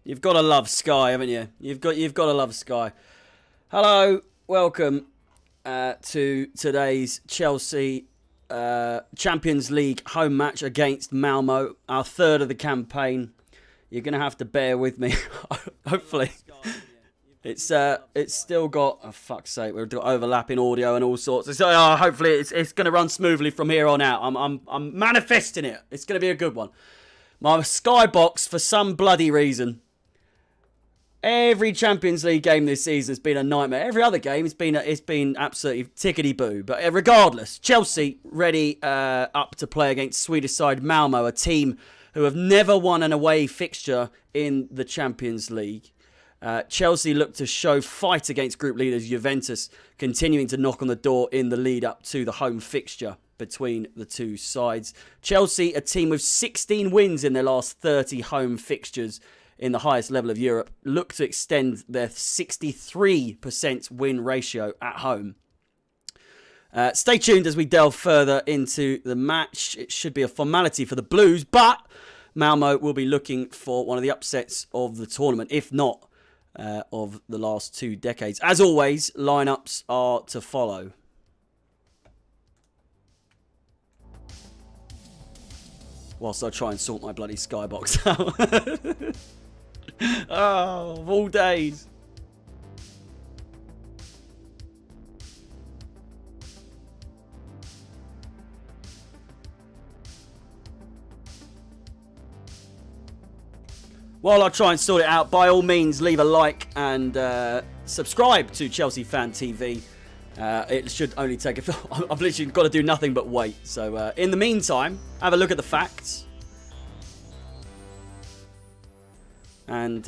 You've got to love Sky, haven't you? You've got to love Sky. Hello, welcome to today's Chelsea Champions League home match against Malmö, our third of the campaign. You're going to have to bear with me. Hopefully. It's still got, oh fuck's sake, we've got overlapping audio and all sorts. So hopefully it's going to run smoothly from here on out. I'm manifesting it. It's going to be a good one. My Skybox, for some bloody reason, every Champions League game this season has been a nightmare. Every other game it's been absolutely tickety-boo. But regardless, Chelsea ready up to play against Swedish side Malmö, a team who have never won an away fixture in the Champions League. Chelsea look to show fight against group leaders Juventus, continuing to knock on the door in the lead up to the home fixture between the two sides. Chelsea, a team with 16 wins in their last 30 home fixtures in the highest level of Europe, look to extend their 63% win ratio at home. Stay tuned as we delve further into the match. It should be a formality for the Blues, but Malmö will be looking for one of the upsets of the tournament, if not of the last 2 decades. As always, lineups are to follow. Whilst I try and sort my bloody Skybox out. Oh, of all days. While I try and sort it out, by all means, leave a like and subscribe to Chelsea Fan TV. It should only take I've literally got to do nothing but wait. So in the meantime, have a look at the facts. And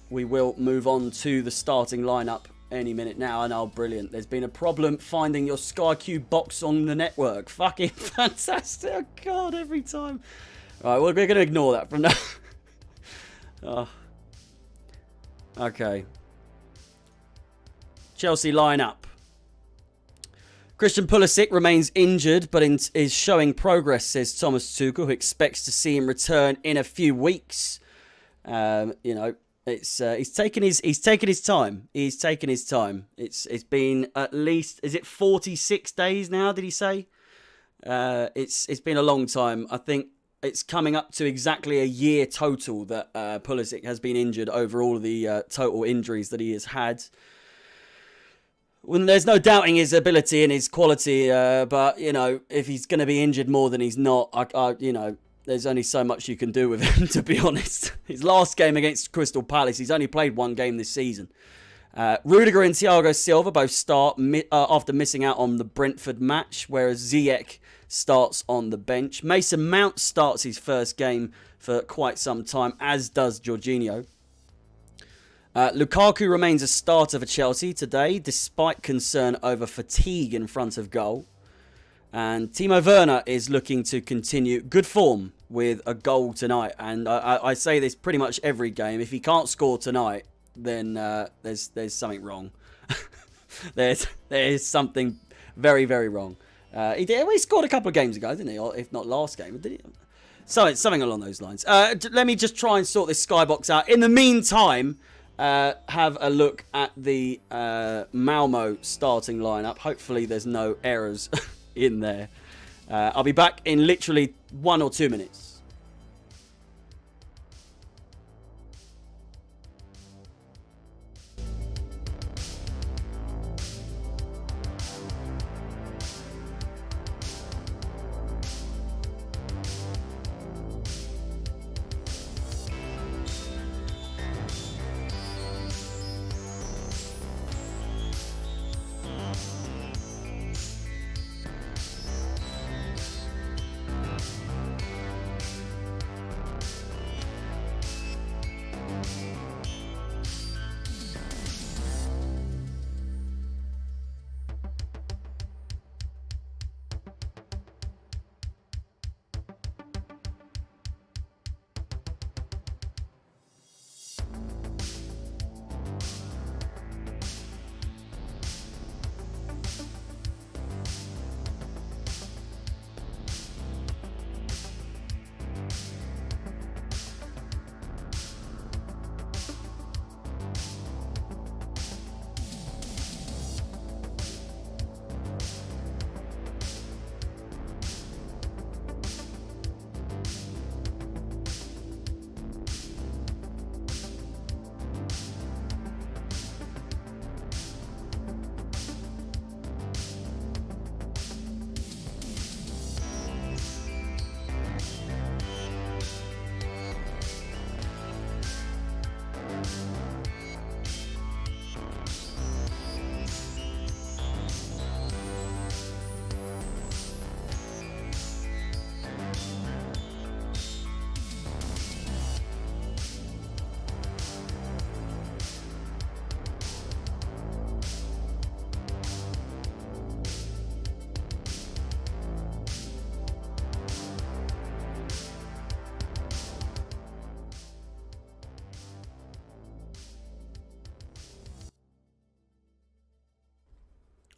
we will move on to the starting lineup any minute now. And oh, brilliant. There's been a problem finding your Sky Q box on the network. Fucking fantastic. Oh, God, every time. All right, well, we're going to ignore that from now. Oh. Okay. Chelsea lineup. Christian Pulisic remains injured, but is showing progress, says Thomas Tuchel, who expects to see him return in a few weeks. You know, he's taken his time. He's taken his time. It's been at least, is it 46 days now? Did he say? It's been a long time. I think it's coming up to exactly a year total that Pulisic has been injured over all of the total injuries that he has had. When there's no doubting his ability and his quality, but you know, if he's going to be injured more than he's not, you know, there's only so much you can do with him, to be honest. His last game against Crystal Palace, he's only played 1 game this season. Rudiger and Thiago Silva both start after missing out on the Brentford match, whereas Ziyech starts on the bench. Mason Mount starts his first game for quite some time, as does Jorginho. Lukaku remains a starter for Chelsea today, despite concern over fatigue in front of goal. And Timo Werner is looking to continue good form with a goal tonight. And I say this pretty much every game. If he can't score tonight, then there's something wrong. there's something very, very wrong. He scored a couple of games ago, didn't he? Or if not last game, did he? Something along those lines. Let me just try and sort this Skybox out. In the meantime, have a look at the Malmö starting lineup. Hopefully there's no errors in there. I'll be back in literally 1 or 2 minutes.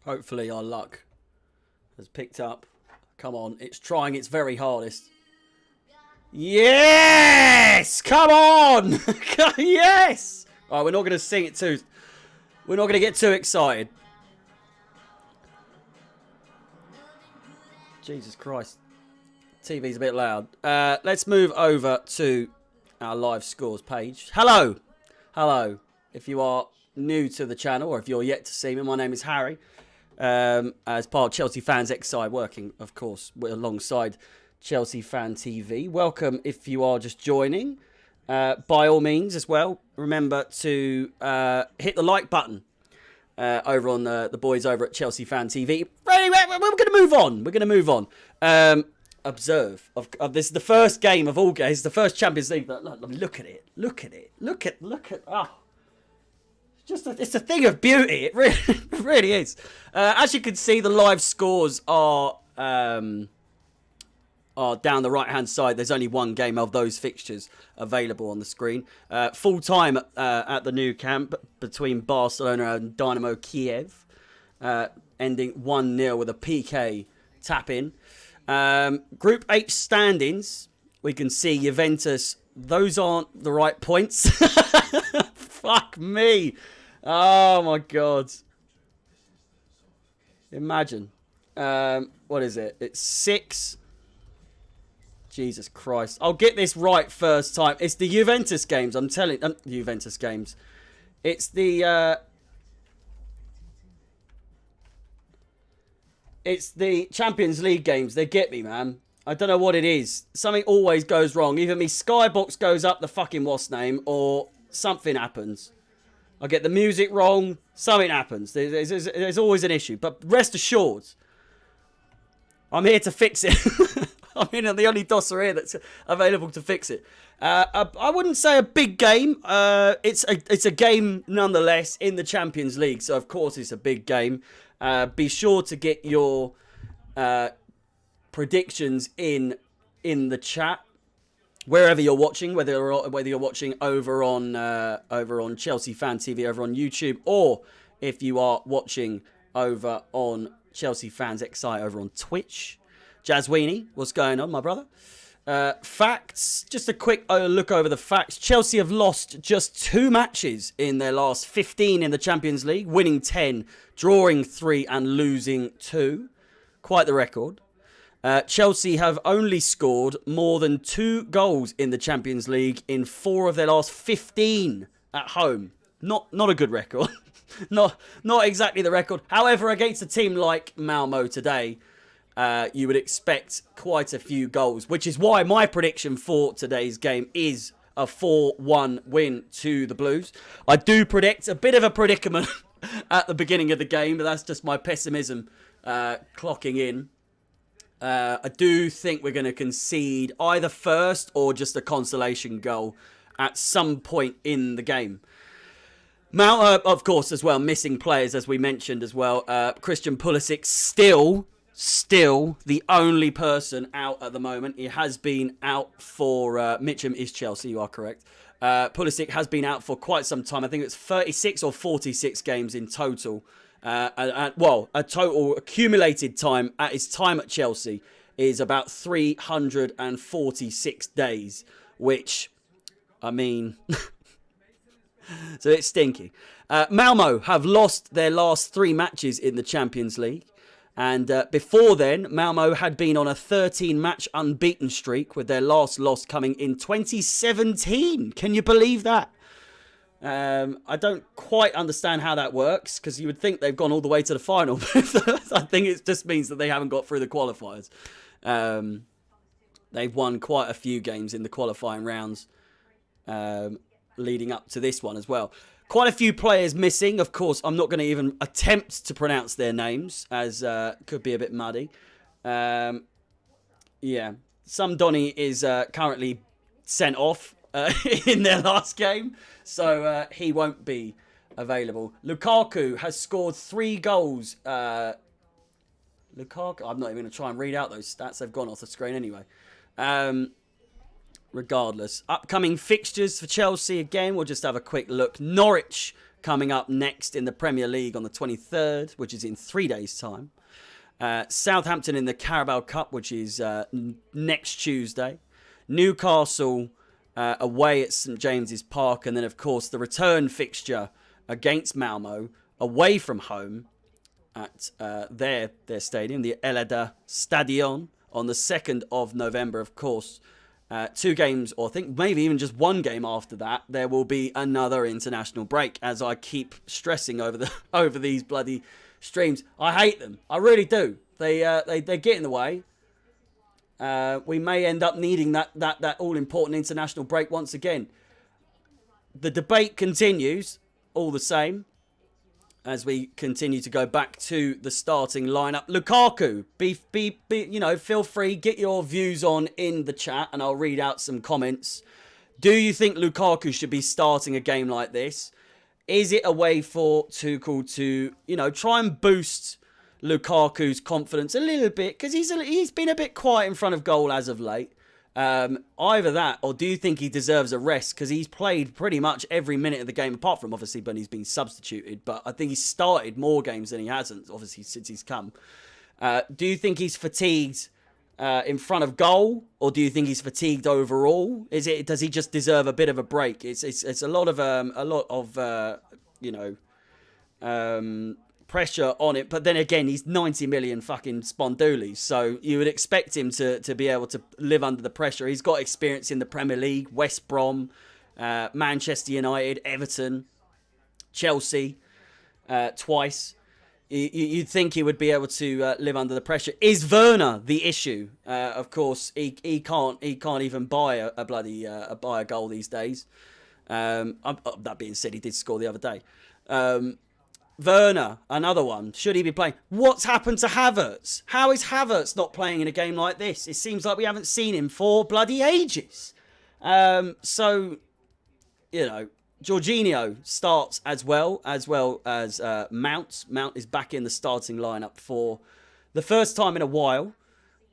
Hopefully our luck has picked up. Come on, it's trying its very hardest. Yes! Come on! Yes! Alright, we're not going to sing it too. We're not going to get too excited. Jesus Christ. TV's a bit loud. Let's move over to our live scores page. Hello! Hello. If you are new to the channel or if you're yet to see me, my name is Harry. As part of Chelsea Fans XI, working, of course, alongside Chelsea Fan TV. Welcome if you are just joining. By all means, as well, remember to hit the like button over on the boys over at Chelsea Fan TV. We're going to move on. We're going to move on. Observe. This is the first game of all games. The first Champions League. Look at it. Look at it. Look at. Oh. It's a thing of beauty. It really is. As you can see, the live scores are down the right-hand side. There's only one game of those fixtures available on the screen. Full time at the Nou Camp between Barcelona and Dynamo Kiev, ending 1-0 with a PK tap-in. Group H standings, we can see Juventus. Those aren't the right points. Fuck me. Oh, my God. Imagine. What is it? It's 6. Jesus Christ. I'll get this right first time. It's the Juventus games. I'm telling Juventus games. It's the Champions League games. They get me, man. I don't know what it is. Something always goes wrong. Either me Skybox goes up the fucking what's name or something happens. I get the music wrong. Something happens. There's always an issue. But rest assured, I'm here to fix it. I mean, I'm the only dosser here that's available to fix it. I wouldn't say a big game. It's a game nonetheless in the Champions League. So, of course, it's a big game. Be sure to get your predictions in the chat. Wherever you're watching, whether you're watching over on Chelsea Fan TV, over on YouTube, or if you are watching over on Chelsea Fans XI over on Twitch. Jazweenie, what's going on, my brother? Facts, just a quick look over the facts. Chelsea have lost just 2 matches in their last 15 in the Champions League, winning 10, drawing 3 and losing 2. Quite the record. Chelsea have only scored more than 2 goals in the Champions League in 4 of their last 15 at home. Not a good record. not exactly the record. However, against a team like Malmö today, you would expect quite a few goals, which is why my prediction for today's game is a 4-1 win to the Blues. I do predict a bit of a predicament at the beginning of the game, but that's just my pessimism clocking in. I do think we're going to concede either first or just a consolation goal at some point in the game. Malmö, of course, as well, missing players, as we mentioned as well. Christian Pulisic still the only person out at the moment. He has been out for... Mitcham is Chelsea, you are correct. Pulisic has been out for quite some time. I think it's 36 or 46 games in total. A total accumulated time at his time at Chelsea is about 346 days, which, I mean, it's a bit stinky. Malmö have lost their last 3 matches in the Champions League. And before then, Malmö had been on a 13-match unbeaten streak, with their last loss coming in 2017. Can you believe that? I don't quite understand how that works, because you would think they've gone all the way to the final. I think it just means that they haven't got through the qualifiers. They've won quite a few games in the qualifying rounds leading up to this one as well. Quite a few players missing. Of course, I'm not going to even attempt to pronounce their names, as could be a bit muddy. Yeah, Sam Donny is currently sent off in their last game, so he won't be available. Lukaku has scored 3 goals. Lukaku, I'm not even going to try and read out those stats. They've gone off the screen anyway. Regardless, upcoming fixtures for Chelsea again. We'll just have a quick look. Norwich coming up next in the Premier League on the 23rd, which is in 3 days' time. Southampton in the Carabao Cup, which is next Tuesday. Newcastle away at St James's Park. And then, of course, the return fixture against Malmö away from home at their stadium, the Eleda Stadion, on the 2nd of November, of course. 2 games, or I think maybe even just 1 game after that, there will be another international break, as I keep stressing over these bloody streams. I hate them. I really do. They get in the way. We may end up needing that all-important international break once again. The debate continues all the same as we continue to go back to the starting lineup. Lukaku, feel free, get your views on in the chat and I'll read out some comments. Do you think Lukaku should be starting a game like this? Is it a way for Tuchel to, try and boost Lukaku's confidence a little bit? Because he's been a bit quiet in front of goal as of late. Either that, or do you think he deserves a rest? Because he's played pretty much every minute of the game, apart from obviously when he's been substituted. But I think he's started more games than he hasn't, obviously, since he's come. Do you think he's fatigued in front of goal, or do you think he's fatigued overall? Does he just deserve a bit of a break? It's a lot of pressure on it, but then again, he's 90 million fucking spondoolies, so you would expect him to be able to live under the pressure. He's got experience in the Premier League, West Brom, Manchester United, Everton, Chelsea, twice. You'd think he would be able to live under the pressure. Is Werner the issue? Of course, he can't even buy a bloody buy a goal these days. That being said, he did score the other day. Werner, another one. Should he be playing? What's happened to Havertz? How is Havertz not playing in a game like this? It seems like we haven't seen him for bloody ages. So, Jorginho starts as well as Mount. Mount is back in the starting lineup for the first time in a while.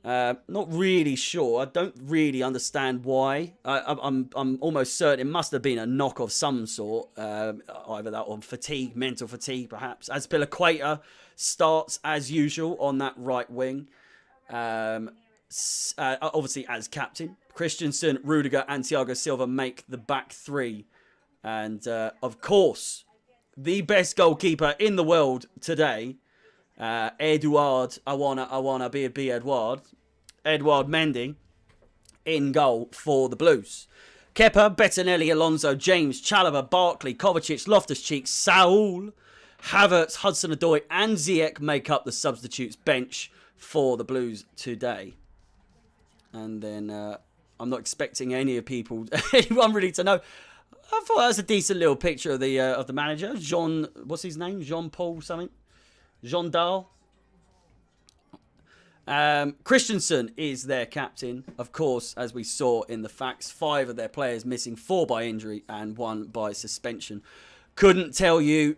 Not really sure. I don't really understand why. I'm almost certain it must have been a knock of some sort. Either that or fatigue, mental fatigue perhaps. Azpilicueta starts as usual on that right wing. Obviously as captain. Christensen, Rudiger and Thiago Silva make the back 3. And of course, the best goalkeeper in the world today, Eduard, I wanna be Eduard Mendy in goal for the Blues. Kepa, Bettinelli, Alonso, James, Chalobah, Barkley, Kovacic, Loftus-Cheek, Saul, Havertz, Hudson-Odoi and Ziyech make up the substitutes bench for the Blues today. And then I'm not expecting anyone really to know. I thought that was a decent little picture of the manager, Jean. What's his name? Jean-Paul something. Jean Dahl. Christensen is their captain, of course, as we saw in the facts. 5 of their players missing, 4 by injury and 1 by suspension. Couldn't tell you,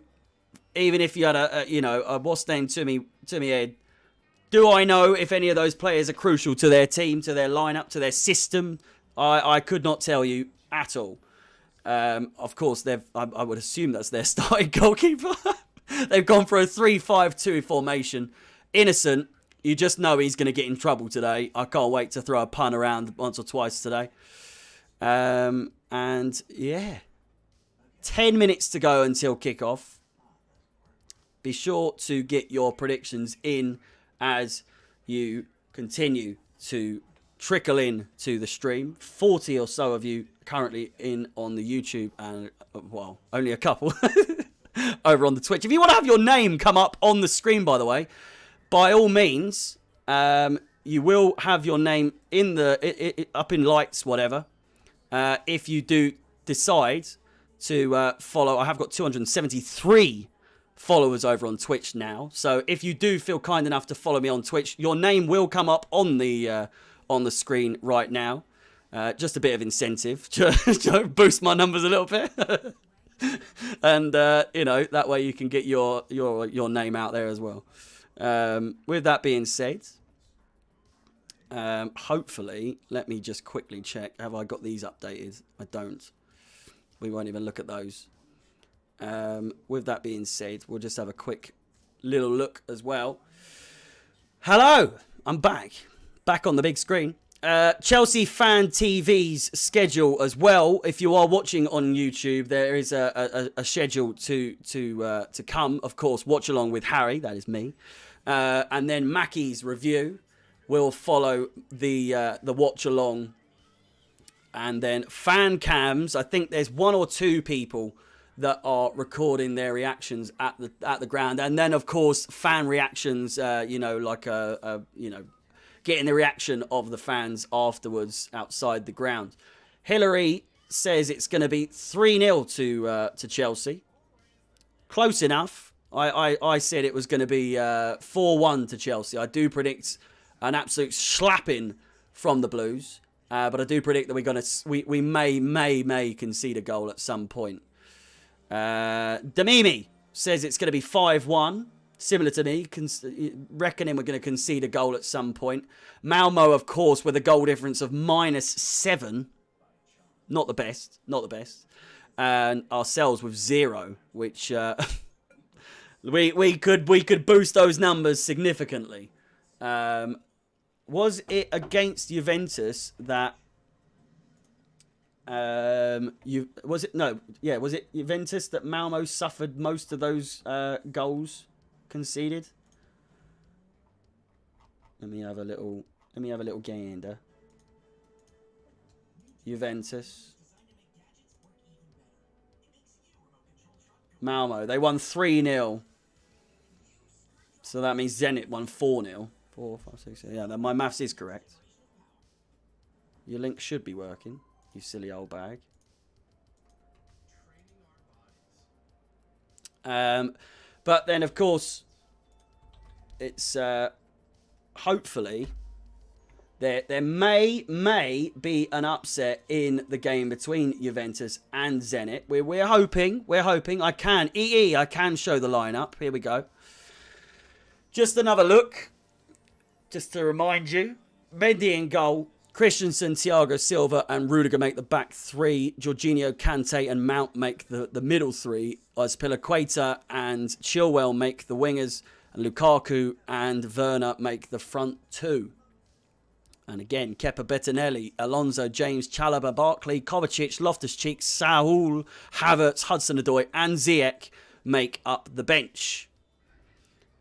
even if you had a what's name to me, Ed. Do I know if any of those players are crucial to their team, to their lineup, to their system? I could not tell you at all. Of course, I would assume that's their starting goalkeeper. They've gone for a 3-5-2 formation. Innocent. You just know he's going to get in trouble today. I can't wait to throw a pun around once or twice today. And yeah, 10 minutes to go until kickoff. Be sure to get your predictions in as you continue to trickle in to the stream. 40 or so of you currently in on the YouTube, and well, only a couple over on the Twitch. If you want to have your name come up on the screen, by the way, by all means, you will have your name in up in lights, whatever. If you do decide to follow, I have got 273 followers over on Twitch now. So if you do feel kind enough to follow me on Twitch, your name will come up on the screen right now. Just a bit of incentive to boost my numbers a little bit. And that way you can get your name out there as well. With that being said, hopefully, let me just quickly check. Have I got these updated? I don't. We won't even look at those. With that being said, we'll just have a quick little look as well. Hello, I'm back on the big screen. Chelsea Fan TV's schedule as well. If you are watching on YouTube, there is a schedule to come. Of course, watch along with Harry, that is me, and then Mackie's review will follow the watch along, and then fan cams. I think there's 1 or 2 people that are recording their reactions at the ground, and then of course fan reactions. Getting the reaction of the fans afterwards outside the ground. Hillary says it's going to be 3-0 to Chelsea. Close enough. I said it was going to be 4-1 to Chelsea. I do predict an absolute slapping from the Blues, but I do predict that we may concede a goal at some point. Damimi says it's going to be 5-1. Similar to me, reckoning we're going to concede a goal at some point. Malmö, of course, with a goal difference of -7. Not the best. And ourselves with 0, which we could boost those numbers significantly. Was it against Juventus that... was it Juventus that Malmö suffered most of those goals conceded? Let me have a little gander. Juventus. Malmö, they won 3-0. So that means Zenit won 4-0. 4, 5, 6, 7. Yeah, my maths is correct. Your link should be working, you silly old bag. But then, of course, it's hopefully there may be an upset in the game between Juventus and Zenit. We're hoping. I can show the lineup. Here we go. Just another look, just to remind you: Mendy in goal, Christensen, Thiago Silva, and Rudiger make the back 3. Jorginho, Kante, and Mount make the middle 3. Azpilicueta and Chilwell make the wingers, and Lukaku and Werner make the front 2. And again, Kepa, Bettinelli, Alonso, James, Chalobah, Barkley, Kovacic, Loftus-Cheek, Saul, Havertz, Hudson-Odoi, and Ziyech make up the bench.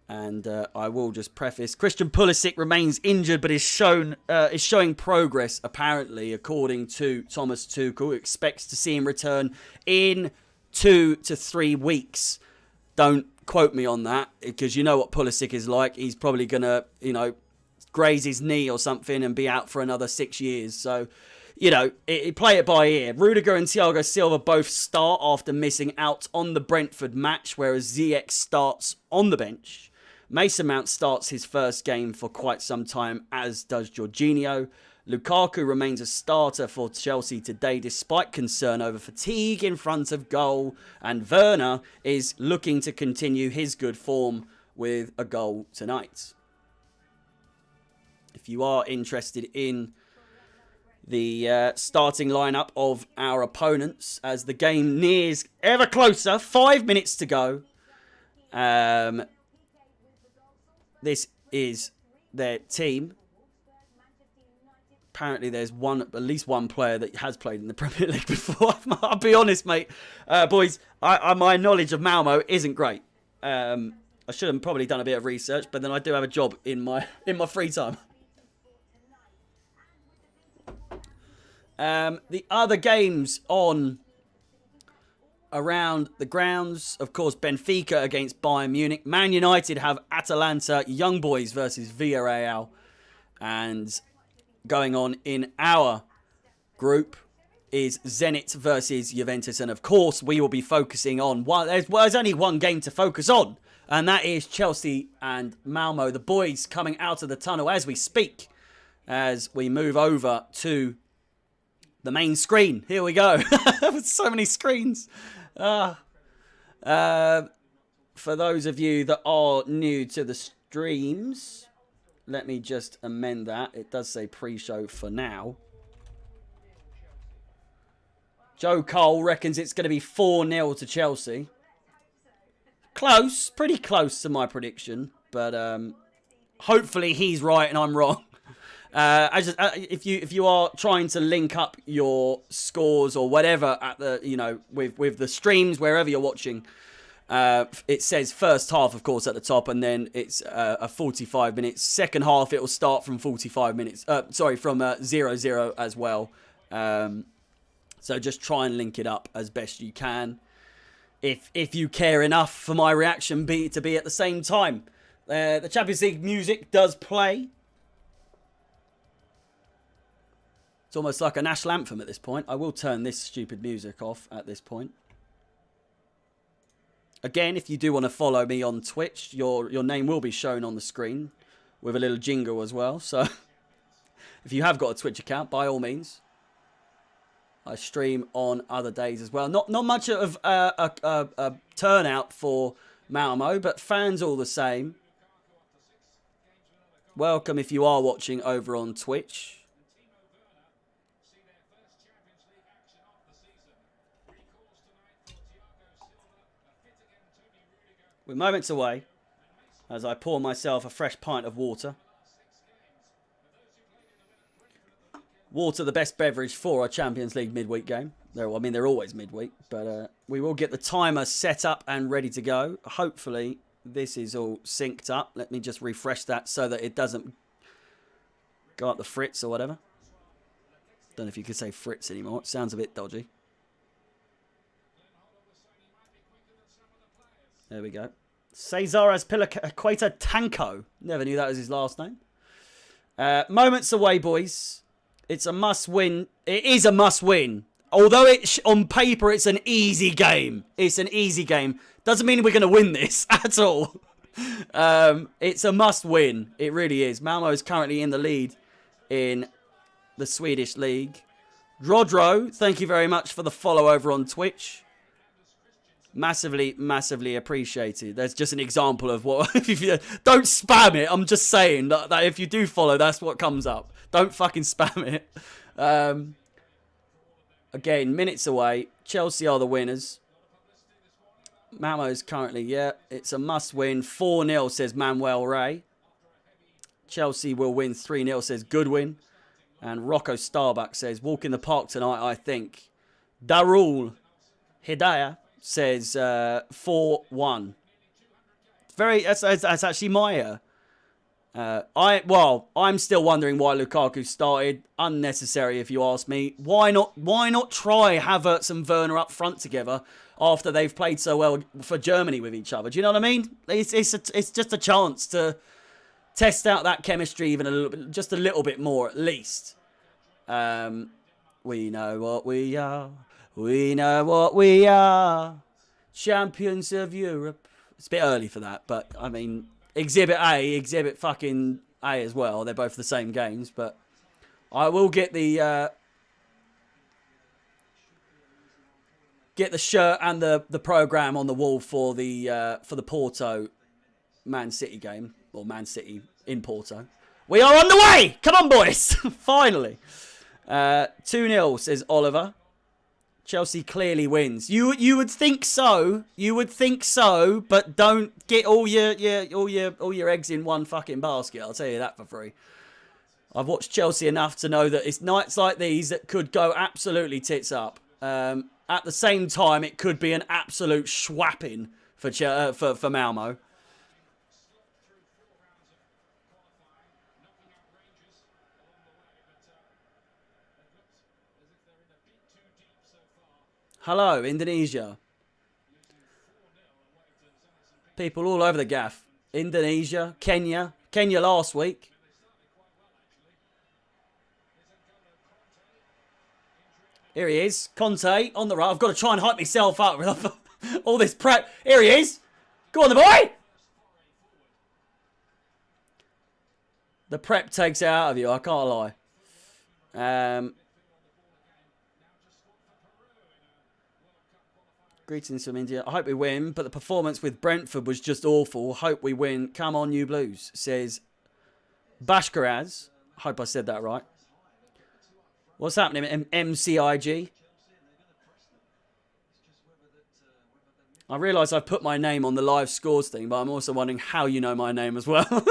And I will just preface: Christian Pulisic remains injured, but is showing progress, apparently, according to Thomas Tuchel, who expects to see him return in 2 to 3 weeks. Don't quote me on that, because you know what Pulisic is like. He's probably going to, graze his knee or something and be out for another 6 years. So, play it by ear. Rudiger and Thiago Silva both start after missing out on the Brentford match, whereas Ziyech starts on the bench. Mason Mount starts his first game for quite some time, as does Jorginho. Lukaku remains a starter for Chelsea today, despite concern over fatigue in front of goal. And Werner is looking to continue his good form with a goal tonight. If you are interested in the starting lineup of our opponents, as the game nears ever closer, 5 minutes to go. This is their team. Apparently, there's at least one player that has played in the Premier League before. I'll be honest, mate. Boys, my knowledge of Malmö isn't great. I should have probably done a bit of research, but then I do have a job in my free time. The other games on around the grounds, of course, Benfica against Bayern Munich. Man United have Atalanta, Young Boys versus Villarreal. And going on in our group is Zenit versus Juventus. And of course, we will be focusing on there's only one game to focus on, and that is Chelsea and Malmö. The boys coming out of the tunnel as we speak, as we move over to the main screen. Here we go. So many screens. For those of you that are new to the streams, let me just amend that. It does say pre-show for now. Joe Cole reckons it's going to be 4-0 to Chelsea. Close, pretty close to my prediction, but hopefully he's right and I'm wrong. If you are trying to link up your scores or whatever at the with the streams wherever you're watching, it says first half, of course, at the top, and then it's a 45 minutes. Second half, it will start from 45 minutes. From 0-0 as well. So just try and link it up as best you can. If you care enough for my reaction to be at the same time. The Champions League music does play. It's almost like a national anthem at this point. I will turn this stupid music off at this point. Again, if you do want to follow me on Twitch, your name will be shown on the screen with a little jingle as well. So if you have got a Twitch account, by all means. I stream on other days as well. Not much of a turnout for Malmö, but fans all the same. Welcome if you are watching over on Twitch. We're moments away as I pour myself a fresh pint of water. Water, the best beverage for a Champions League midweek game. They're always midweek, but we will get the timer set up and ready to go. Hopefully, this is all synced up. Let me just refresh that so that it doesn't go up the fritz or whatever. Don't know if you could say fritz anymore. It sounds a bit dodgy. There we go. Cesaras Pilaqueta Tanko. Never knew that was his last name. Moments away, boys. It's a must-win. It is a must-win. Although on paper it's an easy game. It's an easy game. Doesn't mean we're going to win this at all. It's a must-win. It really is. Malmö is currently in the lead in the Swedish league. Rodro, thank you very much for the follow over on Twitch. Massively, massively appreciated. There's just an example of what... don't spam it. I'm just saying that if you do follow, that's what comes up. Don't fucking spam it. Again, minutes away. Chelsea are the winners. Malmö is currently, it's a must-win. 4-0, says Manuel Ray. Chelsea will win 3-0, says Goodwin. And Rocco Starbuck says, walk in the park tonight, I think. Darul Hidayah says 4-1. That's actually my... I'm still wondering why Lukaku started. Unnecessary, if you ask me. Why not try Havertz and Werner up front together after they've played so well for Germany with each other? Do you know what I mean? It's just a chance to test out that chemistry even just a little bit more at least. We know what we are. We know what we are. Champions of Europe. It's a bit early for that, but I mean, Exhibit A, Exhibit fucking A as well. They're both the same games, but I will get the shirt and the program on the wall for the Porto Man City game, or Man City in Porto. We are on the way. Come on, boys! Finally, 2-0 says Oliver. Chelsea clearly wins. You would think so. You would think so, but don't get all your eggs in one fucking basket. I'll tell you that for free. I've watched Chelsea enough to know that it's nights like these that could go absolutely tits up. At the same time, it could be an absolute schwapping for Malmö. Hello, Indonesia. People all over the gaff. Indonesia, Kenya. Kenya last week. Here he is. Conte on the right. I've got to try and hype myself up with all this prep. Here he is. Go on, the boy. The prep takes it out of you. I can't lie. Greetings from India. I hope we win, but the performance with Brentford was just awful. Hope we win. Come on, you Blues, says Bashkaraz. Hope I said that right. What's happening, MCIG? I realise I've put my name on the live scores thing, but I'm also wondering how you know my name as well.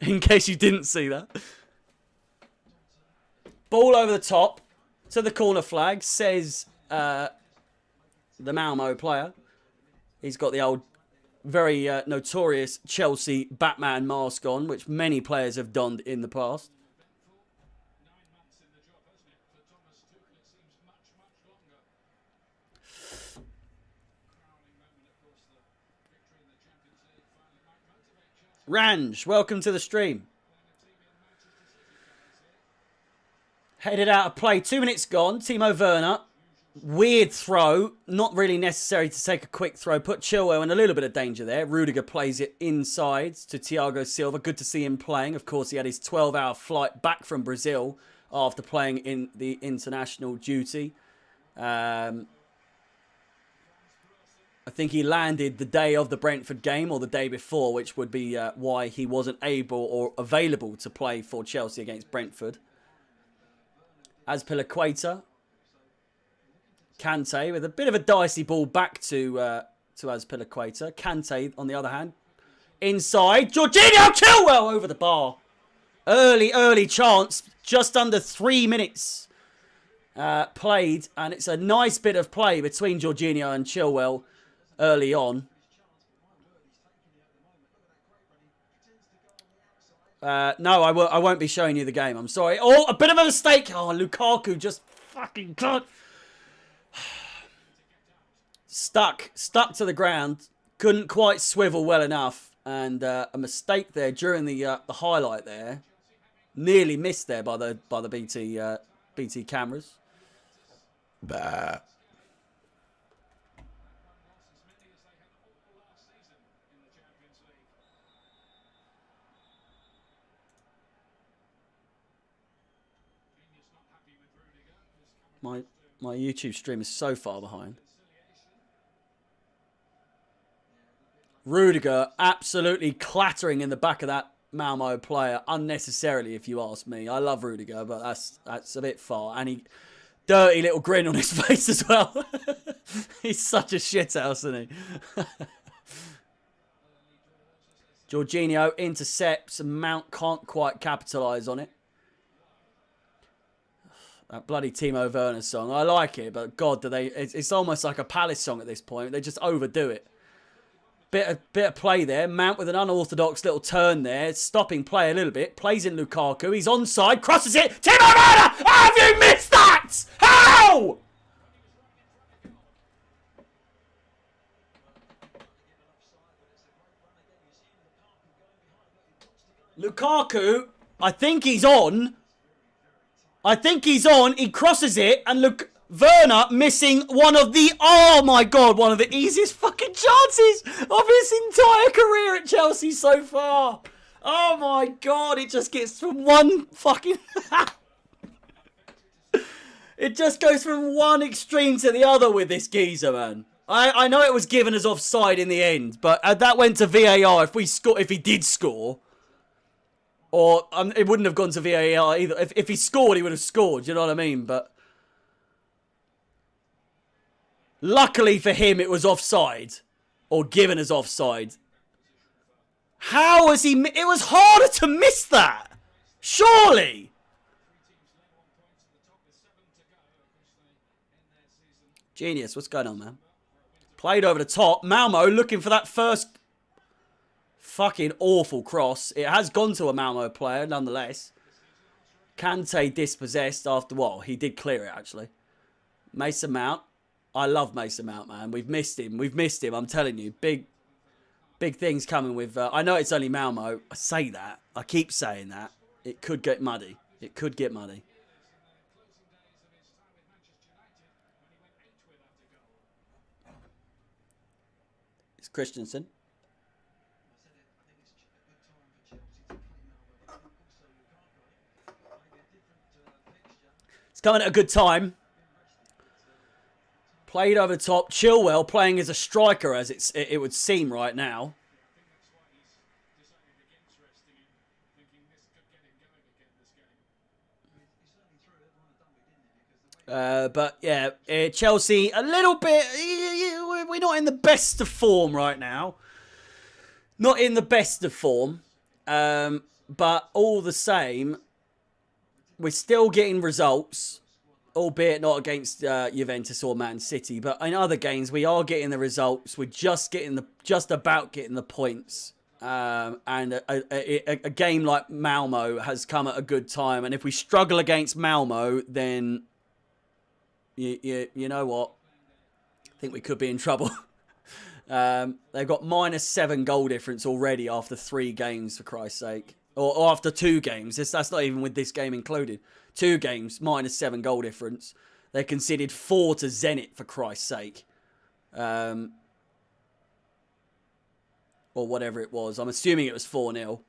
In case you didn't see that. Ball over the top to the corner flag, says the Malmö player. He's got the old, very notorious Chelsea Batman mask on, which many players have donned in the past. Ranj, welcome to the stream. Headed out of play. 2 minutes gone. Timo Werner. Weird throw. Not really necessary to take a quick throw. Put Chilwell in a little bit of danger there. Rudiger plays it inside to Thiago Silva. Good to see him playing. Of course, he had his 12-hour flight back from Brazil after playing in the international duty. I think he landed the day of the Brentford game or the day before, which would be why he wasn't able or available to play for Chelsea against Brentford. Azpilicueta. Kante with a bit of a dicey ball back to Azpilicueta. Kante, on the other hand, inside. Jorginho Chilwell over the bar. Early chance. Just under 3 minutes played. And it's a nice bit of play between Jorginho and Chilwell early on. No, I won't be showing you the game. I'm sorry. Oh, a bit of a mistake. Oh, Lukaku just fucking cut. Stuck to the ground. Couldn't quite swivel well enough. And a mistake there during the highlight there. Nearly missed there by the BT cameras. Bah. My YouTube stream is so far behind. Rudiger absolutely clattering in the back of that Malmö player unnecessarily, if you ask me. I love Rudiger, but that's a bit far. And he dirty little grin on his face as well. He's such a shithouse, isn't he? Jorginho intercepts and Mount can't quite capitalise on it. That bloody Timo Werner song. I like it, but God, do they... It's almost like a Palace song at this point. They just overdo it. Bit of play there. Mount with an unorthodox little turn there. Stopping play a little bit. Plays in Lukaku. He's onside. Crosses it. Timo Werner! How have you missed that? How? Lukaku, I think he's on. He crosses it, and look, Werner missing one of the, oh my God, one of the easiest fucking chances of his entire career at Chelsea so far. Oh my God, it just gets from one fucking, it just goes from one extreme to the other with this geezer, man. I know it was given as offside in the end, but that went to VAR if he did score. Or it wouldn't have gone to VAR either. If he scored, he would have scored. You know what I mean? But luckily for him, it was offside. Or given as offside. How was he... It was harder to miss that. Surely. Genius. What's going on, man? Played over the top. Malmö looking for that first... Fucking awful cross. It has gone to a Malmö player, nonetheless. Kante dispossessed after what? He did clear it, actually. Mason Mount. I love Mason Mount, man. We've missed him. I'm telling you. Big things coming with... I know it's only Malmö. I say that. I keep saying that. It could get muddy. It's Christensen. It's coming at a good time. Played over the top. Chilwell playing as a striker, as it would seem right now. But yeah, Chelsea a little bit. We're not in the best of form right now. Not in the best of form. But all the same, we're still getting results, albeit not against Juventus or Man City. But in other games, we are getting the results. We're just about getting the points. And a game like Malmö has come at a good time. And if we struggle against Malmö, then you know what? I think we could be in trouble. They've got -7 goal difference already after 3 games, for Christ's sake. Or after 2 games. That's not even with this game included. 2 games, -7 goal difference. They conceded 4 to Zenit, for Christ's sake. Or whatever it was. I'm assuming it was 4-0.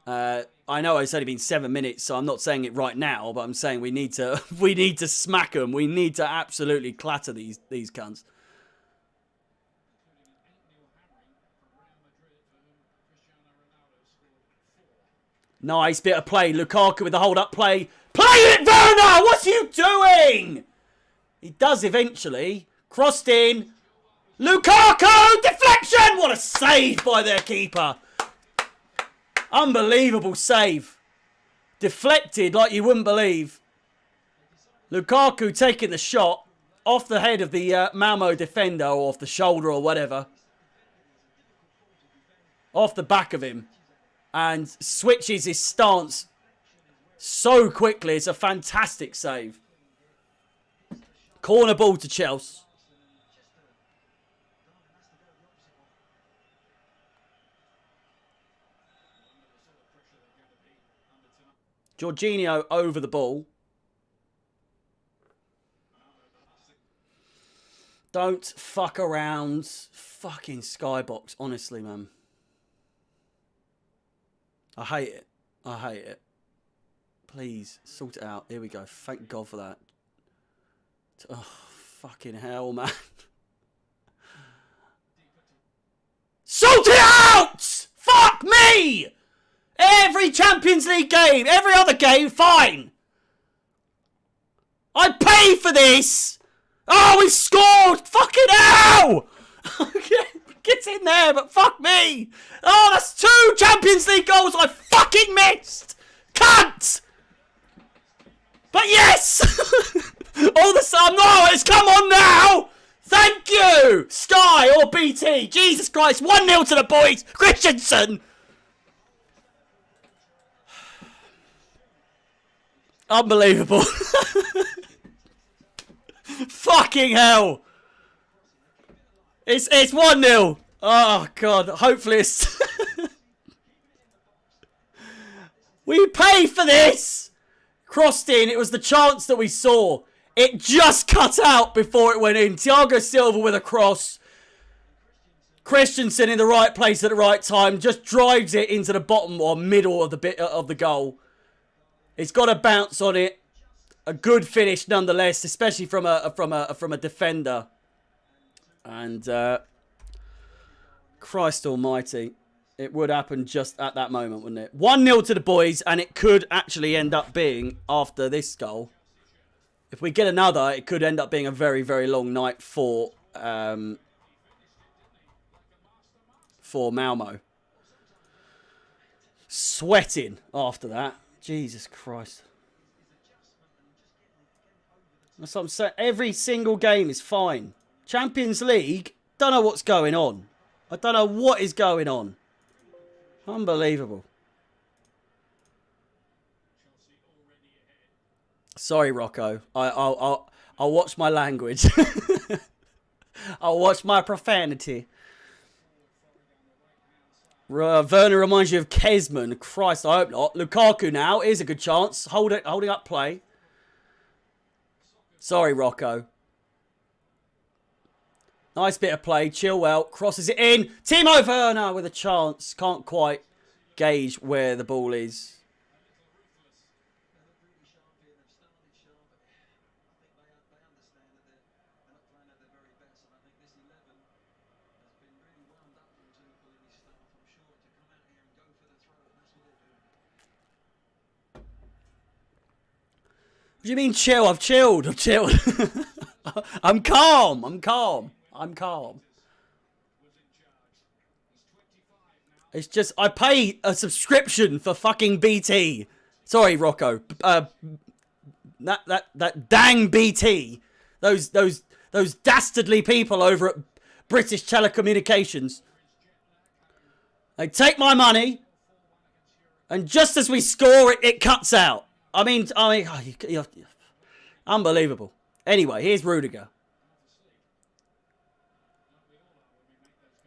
I know it's only been 7 minutes, so I'm not saying it right now, but I'm saying we need to smack them. We need to absolutely clatter these cunts. Nice bit of play. Lukaku with the hold-up play. Play it, Werner! What's you doing? He does eventually. Crossed in. Lukaku! Deflection! What a save by their keeper. Unbelievable save. Deflected like you wouldn't believe. Lukaku taking the shot off the head of the Malmö defender, or off the shoulder or whatever. Off the back of him. And switches his stance so quickly. It's a fantastic save. Corner ball to Chelsea. Jorginho over the ball. Don't fuck around. Fucking Skybox, honestly, man. I hate it. I hate it. Please, sort it out. Here we go. Thank God for that. Oh, fucking hell, man. Sort it out! Fuck me! Every Champions League game, every other game, fine. I pay for this! Oh, we scored! Fucking hell! Get in there, but fuck me! Oh, that's 2 Champions League goals I fucking missed! Cunt! But yes! All the time, no, it's come on now! Thank you! Sky or BT, Jesus Christ, 1-0 to the boys! Christensen! Unbelievable. Fucking hell! It's 1-0. Oh, God. Hopefully it's... We pay for this! Crossed in. It was the chance that we saw. It just cut out before it went in. Thiago Silva with a cross. Christensen in the right place at the right time. Just drives it into the bottom or middle of the goal. It's got a bounce on it. A good finish nonetheless, especially from a defender. And Christ almighty, it would happen just at that moment, wouldn't it? 1-0 to the boys, and it could actually end up being, after this goal, if we get another, it could end up being a very, very long night for Malmö. Sweating after that. Jesus Christ. That's what I'm saying. Every single game is fine. Champions League, don't know what's going on. I don't know what is going on. Unbelievable. Sorry, Rocco. I'll watch my language. I'll watch my profanity. Werner reminds you of Kesman. Christ, I hope not. Lukaku now. Here's a good chance. Holding up play. Sorry, Rocco. Nice bit of play. Chilwell crosses it in. Timo Werner with a chance. Can't quite gauge where the ball is. What do you mean chill? I've chilled. I've chilled. I'm calm. I'm calm. I'm calm. It's just I pay a subscription for fucking BT. Sorry, Rocco. That dang BT. Those dastardly people over at British Telecommunications. They take my money, and just as we score, it cuts out. I mean, unbelievable. Anyway, here's Rudiger.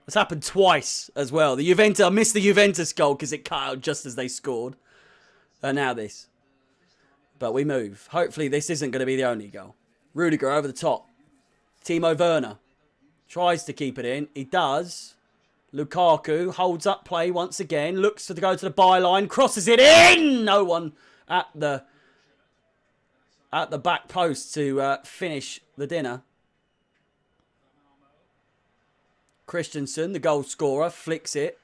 It's happened twice as well. I missed the Juventus goal because it cut out just as they scored. And now this. But we move. Hopefully this isn't going to be the only goal. Rudiger over the top. Timo Werner tries to keep it in. He does. Lukaku holds up play once again. Looks to go to the byline. Crosses it in. No one at the back post to finish the dinner. Christensen, the goal scorer, flicks it.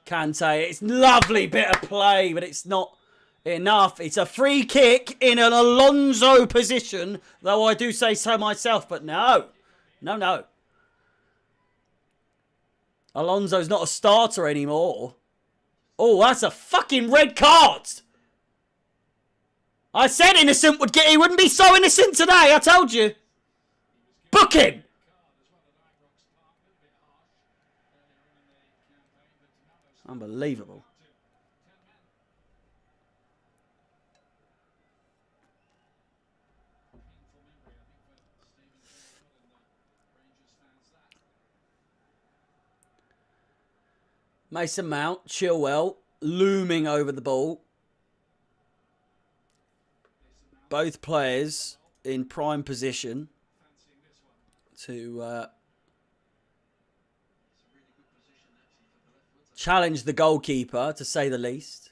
Kante, it's lovely bit of play, but it's not enough. It's a free kick in an Alonso position, though I do say so myself, but no. No. Alonso's not a starter anymore. Oh, that's a fucking red card. I said innocent he wouldn't be so innocent today, I told you. Book him. Unbelievable. Mason Mount, Chilwell, looming over the ball. Both players in prime position to challenge the goalkeeper, to say the least.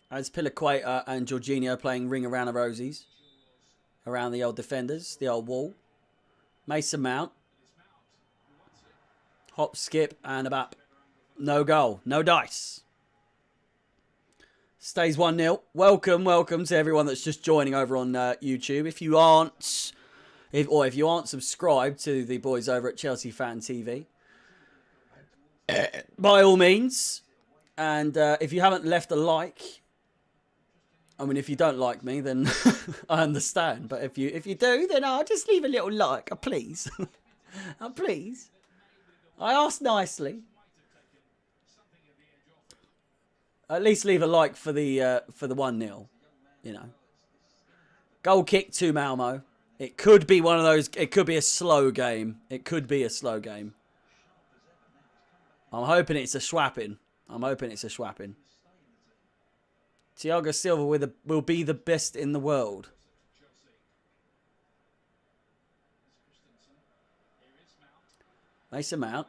As Pilaqueta and Jorginho playing ring around the rosies. Around the old defenders, the old wall. Mason Mount. Hop, skip, and a bap. No goal. No dice. Stays 1-0. Welcome to everyone that's just joining over on YouTube. If you aren't subscribed to the boys over at Chelsea Fan TV, by all means. And if you haven't left a like, I mean, if you don't like me, then I understand. But if you do, then I'll just leave a little like, please. Please. I asked nicely. At least leave a like for the 1-0, you know. Goal kick to Malmö. It could be one of those. It could be a slow game. I'm hoping it's a swapping. Thiago Silva will be the best in the world. Mason Mount.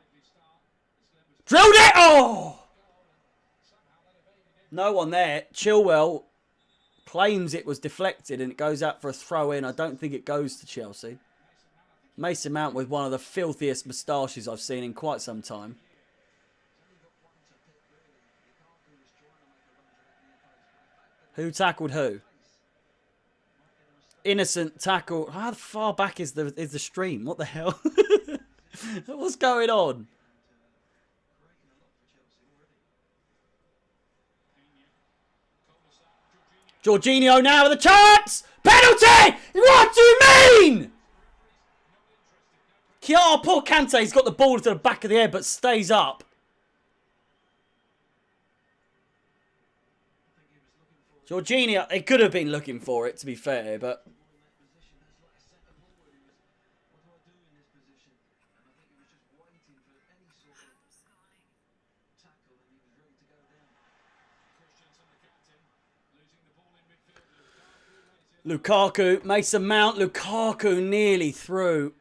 Drilled it! Oh! No one there. Chilwell claims it was deflected and it goes out for a throw in. I don't think it goes to Chelsea. Mason Mount with one of the filthiest moustaches I've seen in quite some time. Who tackled who? Innocent tackle. How far back is the stream? What the hell? What's going on? Jorginho now with a chance! Penalty! What do you mean? Poor Kante's got the ball to the back of the head but stays up. Jorginho, they could have been looking for it, to be fair, but... Lukaku, Mason Mount, Lukaku nearly through.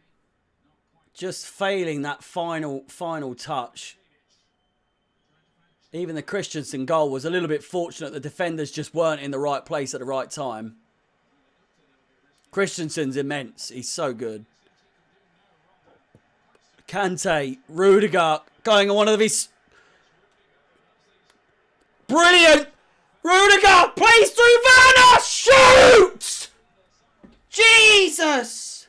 Just failing that final touch. Even the Christensen goal was a little bit fortunate. The defenders just weren't in the right place at the right time. Christensen's immense. He's so good. Kante, Rudiger, going on one of his... Brilliant! Rudiger, play plays through Werner. Shoot! Jesus!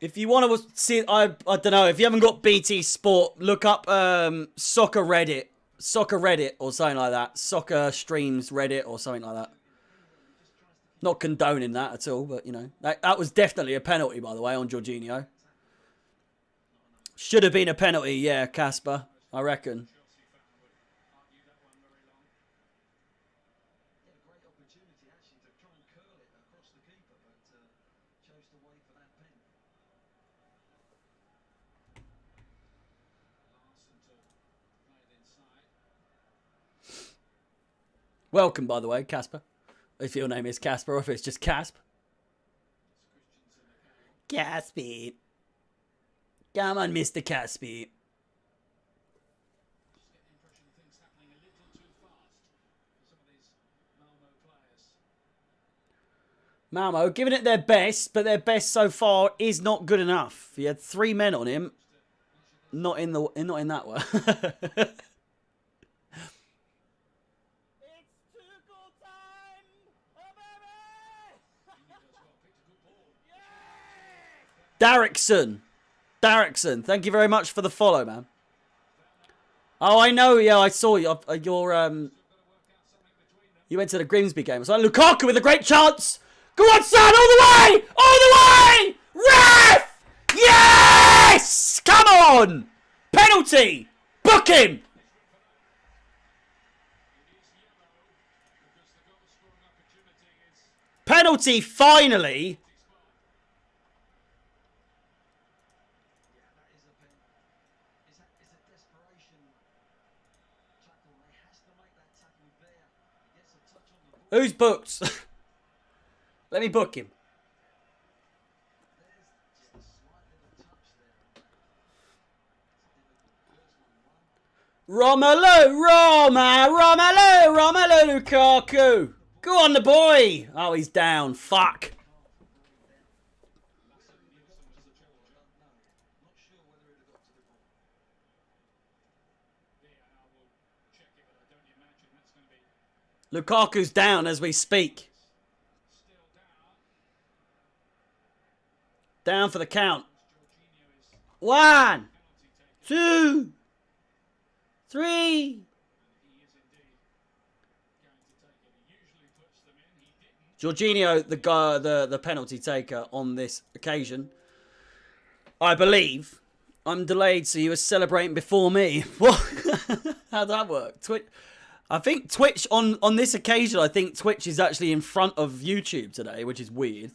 If you want to see, I don't know. If you haven't got BT Sport, look up Soccer Reddit or something like that. Soccer Streams Reddit or something like that. Not condoning that at all, but you know that was definitely a penalty, by the way, on Jorginho. Should have been a penalty, yeah, Casper. I reckon. Welcome, by the way, Casper. If your name is Casper or if it's just Casp. Caspy. Come on, Mr. Caspy. Malmö giving it their best, but their best so far is not good enough. He had 3 men on him. Not in that one. Derrickson, thank you very much for the follow, man. Oh, I know. Yeah, I saw you. You went to the Grimsby game. So Lukaku with a great chance. Go on, son, all the way! All the way! Ref! Yes! Come on! Penalty! Book him! Penalty, finally! Who's booked? Let me book him. Romelu Lukaku. Go on, the boy. Oh, he's down. Fuck. Lukaku's down as we speak. Down for the count. 1, 2, 3. Jorginho, the penalty taker on this occasion. I believe. I'm delayed, so you were celebrating before me. What? How'd that work? I think Twitch, on this occasion, I think Twitch is actually in front of YouTube today, which is weird.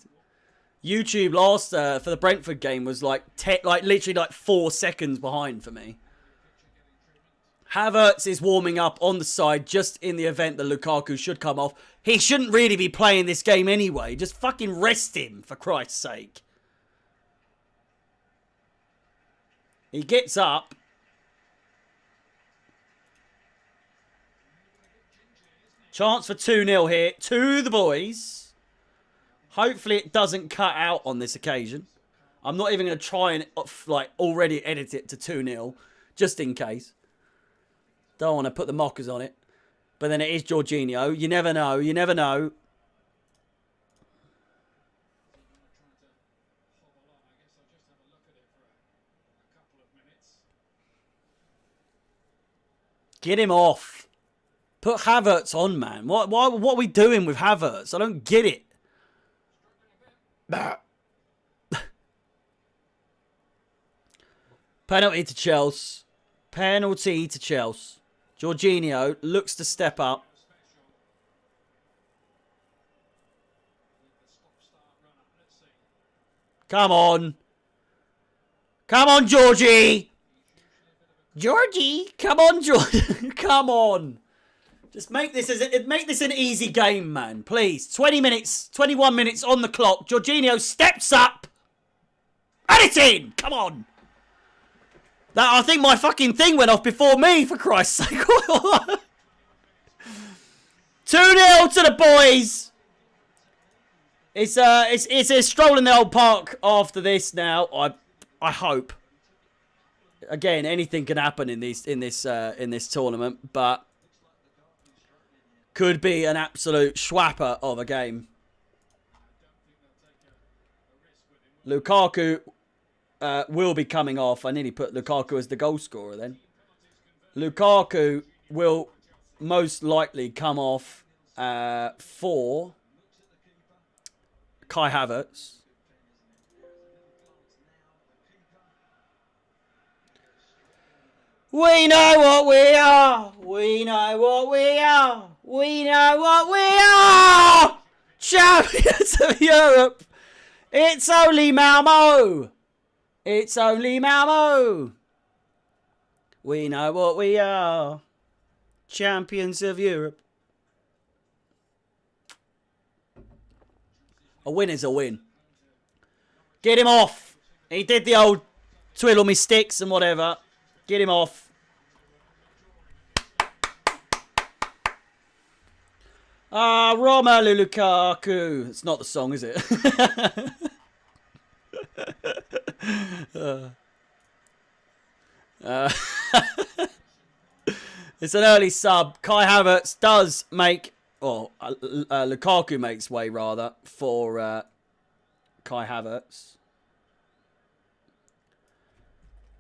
YouTube last for the Brentford game was literally 4 seconds behind for me. Havertz is warming up on the side just in the event that Lukaku should come off. He shouldn't really be playing this game anyway. Just fucking rest him, for Christ's sake. He gets up. Chance for 2-0 here to the boys. Hopefully it doesn't cut out on this occasion. I'm not even going to try and already edit it to 2-0 just in case. Don't want to put the mockers on it. But then it is Jorginho. You never know. You never know. Get him off. Put Havertz on, man. What are we doing with Havertz? I don't get it. Penalty to Chelsea. Penalty to Chelsea. Jorginho looks to step up. Come on. Come on, Georgie. Georgie. Come on, Georgie. Come on. Just make this an easy game, man. Please. 20 minutes, 21 minutes on the clock. Jorginho steps up. And it's in. Come on. I think my fucking thing went off before me, for Christ's sake. 2-0 to the boys. It's a stroll in the old park after this now. I hope. Again, anything can happen in this tournament, but could be an absolute schwapper of a game. Lukaku will be coming off. I nearly put Lukaku as the goal scorer then. Lukaku will most likely come off for Kai Havertz. We know what we are. We know what we are. We know what we are. Champions of Europe. It's only Malmö. It's only Malmö. We know what we are. Champions of Europe. A win is a win. Get him off. He did the old twiddle me sticks and whatever. Get him off. Ah, Romelu Lukaku. It's not the song, is it? It's an early sub. Kai Havertz does make, or Lukaku makes way rather for Kai Havertz.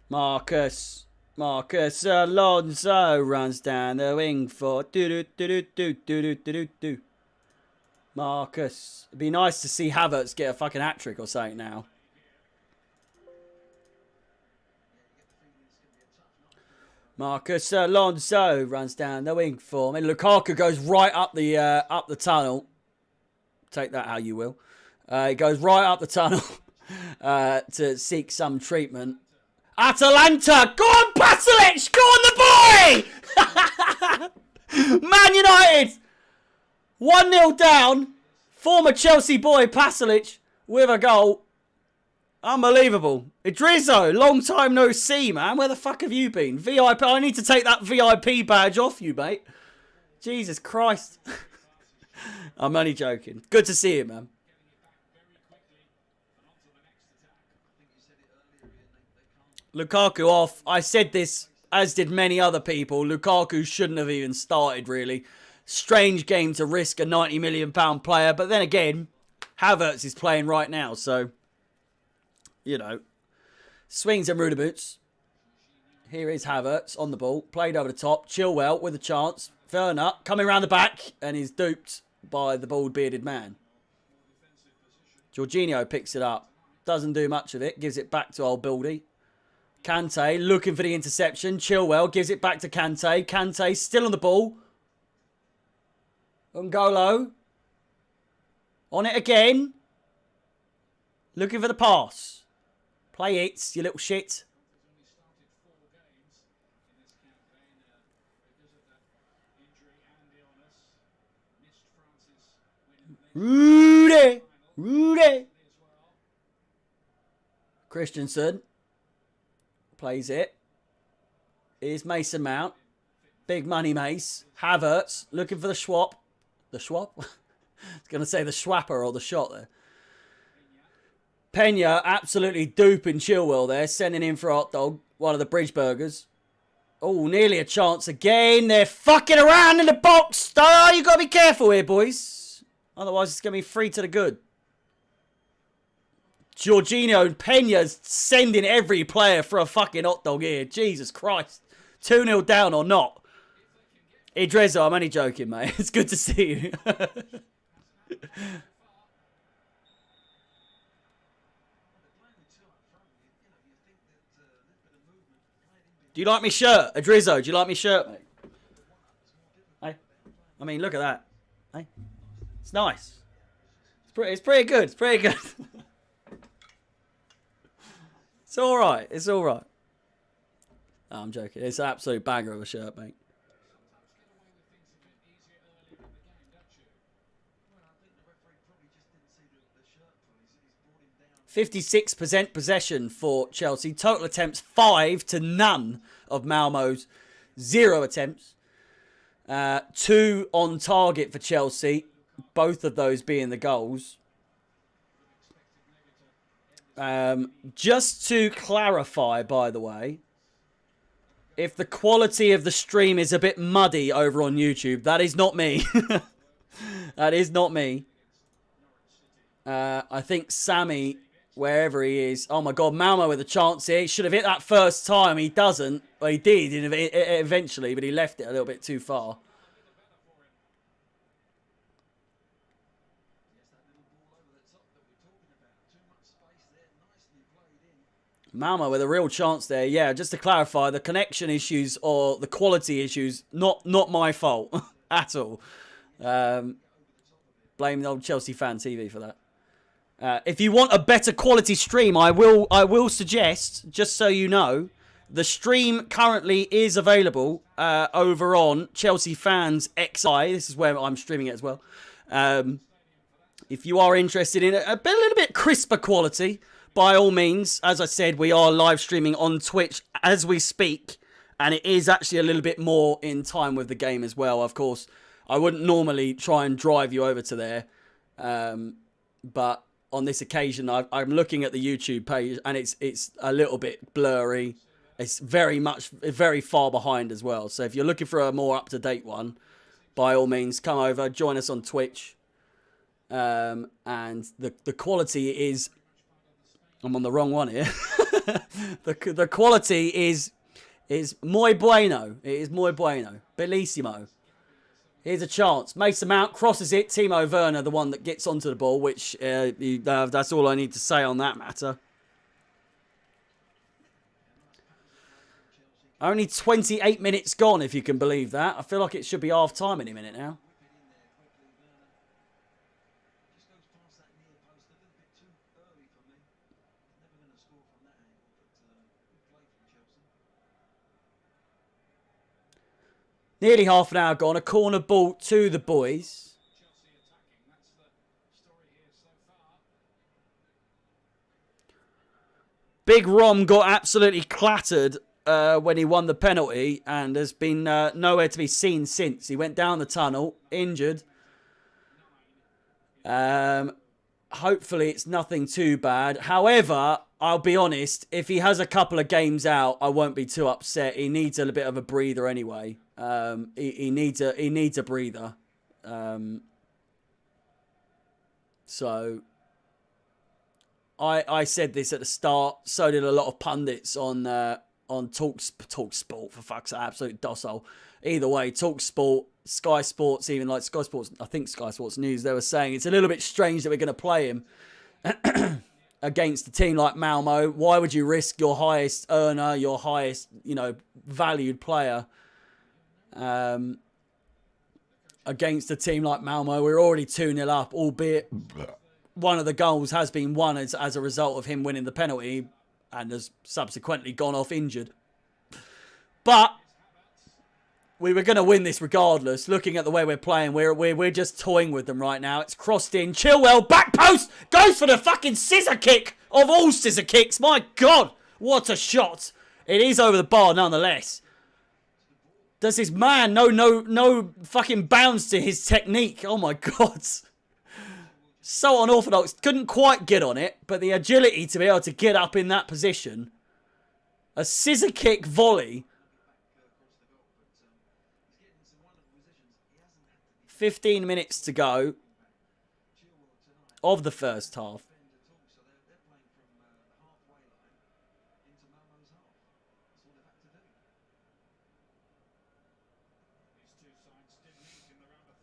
Marcus Alonso runs down the wing for Marcus. It'd be nice to see Havertz get a fucking hat-trick or something now. Marcus Alonso runs down the wing for me. Lukaku goes right up the tunnel. Take that how you will. He goes right up the tunnel to seek some treatment. Atalanta! Go on, Pasalic! Go on, the boy! Man United! 1-0 down. Former Chelsea boy, Pasalic, with a goal. Unbelievable. Idrizzo, long time no see, man. Where the fuck have you been? VIP. I need to take that VIP badge off you, mate. Jesus Christ. I'm only joking. Good to see you, man. Lukaku off. I said this, as did many other people. Lukaku shouldn't have even started, really. Strange game to risk a £90 million player. But then again, Havertz is playing right now. So, you know, swings and rudiments. Here is Havertz on the ball. Played over the top. Chilwell with a chance. Werner coming around the back. And he's duped by the bald-bearded man. Jorginho picks it up. Doesn't do much of it. Gives it back to old Bildy. Kante looking for the interception. Chilwell gives it back to Kante. Kante still on the ball. N'Golo. On it again. Looking for the pass. Play it, you little shit. Rudy. Christensen. Plays it. Here's Mason Mount. Big money Mace. Havertz looking for the swap. The swap? I was going to say the swapper or the shot there. Pena absolutely duping Chilwell there. Sending in for hot dog. One of the bridge burgers. Oh, nearly a chance again. They're fucking around in the box. Oh, you got to be careful here, boys. Otherwise, it's going to be free to the good. Jorginho and Pena's sending every player for a fucking hot dog here. Jesus Christ. 2-0 down or not. Idrizzo, I'm only joking, mate. It's good to see you. Do you like my shirt? Idrizzo, do you like my shirt, mate? Hey? I mean, look at that. Hey? It's nice. It's pretty good. It's pretty good. It's alright. It's alright. No, I'm joking. It's an absolute banger of a shirt, mate. %56 possession for Chelsea. Total attempts 5 to none of Malmö's. 0 attempts. 2 on target for Chelsea. Both of those being the goals. Just to clarify, by the way, if the quality of the stream is a bit muddy over on YouTube, that is not me. That is not me. I think Sammy, wherever he is... Oh, my God. Malmö with a chance here. He should have hit that first time. He doesn't. Well, he did eventually, but he left it a little bit too far. Malmö with a real chance there. Yeah, just to clarify, the connection issues or the quality issues, not my fault at all. Blame the old Chelsea Fan TV for that. If you want a better quality stream, I will suggest, just so you know, the stream currently is available over on Chelsea Fans XI. This is where I'm streaming it as well. If you are interested in a little bit crisper quality, by all means, as I said, we are live streaming on Twitch as we speak, and it is actually a little bit more in time with the game as well. Of course, I wouldn't normally try and drive you over to there, but on this occasion, I'm looking at the YouTube page, and it's a little bit blurry. It's very far behind as well. So if you're looking for a more up-to-date one, by all means, come over, join us on Twitch, and the quality is... I'm on the wrong one here. The quality is muy bueno. It is muy bueno. Bellissimo. Here's a chance. Mason Mount crosses it. Timo Werner, the one that gets onto the ball, which that's all I need to say on that matter. Only 28 minutes gone, if you can believe that. I feel like it should be half time any minute now. Nearly half an hour gone. A corner ball to the boys. Big Rom got absolutely clattered when he won the penalty and has been nowhere to be seen since. He went down the tunnel, injured. Hopefully it's nothing too bad. However, I'll be honest, if he has a couple of games out, I won't be too upset. He needs a bit of a breather anyway. He needs a breather. So I said this at the start. So did a lot of pundits on TalkSport, for fuck's sake, absolute docile. Either way, TalkSport, Sky Sports, even like Sky Sports, I think Sky Sports News, they were saying it's a little bit strange that we're going to play him against a team like Malmö. Why would you risk your highest earner, your highest, valued player against a team like Malmö? We're already 2-0 up, albeit one of the goals has been won as a result of him winning the penalty and has subsequently gone off injured. But we were going to win this regardless. Looking at the way we're playing, we're just toying with them right now. It's crossed in. Chilwell, back post, goes for the fucking scissor kick of all scissor kicks. My God, what a shot. It is over the bar nonetheless. Does this man no fucking bounds to his technique? Oh my God. So unorthodox. Couldn't quite get on it, but the agility to be able to get up in that position. A scissor kick volley. 15 minutes to go of the first half.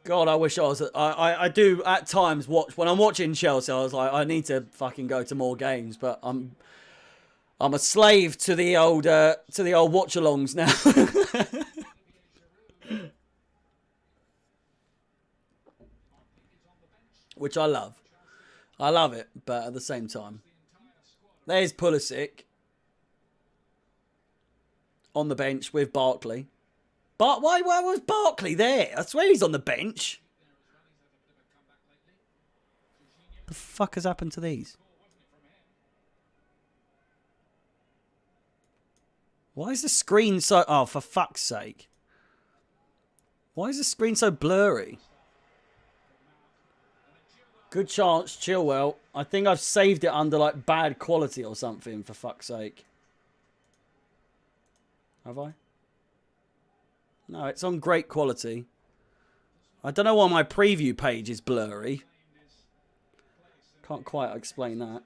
God, I wish I was... I do at times watch... When I'm watching Chelsea, I was like, I need to fucking go to more games, but I'm a slave to the old watch-alongs now. Which I love. I love it, but at the same time. There's Pulisic on the bench with Barkley. But why was Barkley there? I swear he's on the bench. The fuck has happened to these? Why is the screen so... Oh, for fuck's sake. Why is the screen so blurry? Good chance, Chilwell. I think I've saved it under like bad quality or something, for fuck's sake. Have I? No, it's on great quality. I don't know why my preview page is blurry. Can't quite explain that.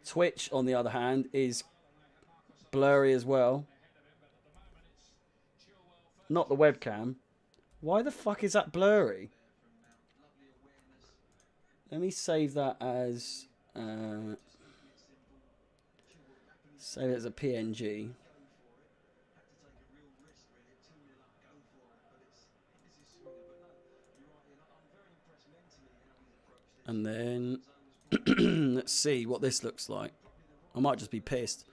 Twitch, on the other hand, is blurry as well. Not the webcam. Why the fuck is that blurry? Let me save that as... save it as a PNG. And then... let's see what this looks like. I might just be pissed.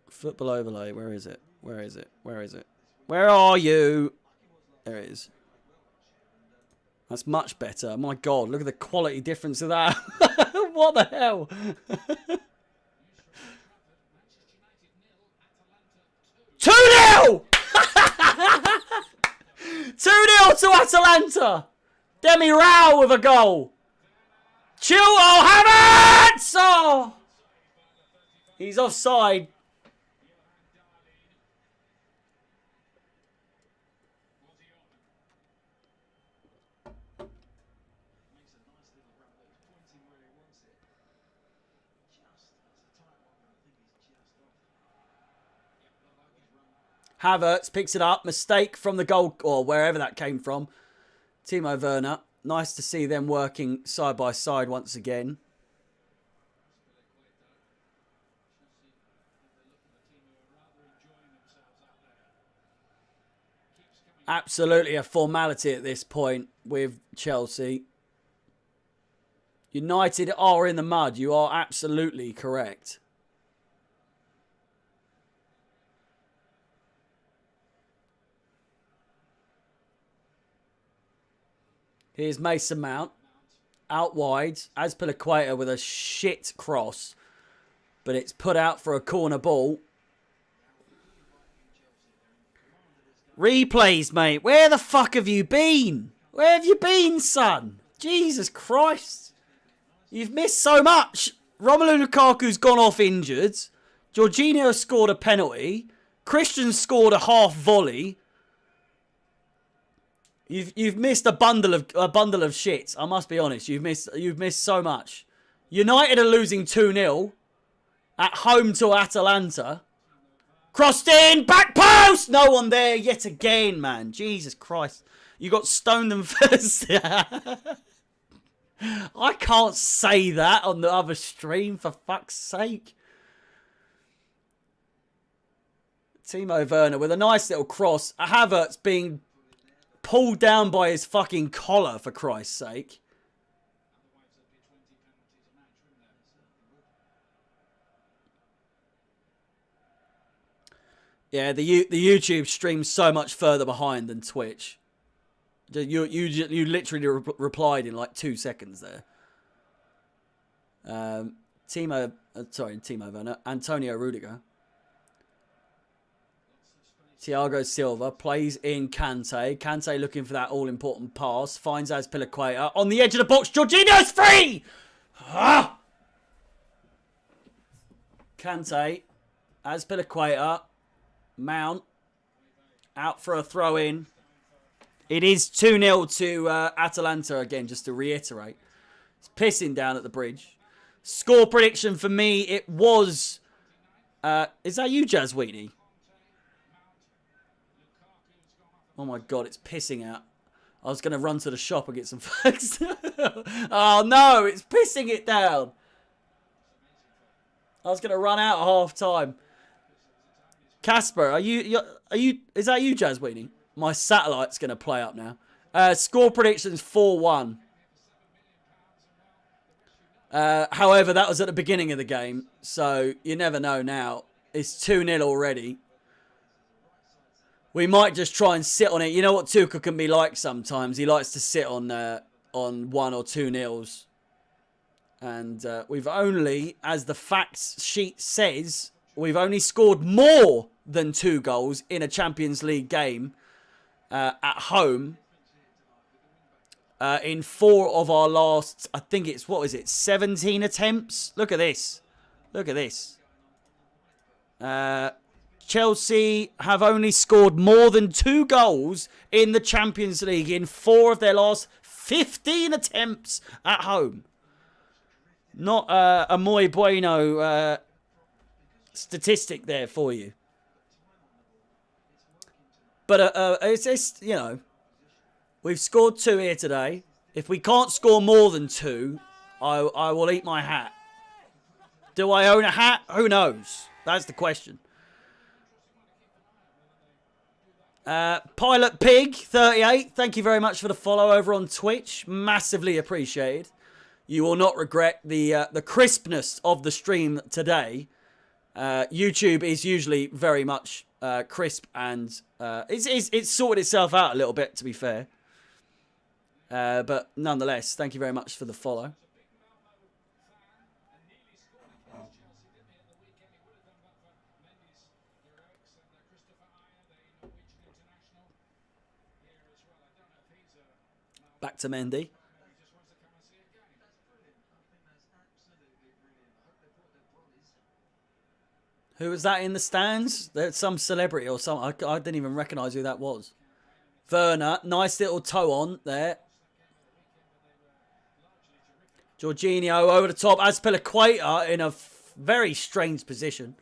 Football overlay. Where is it? Where is it? Where is it? Where are you? There it is. That's much better. My God, look at the quality difference of that. What the hell? 2-0! 2-0 to Atalanta. Demi Rao with a goal. Chill. Oh, Havertz! Oh! He's offside. Havertz picks it up. Mistake from the goal, or wherever that came from. Timo Werner. Nice to see them working side by side once again. Absolutely a formality at this point with Chelsea. United are in the mud. You are absolutely correct. Here's Mason Mount. Out wide. Azpilicueta with a shit cross. But it's put out for a corner ball. Replays, mate. Where the fuck have you been? Where have you been, son? Jesus Christ. You've missed so much. Romelu Lukaku's gone off injured. Jorginho scored a penalty. Christian scored a half volley. You've missed a bundle of shit. I must be honest. You've missed so much. United are losing 2-0 at home to Atalanta. Crossed in, back post. No one there yet again, man. Jesus Christ. You got stoned them first. I can't say that on the other stream, for fuck's sake. Timo Werner with a nice little cross. Havertz being pulled down by his fucking collar, for Christ's sake. Yeah, the YouTube stream's so much further behind than Twitch. You literally replied in like 2 seconds there. Timo Werner, Antonio Rudiger. Thiago Silva plays in Kante. Kante looking for that all-important pass. Finds Azpilicueta on the edge of the box. Jorginho's free! Ah! Kante. Azpilicueta. Mount. Out for a throw-in. It is 2-0 to Atalanta again, just to reiterate. It's pissing down at the bridge. Score prediction for me, it was... is that you, Jazz Weenie? Oh my God, it's pissing out. I was going to run to the shop and get some facts. Oh no, it's pissing it down. I was going to run out at half time. Casper, is that you, Jazz Weenie? My satellite's going to play up now. Score predictions 4-1. However, that was at the beginning of the game. So you never know now. It's 2-0 already. We might just try and sit on it. You know what Tuchel can be like sometimes. He likes to sit on 1 or 2 nils. And we've only, as the facts sheet says, we've only scored more than 2 goals in a Champions League game at home. In 4 of our last, I think it's, 17 attempts? Look at this. Look at this. Chelsea have only scored more than 2 goals in the Champions League in 4 of their last 15 attempts at home. Not a muy bueno statistic there for you. But it's, you know, we've scored 2 here today. If we can't score more than 2, I will eat my hat. Do I own a hat? Who knows? That's the question. Pilot Pig 38, thank you very much for the follow over on Twitch. Massively appreciated. You will not regret the crispness of the stream today. YouTube is usually very much crisp, and it's sorted itself out a little bit, to be fair. But nonetheless, thank you very much for the follow. Back to Mendy. Who was that in the stands? There's some celebrity or something. I didn't even recognise who that was. Werner, nice little toe on there. Jorginho over the top. Azpilicueta in a very strange position.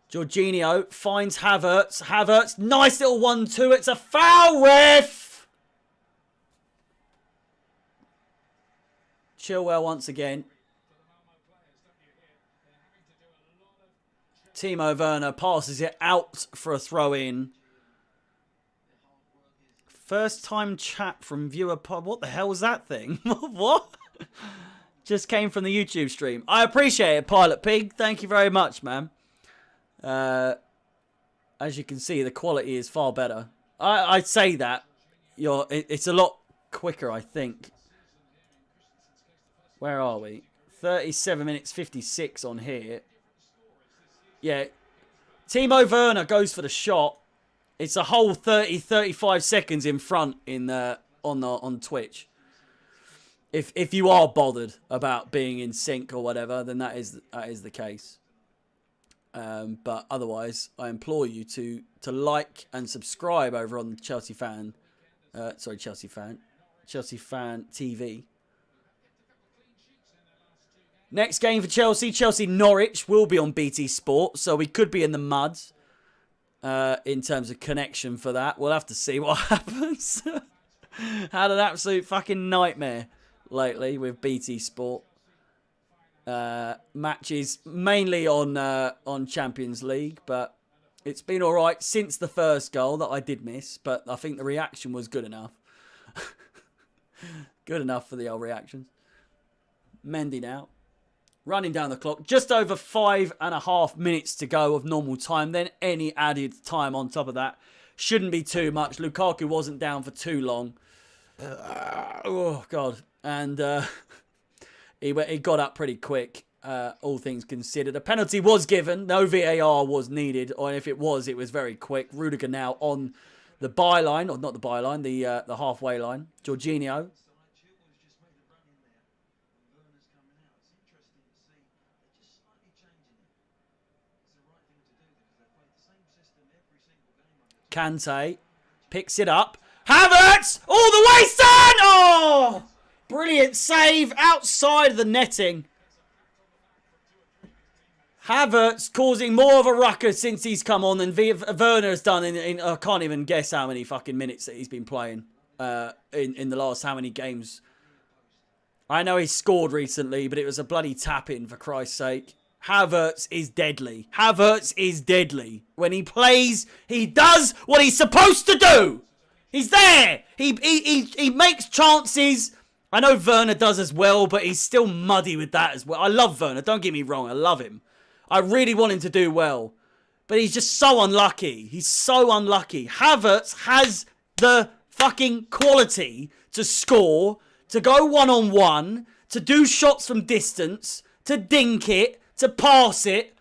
Jorginho finds Havertz. Havertz, nice little 1-2. It's a foul, ref! Chilwell once again. Timo Werner passes it out for a throw-in. First time chat from viewer pod. What the hell was that thing? What? Just came from the YouTube stream. I appreciate it, Pilot Pig. Thank you very much, man. As you can see, the quality is far better. I'd say that. It's a lot quicker, I think. Where are we? 37 minutes 56 on here. Yeah. Timo Werner goes for the shot. It's a whole 35 seconds in front on Twitch. If you are bothered about being in sync or whatever, then that is the case. But otherwise, I implore you to like and subscribe over on Chelsea Fan TV. Next game for Chelsea Norwich will be on BT Sport, so we could be in the mud in terms of connection for that. We'll have to see what happens. Had an absolute fucking nightmare lately with BT Sport. Matches mainly on Champions League, but it's been all right since the first goal that I did miss, but I think the reaction was good enough. Good enough for the old reactions. Mendy now. Running down the clock. Just over 5.5 minutes to go of normal time. Then any added time on top of that shouldn't be too much. Lukaku wasn't down for too long. Oh, God. And he got up pretty quick, all things considered. A penalty was given. No VAR was needed. Or if it was very quick. Rudiger now on the byline. Or not the byline, the halfway line. Jorginho. Kante picks it up. Havertz all the way, son! Oh! Brilliant save outside of the netting. Havertz causing more of a ruckus since he's come on than Werner has done in I can't even guess how many fucking minutes that he's been playing in the last how many games. I know he scored recently, but it was a bloody tap-in, for Christ's sake. Havertz is deadly. Havertz is deadly. When he plays, he does what he's supposed to do. He's there. He makes chances. I know Werner does as well, but he's still muddy with that as well. I love Werner. Don't get me wrong. I love him. I really want him to do well. But he's just so unlucky. He's so unlucky. Havertz has the fucking quality to score, to go one-on-one, to do shots from distance, to dink it, to pass it.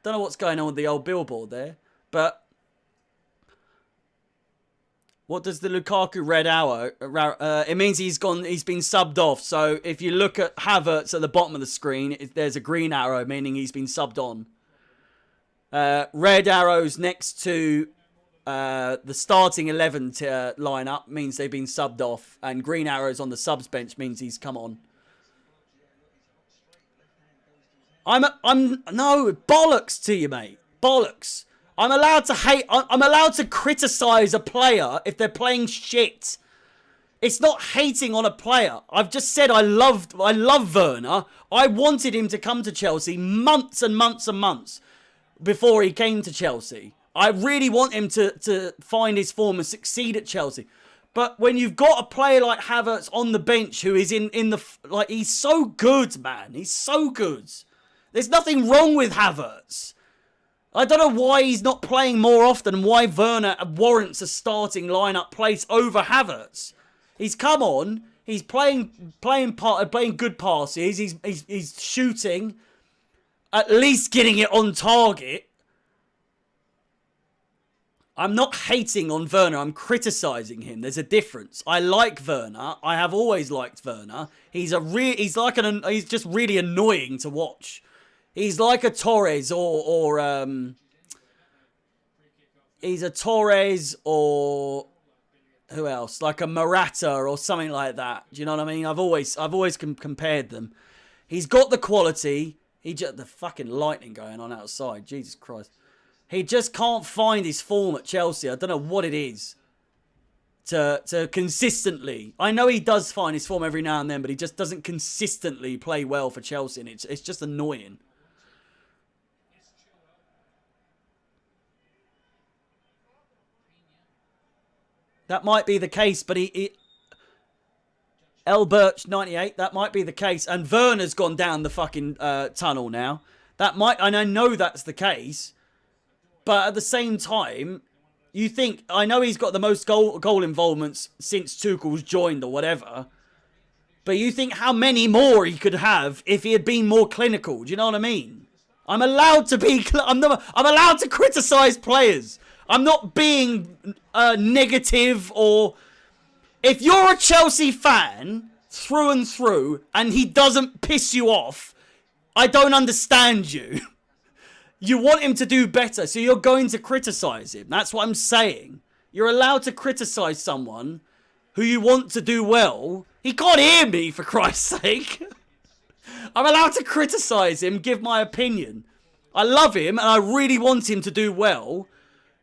Don't know what's going on with the old billboard there. But what does the Lukaku red arrow? It means he's been subbed off. So if you look at Havertz at the bottom of the screen, there's a green arrow, meaning he's been subbed on. Red arrows next to the starting 11 lineup means they've been subbed off, and green arrows on the subs bench means he's come on. No, bollocks to you, mate. Bollocks. I'm allowed to hate. I'm allowed to criticize a player if they're playing shit. It's not hating on a player. I've just said I love Werner. I wanted him to come to Chelsea months and months and months before he came to Chelsea. I really want him to find his form and succeed at Chelsea. But when you've got a player like Havertz on the bench who is in the... Like, he's so good, man. He's so good. There's nothing wrong with Havertz. I don't know why he's not playing more often and why Werner warrants a starting lineup place over Havertz. He's come on. He's playing good passes. He's shooting. At least getting it on target. I'm not hating on Werner. I'm criticising him. There's a difference. I like Werner. I have always liked Werner. He's just really annoying to watch. He's like a Torres he's a Torres or who else? Like a Morata or something like that. Do you know what I mean? I've always compared them. He's got the quality. The fucking lightning going on outside. Jesus Christ. He just can't find his form at Chelsea. I don't know what it is to consistently. I know he does find his form every now and then, but he just doesn't consistently play well for Chelsea, and it's just annoying. That might be the case, but L. Birch 98. That might be the case, and Werner's gone down the fucking tunnel now. And I know that's the case. But at the same time, you think... I know he's got the most goal involvements since Tuchel's joined or whatever. But you think how many more he could have if he had been more clinical. Do you know what I mean? I'm allowed to be... I'm allowed to criticise players. I'm not being negative or... If you're a Chelsea fan through and through and he doesn't piss you off, I don't understand you. You want him to do better, so you're going to criticise him. That's what I'm saying. You're allowed to criticise someone who you want to do well. He can't hear me, for Christ's sake. I'm allowed to criticise him, give my opinion. I love him, and I really want him to do well.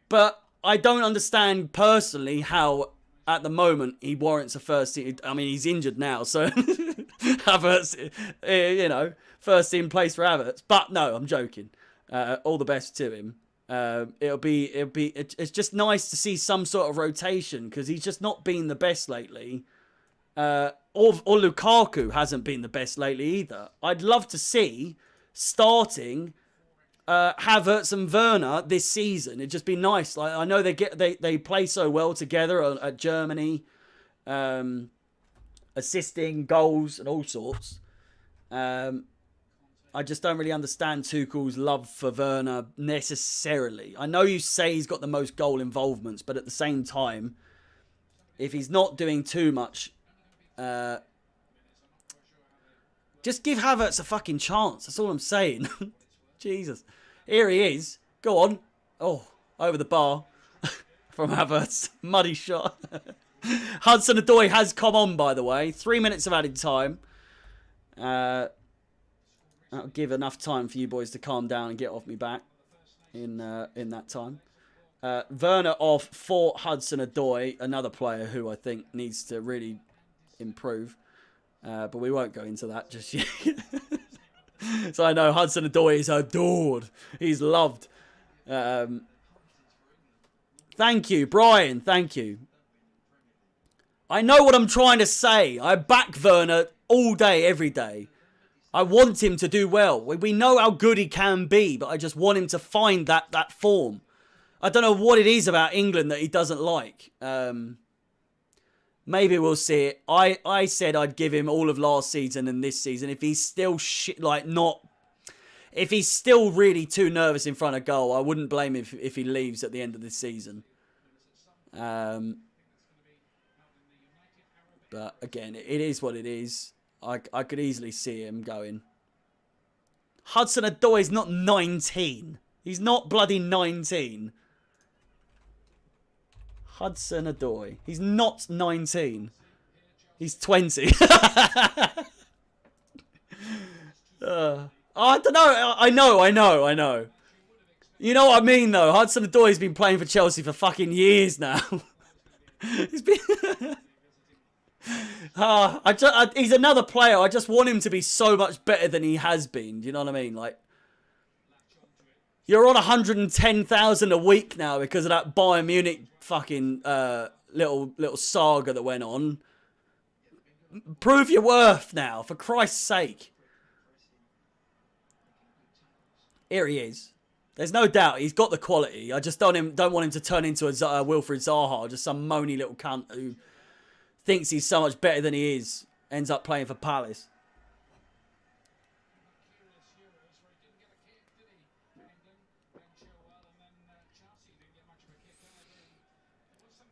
But I don't understand personally how, at the moment, he warrants a first team. I mean, he's injured now, so Havertz, first team place for Havertz. But no, I'm joking. All the best to him. It's just nice to see some sort of rotation because he's just not been the best lately. Or Lukaku hasn't been the best lately either. I'd love to see starting Havertz and Werner this season. It'd just be nice. Like, I know they play so well together at Germany, assisting goals and all sorts. I just don't really understand Tuchel's love for Werner necessarily. I know you say he's got the most goal involvements, but at the same time, if he's not doing too much, just give Havertz a fucking chance. That's all I'm saying. Jesus. Here he is. Go on. Oh, over the bar from Havertz. Muddy shot. Hudson-Odoi has come on, by the way. 3 minutes of added time. That'll give enough time for you boys to calm down and get off me back in that time. Werner off for Hudson-Odoi, another player who I think needs to really improve. But we won't go into that just yet. So I know Hudson-Odoi is adored. He's loved. Thank you, Brian. Thank you. I know what I'm trying to say. I back Werner all day, every day. I want him to do well. We know how good he can be, but I just want him to find that form. I don't know what it is about England that he doesn't like. Maybe we'll see it. I said I'd give him all of last season and this season. If he's still if he's still really too nervous in front of goal, I wouldn't blame him if he leaves at the end of this season. But again, it is what it is. I could easily see him going. Hudson-Odoi is not 19. He's not bloody 19. Hudson-Odoi. He's not 19. He's 20. I don't know. I know. You know what I mean, though. Hudson-Odoi's been playing for Chelsea for fucking years now. He's been... he's another player. I just want him to be so much better than he has been. Do you know what I mean? Like, you're on 110,000 a week now because of that Bayern Munich fucking little saga that went on. Prove your worth now, for Christ's sake. Here he is. There's no doubt he's got the quality. I just don't want him to turn into a Wilfried Zaha, just some moany little cunt who thinks he's so much better than he is. Ends up playing for Palace.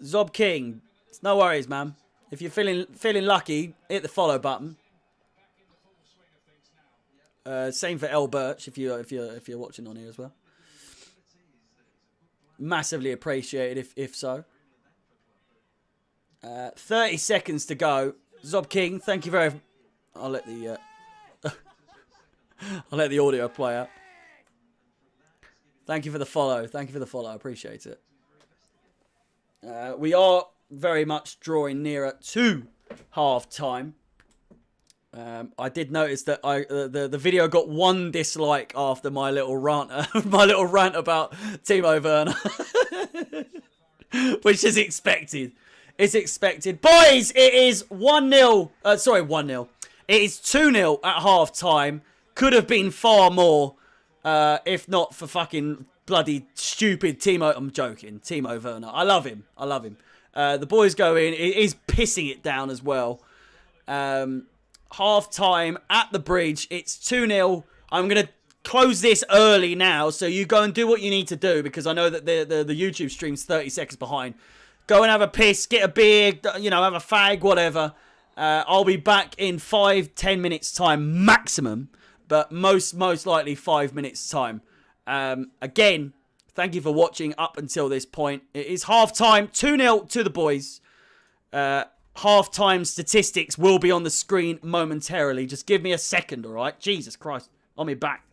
Zob King, it's no worries, man. If you're feeling lucky, hit the follow button. Same for L Birch if you're watching on here as well. Massively appreciated if so. 30 seconds to go. Zob King, thank you very. I'll let the I'll let the audio play out. Thank you for the follow. I appreciate it. We are very much drawing nearer to half time. I did notice that the video got 1 dislike after my little rant about Timo Werner, which is expected. It's expected, boys. It is 1-0. Sorry, 1-0. It is 2-0 at half time. Could have been far more, if not for fucking bloody stupid Timo. I'm joking. Timo Werner. I love him. The boys go in. He's pissing it down as well. Half time at the bridge. It's 2-0. I'm going to close this early now, so you go and do what you need to do, because I know that the YouTube stream's 30 seconds behind. Go and have a piss, get a beer, have a fag, whatever. I'll be back in 5-10 minutes time maximum, but most likely 5 minutes time. Again, thank you for watching up until this point. It is half time, 2-0 to the boys. Half-time statistics will be on the screen momentarily. Just give me a second, all right? Jesus Christ. On me back.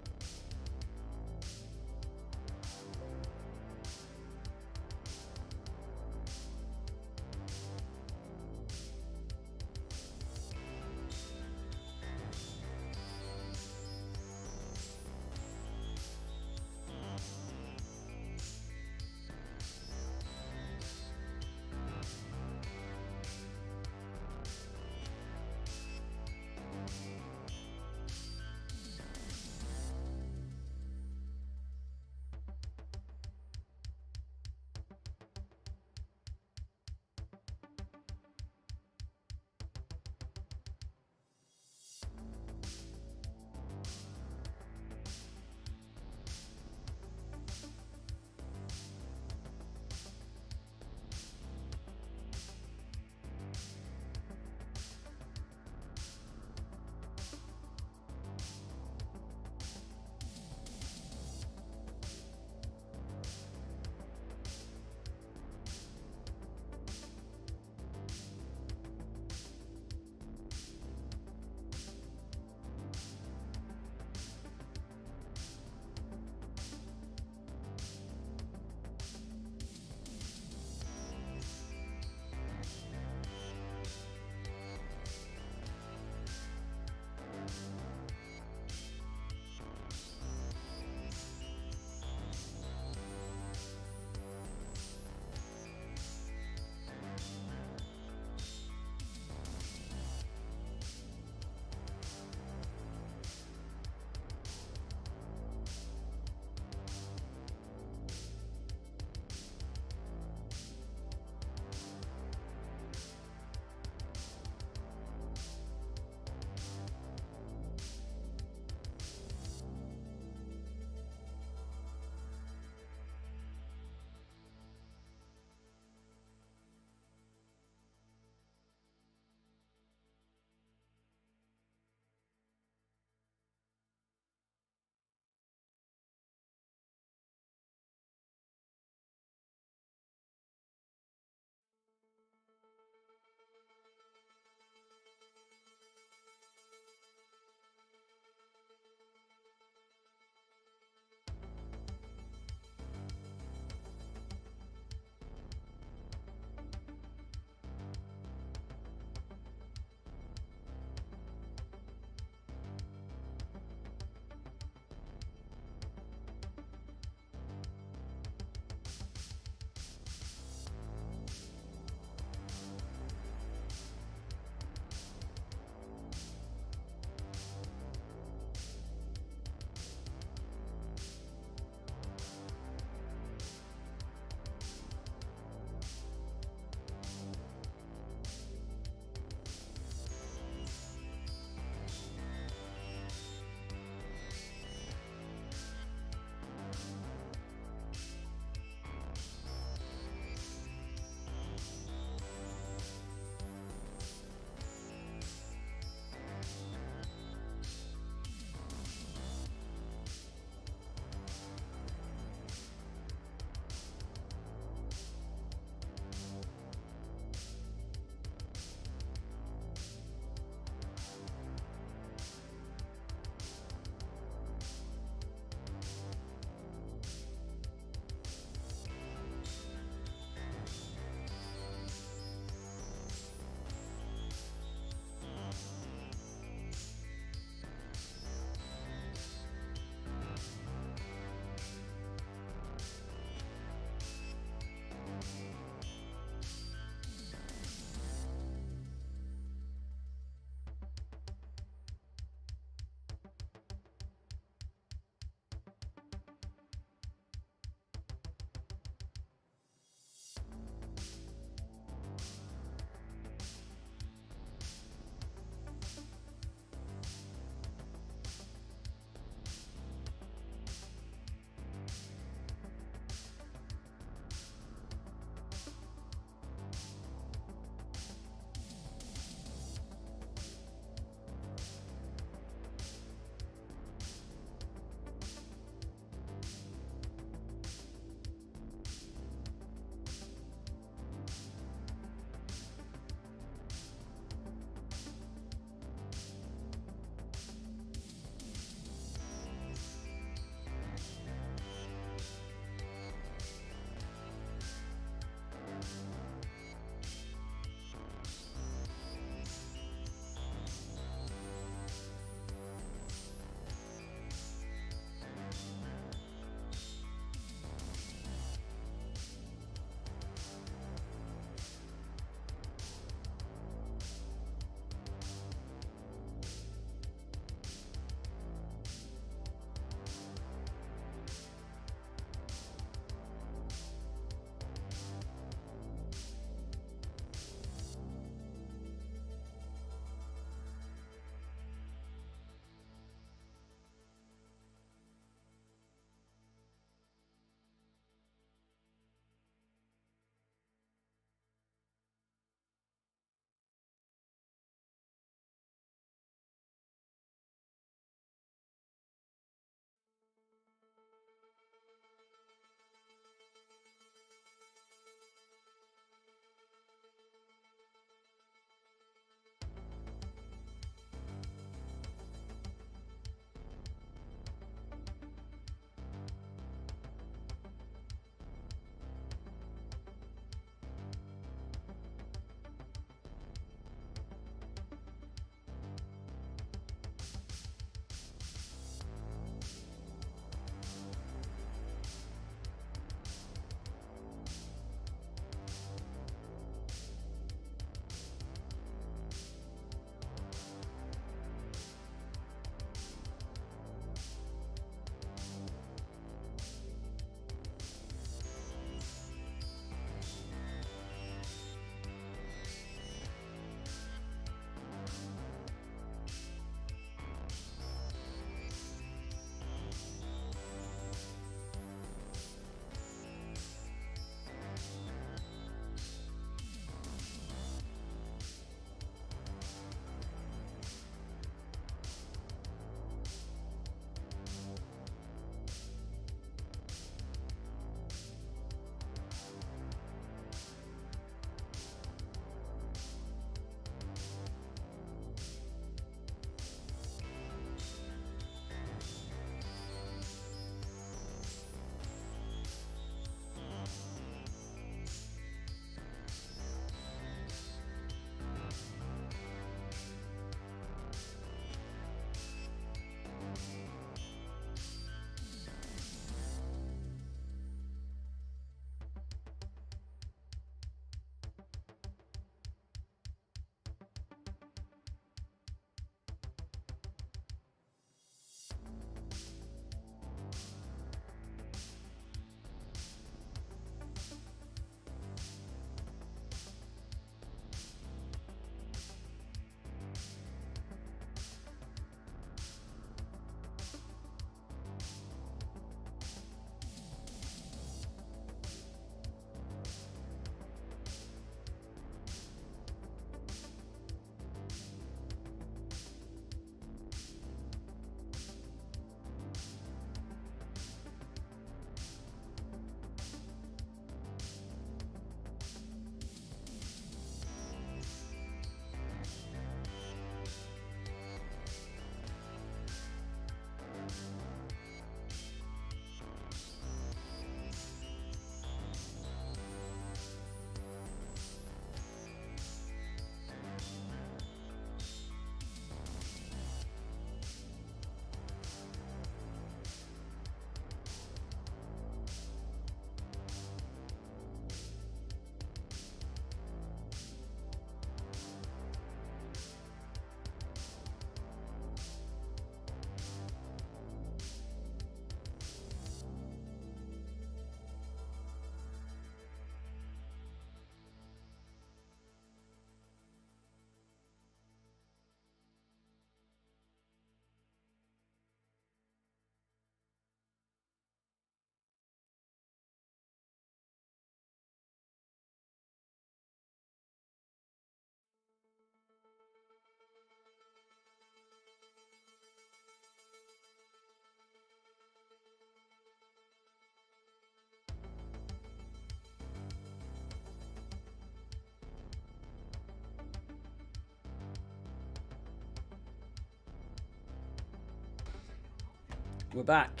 We're back.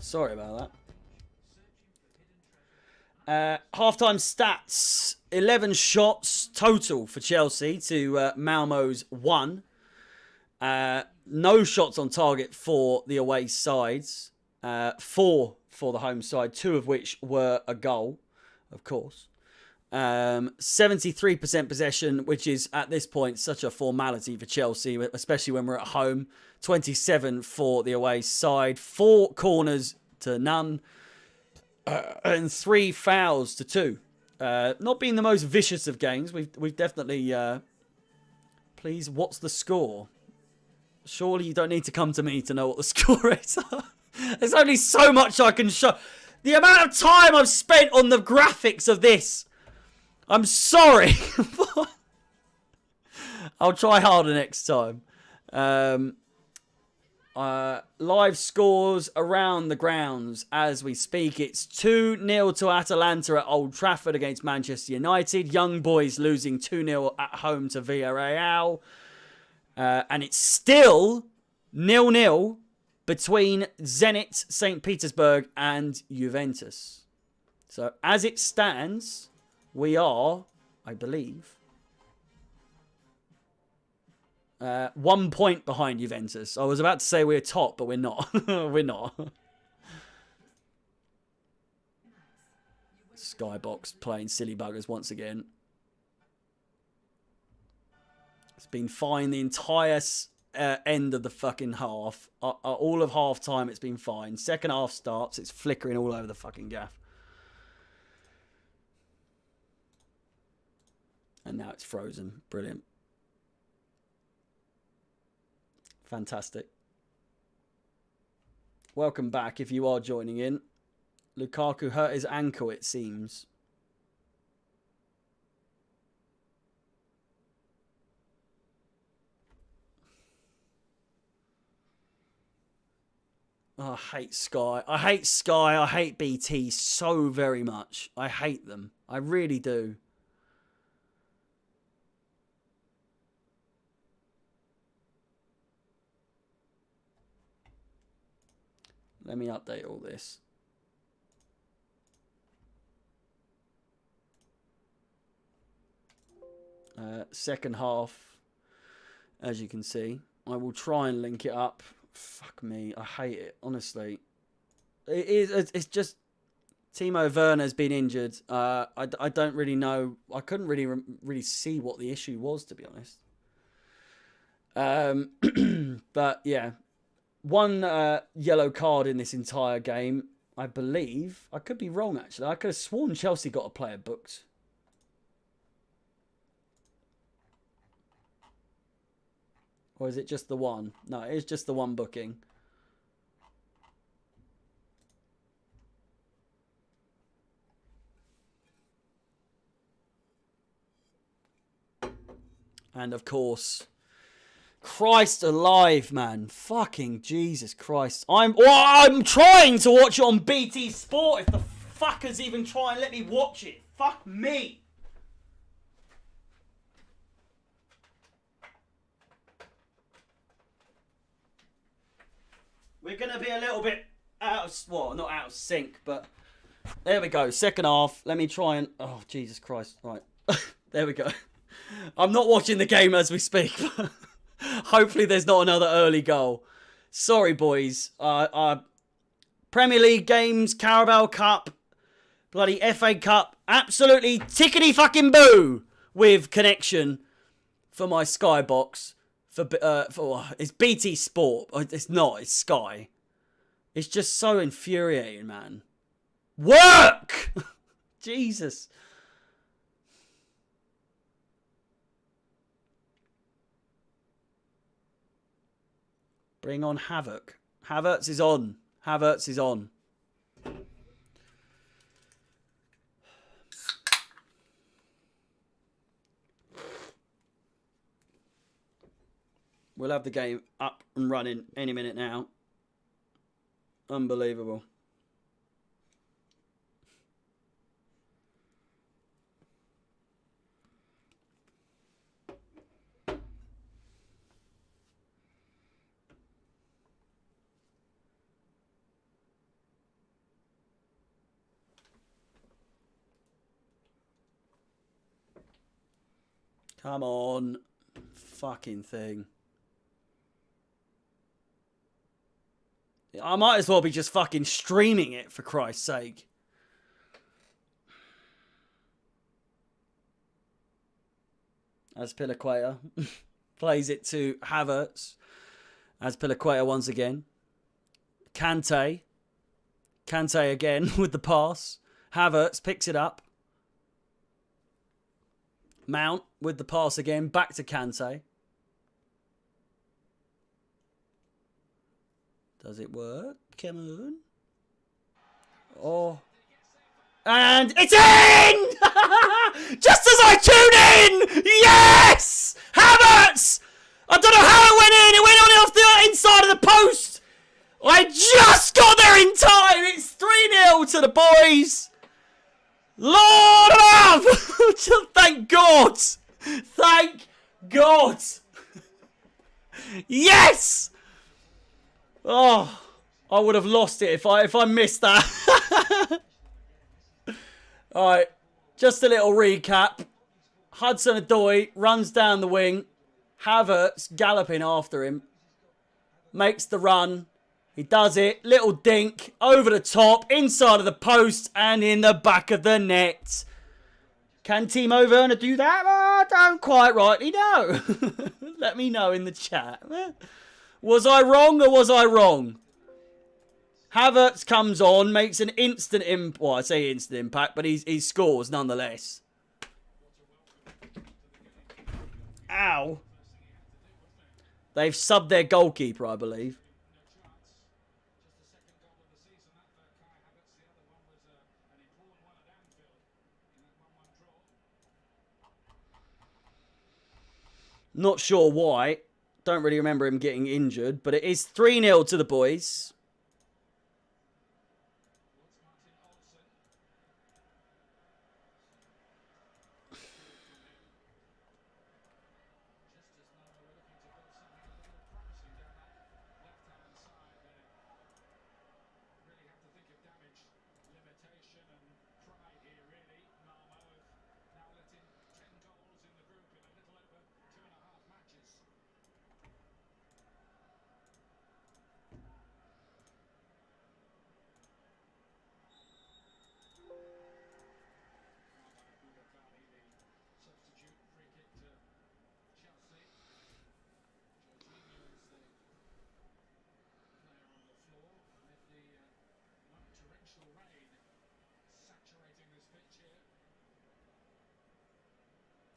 Sorry about that. Half-time stats. 11 shots total for Chelsea to Malmö's 1. No shots on target for the away sides. 4 for the home side, 2 of which were a goal, of course. 73% possession, which is at this point such a formality for Chelsea, especially when we're at home. 27 for the away side, 4 corners to none, and 3 fouls to 2. Not being the most vicious of games. We've definitely. Please, what's the score? Surely you don't need to come to me to know what the score is. There's only so much I can show. The amount of time I've spent on the graphics of this. I'm sorry. I'll try harder next time. Live scores around the grounds as we speak. It's 2-0 to Atalanta at Old Trafford against Manchester United. Young Boys losing 2-0 at home to Villarreal. And it's still 0-0 between Zenit St. Petersburg and Juventus. So as it stands, we are, I believe, 1 point behind Juventus. I was about to say we're top, but we're not. We're not. Skybox playing silly buggers once again. It's been fine the entire end of the fucking half. All of half time it's been fine. Second half starts, it's flickering all over the fucking gaff. And now it's frozen. Brilliant. Fantastic. Welcome back if you are joining in. Lukaku hurt his ankle, it seems. Oh, I hate Sky. I hate Sky. I hate BT so very much. I hate them. I really do. Let me update all this. Second half, as you can see. I will try and link it up. Fuck me. I hate it, honestly. It's just... Timo Werner's been injured. I don't really know. I couldn't really see what the issue was, to be honest. But, yeah. 1 yellow card in this entire game, I believe. I could be wrong, actually. I could have sworn Chelsea got a player booked. Or is it just the 1? No, it is just the 1 booking. And, of course... Christ alive, man. Fucking Jesus Christ. I'm trying to watch it on BT Sport if the fuckers even try and let me watch it. Fuck me. We're going to be a little bit out of... Well, not out of sync, but... There we go. Second half. Let me try and... Oh, Jesus Christ. Right. There we go. I'm not watching the game as we speak, but... Hopefully there's not another early goal. Sorry, boys. Premier League games, Carabao Cup, bloody FA Cup. Absolutely tickety fucking boo with connection for my Skybox. It's BT Sport. It's not. It's Sky. It's just so infuriating, man. Work! Jesus. Bring on Havoc. Havertz is on. Havertz is on. We'll have the game up and running any minute now. Unbelievable. Come on. Fucking thing. I might as well be just fucking streaming it, for Christ's sake. Azpilicueta plays it to Havertz. Azpilicueta once again. Kante. Kante again with the pass. Havertz picks it up. Mount with the pass again. Back to Kante. Does it work? Come on. Oh. And it's in! Just as I tune in! Yes! Havertz! I don't know how it went in. It went on off the inside of the post. I just got there in time. It's 3-0 to the boys. Lord love! Thank God! Thank God! Yes! Oh, I would have lost it if I missed that. Alright, just a little recap. Hudson-Odoi runs down the wing. Havertz galloping after him. Makes the run. He does it. Little dink. Over the top. Inside of the post. And in the back of the net. Can Timo Werner do that? I don't quite rightly know. Let me know in the chat. Was I wrong or was I wrong? Havertz comes on, makes an instant impact. Well, I say instant impact, but he scores nonetheless. Ow. They've subbed their goalkeeper, I believe. Not sure why. Don't really remember him getting injured, but it is 3-0 to the boys.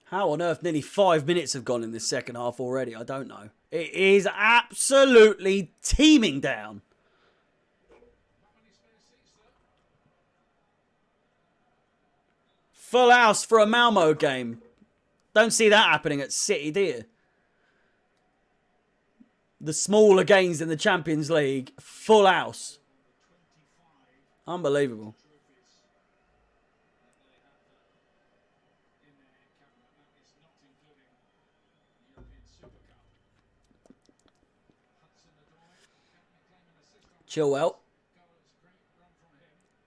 How on earth nearly 5 minutes have gone in this second half already? I don't know. It is absolutely teeming down. Full house for a Malmö game. Don't see that happening at City, do you? The smaller games in the Champions League. Full house. Unbelievable. Chilwell.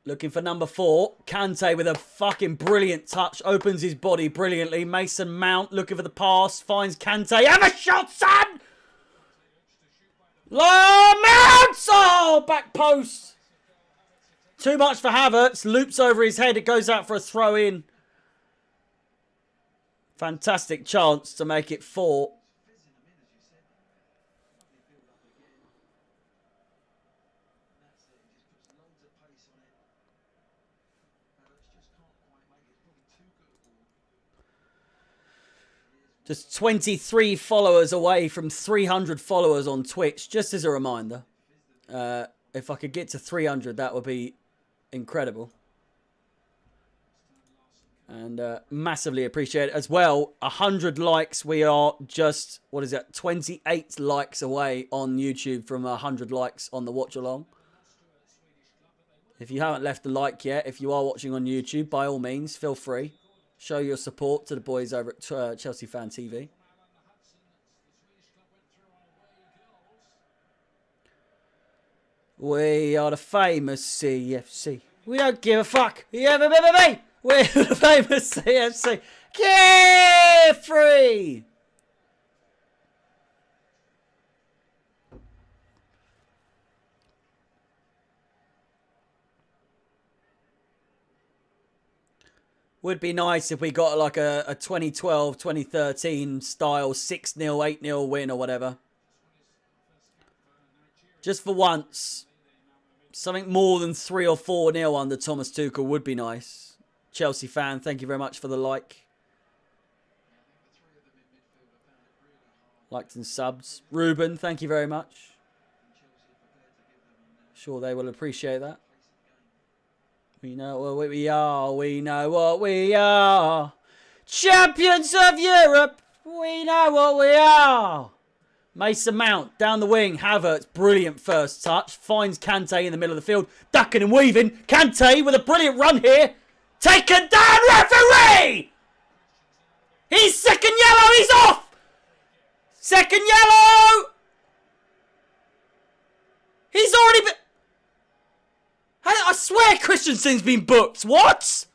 Looking for number 4. Kante with a fucking brilliant touch. Opens his body brilliantly. Mason Mount looking for the pass. Finds Kante. Have a shot, son! Mount! Oh, back post. Too much for Havertz. Loops over his head. It goes out for a throw in. Fantastic chance to make it 4. Just 23 followers away from 300 followers on Twitch, just as a reminder. If I could get to 300, that would be incredible. And massively appreciate it as well. 100 likes. We are just, 28 likes away on YouTube from 100 likes on the watch along. If you haven't left a like yet, if you are watching on YouTube, by all means, feel free. Show your support to the boys over at Chelsea Fan TV. We are the famous CFC. We don't give a fuck. Yeah, baby. We're the famous CFC. Carefree! Would be nice if we got like a 2012, 2013 style 6-0, 8-0 win or whatever. Just for once. Something more than 3 or 4-0 under Thomas Tuchel would be nice. Chelsea fan, thank you very much for the like. Liked and subs. Ruben, thank you very much. Sure they will appreciate that. We know what we are. We know what we are. Champions of Europe. We know what we are. Mason Mount down the wing. Havertz, brilliant first touch. Finds Kante in the middle of the field. Ducking and weaving. Kante with a brilliant run here. Taken down, referee! He's second yellow. He's off. Second yellow. He's already been... I swear Christensen's been booked. What?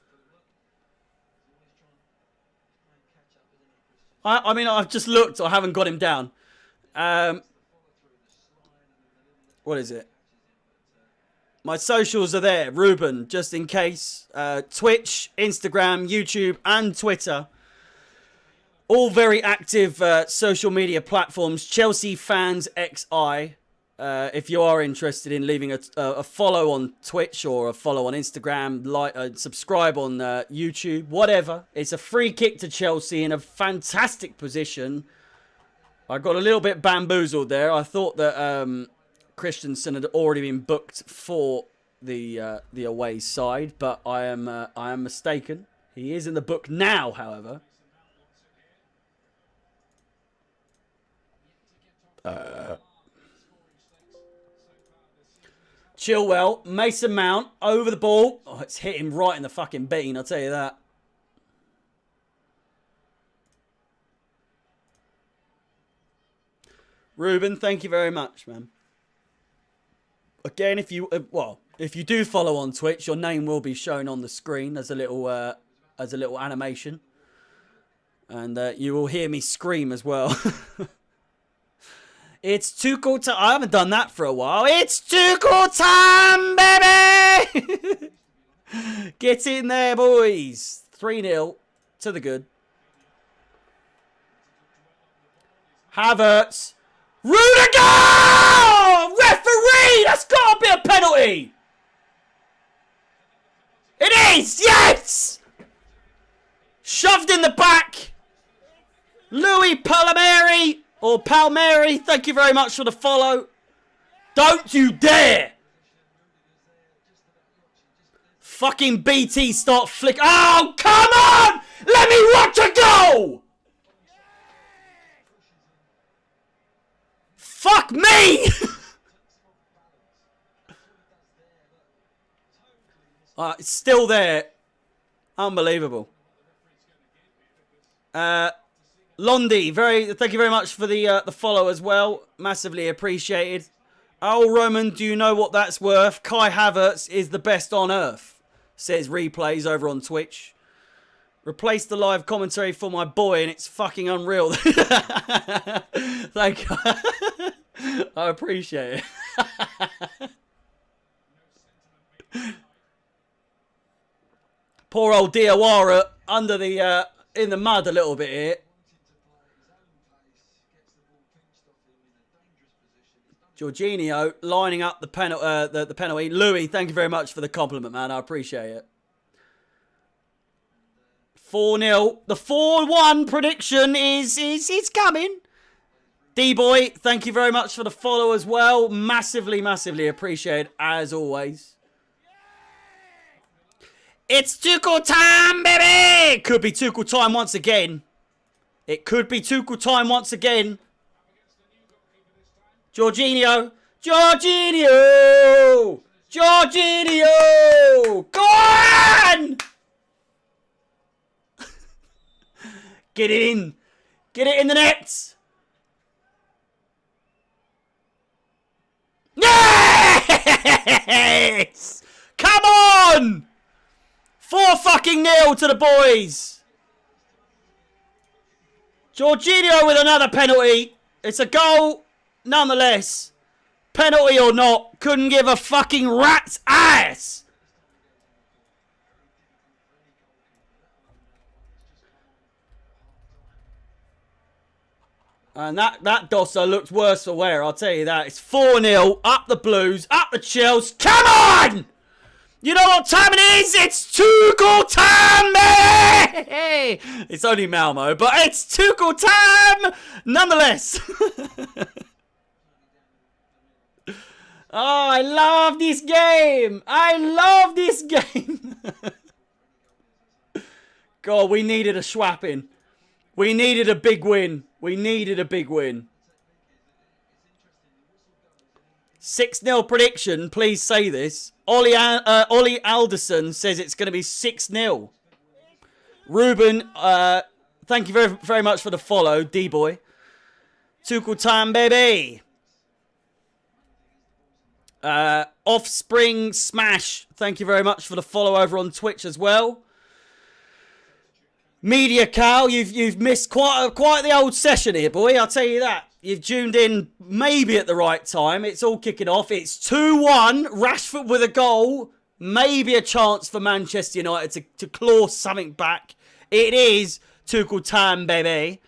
I mean, I've just looked. I haven't got him down. What is it? My socials are there. Ruben, just in case. Twitch, Instagram, YouTube, and Twitter. All very active social media platforms. Chelsea Fans XI. If you are interested in leaving a follow on Twitch or a follow on Instagram, like, subscribe on YouTube, whatever. It's a free kick to Chelsea in a fantastic position. I got a little bit bamboozled there. I thought that Christensen had already been booked for the away side, but I am mistaken. He is in the book now, however. Chilwell, Mason Mount, over the ball. Oh, it's hit him right in the fucking bean, I'll tell you that. Ruben, thank you very much, man. Again, if you do follow on Twitch, your name will be shown on the screen as a little animation. And you will hear me scream as well. It's Tuchel time. I haven't done that for a while. It's Tuchel time, baby! Get in there, boys. 3-0 to the good. Havertz. Rudiger! Referee! That's got to be a penalty! It is! Yes! Shoved in the back. Louis Palmieri. Or Palmieri, thank you very much for the follow. Don't you dare! Fucking BT start flick. Oh, come on! Let me watch a goal! Fuck me! It's still there. Unbelievable. Londi, thank you very much for the follow as well. Massively appreciated. Oh, Roman, do you know what that's worth? Kai Havertz is the best on earth, says Replays over on Twitch. Replace the live commentary for my boy, and it's fucking unreal. Thank you. I appreciate it. Poor old Diawara under the in the mud a little bit here. Jorginho lining up the penalty. Louis, thank you very much for the compliment, man. I appreciate it. 4-0. The 4-1 prediction is coming. D-Boy, thank you very much for the follow as well. Massively, massively appreciated, as always. It's Tuchel time, baby! Could be Tuchel time once again. It could be Tuchel time once again. Jorginho! Jorginho! Jorginho! Go on! Get it in. Get it in the nets. Yes! Come on! 4-0 to the boys. Jorginho with another penalty. It's a goal, nonetheless. Penalty or not, couldn't give a fucking rat's ass. And that Dossa looked worse for wear, I'll tell you that. It's 4-0, up the Blues, up the Chels. Come on! You know what time it is? It's Tuchel time, baby! It's only Malmö, but it's Tuchel time nonetheless. Oh, I love this game. I love this game. God, we needed a swapping. We needed a big win. We needed a big win. 6-0 prediction. Please say this. Ollie Alderson says it's going to be 6-0. Ruben, thank you very, very much for the follow, D-boy. Tuchel time, baby. Offspring Smash, thank you very much for the follow over on Twitch as well. Media Cal, you've missed quite the old session here, boy. I'll tell you that. You've tuned in maybe at the right time. It's all kicking off. It's 2-1. Rashford with a goal. Maybe a chance for Manchester United to claw something back. It is Tuchel time, baby.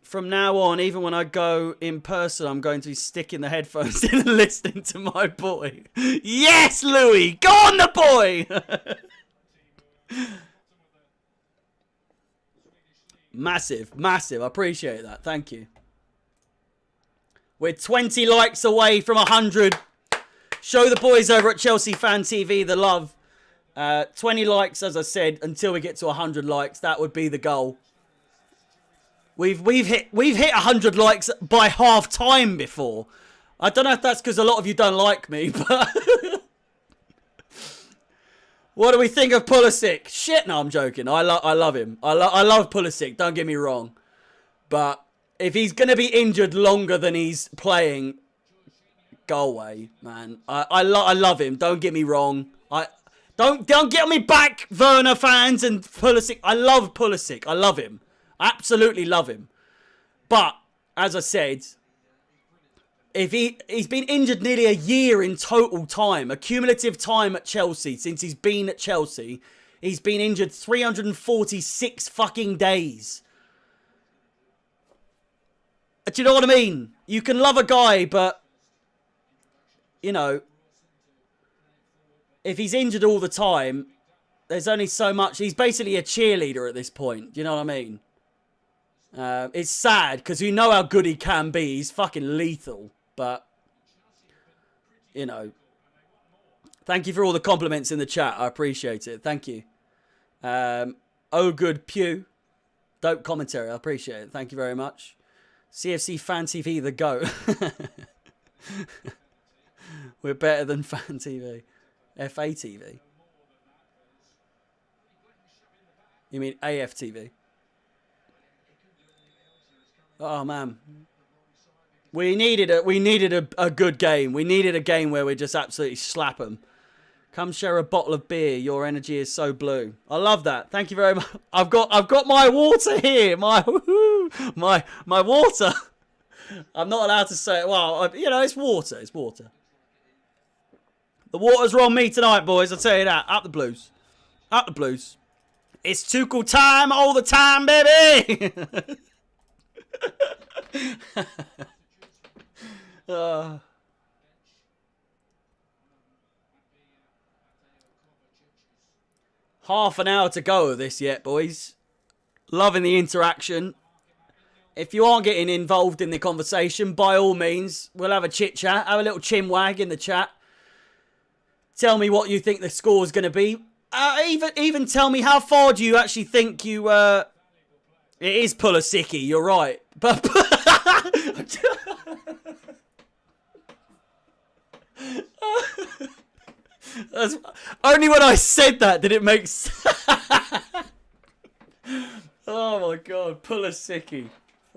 From now on, even when I go in person, I'm going to be sticking the headphones in and listening to my boy. Yes, Louis! Go on the boy! Massive, massive. I appreciate that. Thank you. We're 20 likes away from 100. Show the boys over at Chelsea Fan TV the love. 20 likes, as I said, until we get to 100 likes. That would be the goal. We've hit 100 likes by half time before. I don't know if that's because a lot of you don't like me, but what do we think of Pulisic? Shit, no, I'm joking. I love him. I love Pulisic. Don't get me wrong, but if he's gonna be injured longer than he's playing, go away, man. I love him. Don't get me wrong. Don't get me back, Werner fans and Pulisic. I love Pulisic. I love him. Absolutely love him. But, as I said, if he's been injured nearly a year in total time, a cumulative time at Chelsea, since he's been at Chelsea, he's been injured 346 fucking days. Do you know what I mean? You can love a guy, but, you know, if he's injured all the time, there's only so much. He's basically a cheerleader at this point. Do you know what I mean? It's sad because you know how good he can be. He's fucking lethal. But, you know, thank you for all the compliments in the chat. I appreciate it. Thank you. Oh, good Pew. Dope commentary. I appreciate it. Thank you very much. CFC Fan TV, the GOAT. We're better than Fan TV. FA TV. You mean AFTV? Oh man, we needed a good game. We needed a game where we just absolutely slap them. Come share a bottle of beer. Your energy is so blue. I love that. Thank you very much. I've got my water here. My water. I'm not allowed to say it. Well, you know, it's water. It's water. The water's on me tonight, boys. I'll tell you that. Up the Blues. Up the Blues. It's Tuchel time all the time, baby. Half an hour to go of this yet, boys. Loving the interaction. If you aren't getting involved in the conversation, by all means, we'll have a chit chat, have a little chin wag in the chat. Tell me what you think the score is going to be. Even tell me how far do you actually think you... It is Pulisic, you're right. But... Only when I said that did it make sense. Oh my god, Pulisic.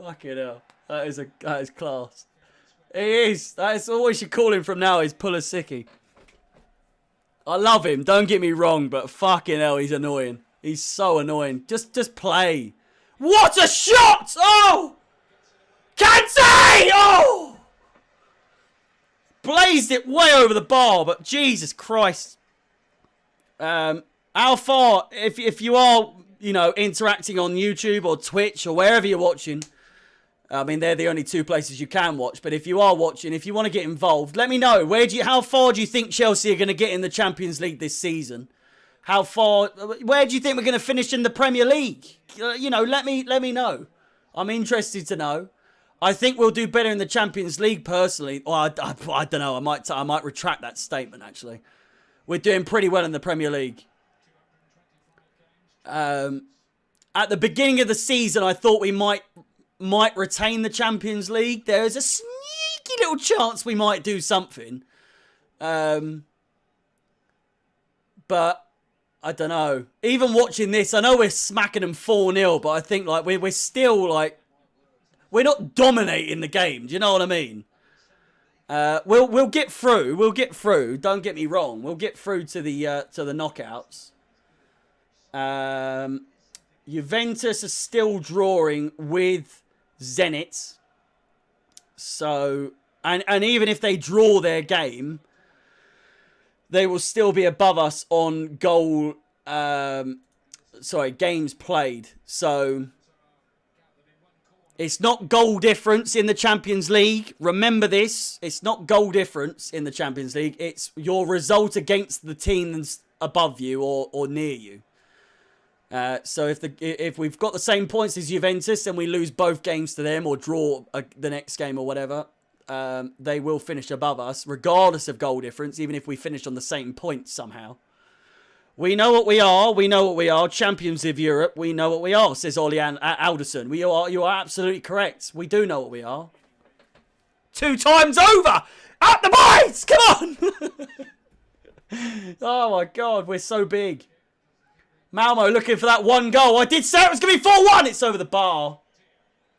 Fucking hell. That is class. It is. That is all we should call him from now is Pulisic. I love him. Don't get me wrong, but fucking hell, he's annoying. He's so annoying. Just play. What a shot! Oh! Kante! Oh! Blazed it way over the bar, but Jesus Christ. How far, if you are, you know, interacting on YouTube or Twitch or wherever you're watching, I mean, they're the only two places you can watch, but if you are watching, if you want to get involved, let me know. How far do you think Chelsea are going to get in the Champions League this season? How far, where do you think we're going to finish in the Premier League? You know, let me know. I'm interested to know. I think we'll do better in the Champions League personally. Or I don't know. I might retract that statement actually. We're doing pretty well in the Premier League. At the beginning of the season, I thought we might retain the Champions League. There is a sneaky little chance we might do something. But I don't know. Even watching this, I know we're smacking them 4-0, but I think like we're still like we're not dominating the game. Do you know what I mean? We'll get through. We'll get through. Don't get me wrong. We'll get through to the knockouts. Juventus are still drawing with Zenit. So, and even if they draw their game, they will still be above us on games played. So, it's not goal difference in the Champions League. Remember this. It's not goal difference in the Champions League. It's your result against the team that's above you or near you. So if we've got the same points as Juventus and we lose both games to them or draw the next game or whatever, they will finish above us regardless of goal difference, even if we finish on the same points somehow. We know what we are. We know what we are. Champions of Europe. We know what we are, says Olian Alderson. You are absolutely correct. We do know what we are. 2 times over! Up the boys! Come on! Oh my God, we're so big. Malmö looking for that one goal. I did say it was going to be 4-1. It's over the bar.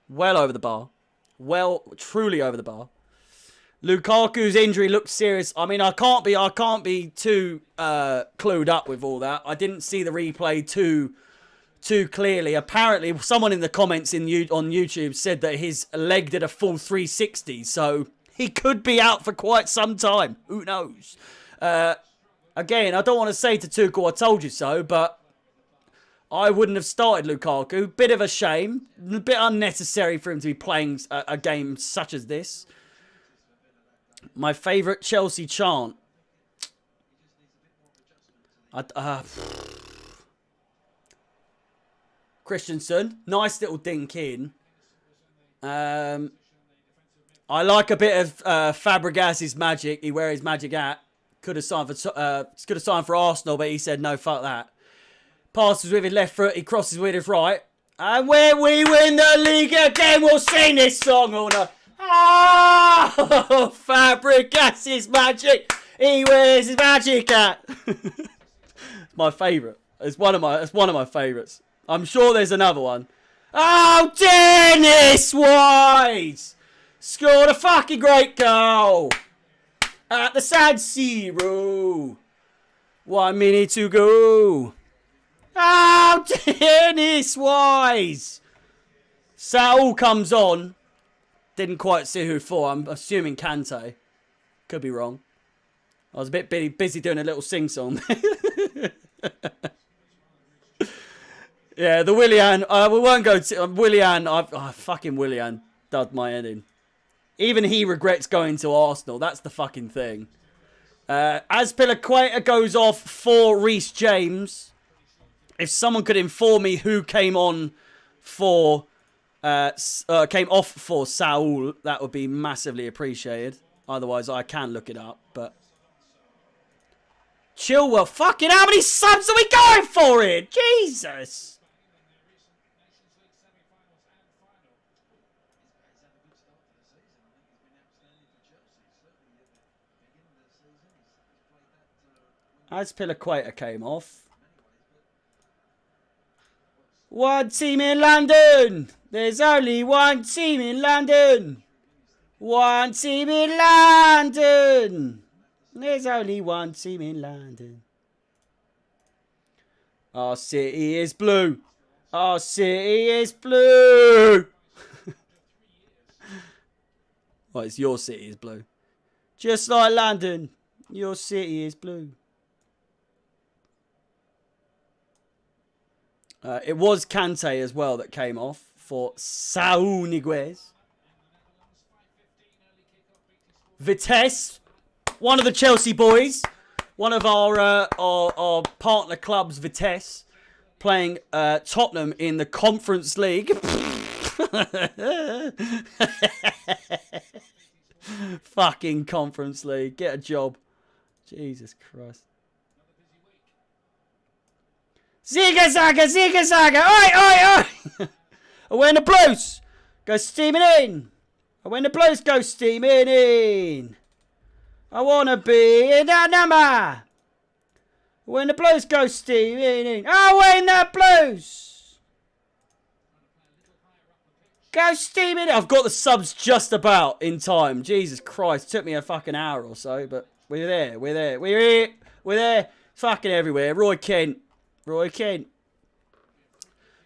Well over the bar. Well, truly over the bar. Lukaku's injury looks serious. I mean, I can't be too clued up with all that. I didn't see the replay too clearly. Apparently, someone in the comments on YouTube said that his leg did a full 360. So he could be out for quite some time. Who knows? Again, I don't want to say to Tuchel, I told you so, but I wouldn't have started Lukaku. Bit of a shame. A bit unnecessary for him to be playing a game such as this. My favourite Chelsea chant. Christensen. Nice little dink in. I like a bit of Fabregas's magic. He wears his magic hat. Could have signed for Arsenal, but he said no, fuck that. Passes with his left foot, he crosses with his right. And when we win the league again, we'll sing this song all night. Oh, Fabregas's magic. He wears his magic hat. My favourite. It's one of my favourites. I'm sure there's another one. Oh, Dennis Wise scored a fucking great goal at the San Siro. 1 minute to go. Oh, Dennis Wise. Saul comes on. Didn't quite see who for. I'm assuming Kante. Could be wrong. I was a bit busy doing a little sing-song. Yeah, the Willian. We won't go to... Willian. Fucking Willian dud my head in. Even he regrets going to Arsenal. That's the fucking thing. Azpilicueta goes off for Reece James. If someone could inform me who came on for... came off for Saul, that would be massively appreciated. Otherwise, I can look it up, but... Chilwell, fucking how many subs are we going for here? Jesus! Azpilicueta came off. One team in London. There's only one team in London. One team in London. There's only one team in London. Our city is blue. Our city is blue. Well, it's your city is blue. Just like London, your city is blue. It was Kante as well that came off for Saúl. Vitesse, one of the Chelsea boys, one of our partner clubs, Vitesse, playing Tottenham in the Conference League. Fucking Conference League. Get a job. Jesus Christ. Ziga zaga, ziga zaga. Oi, oi, oi. When the Blues go steaming in. When the Blues go steaming in. I want to be in that number. When the Blues go steaming in. Oh, when the Blues go steaming in. I've got the subs just about in time. Jesus Christ. Took me a fucking hour or so, but we're there. We're there. We're here. We're there. Fucking everywhere. Roy Kent.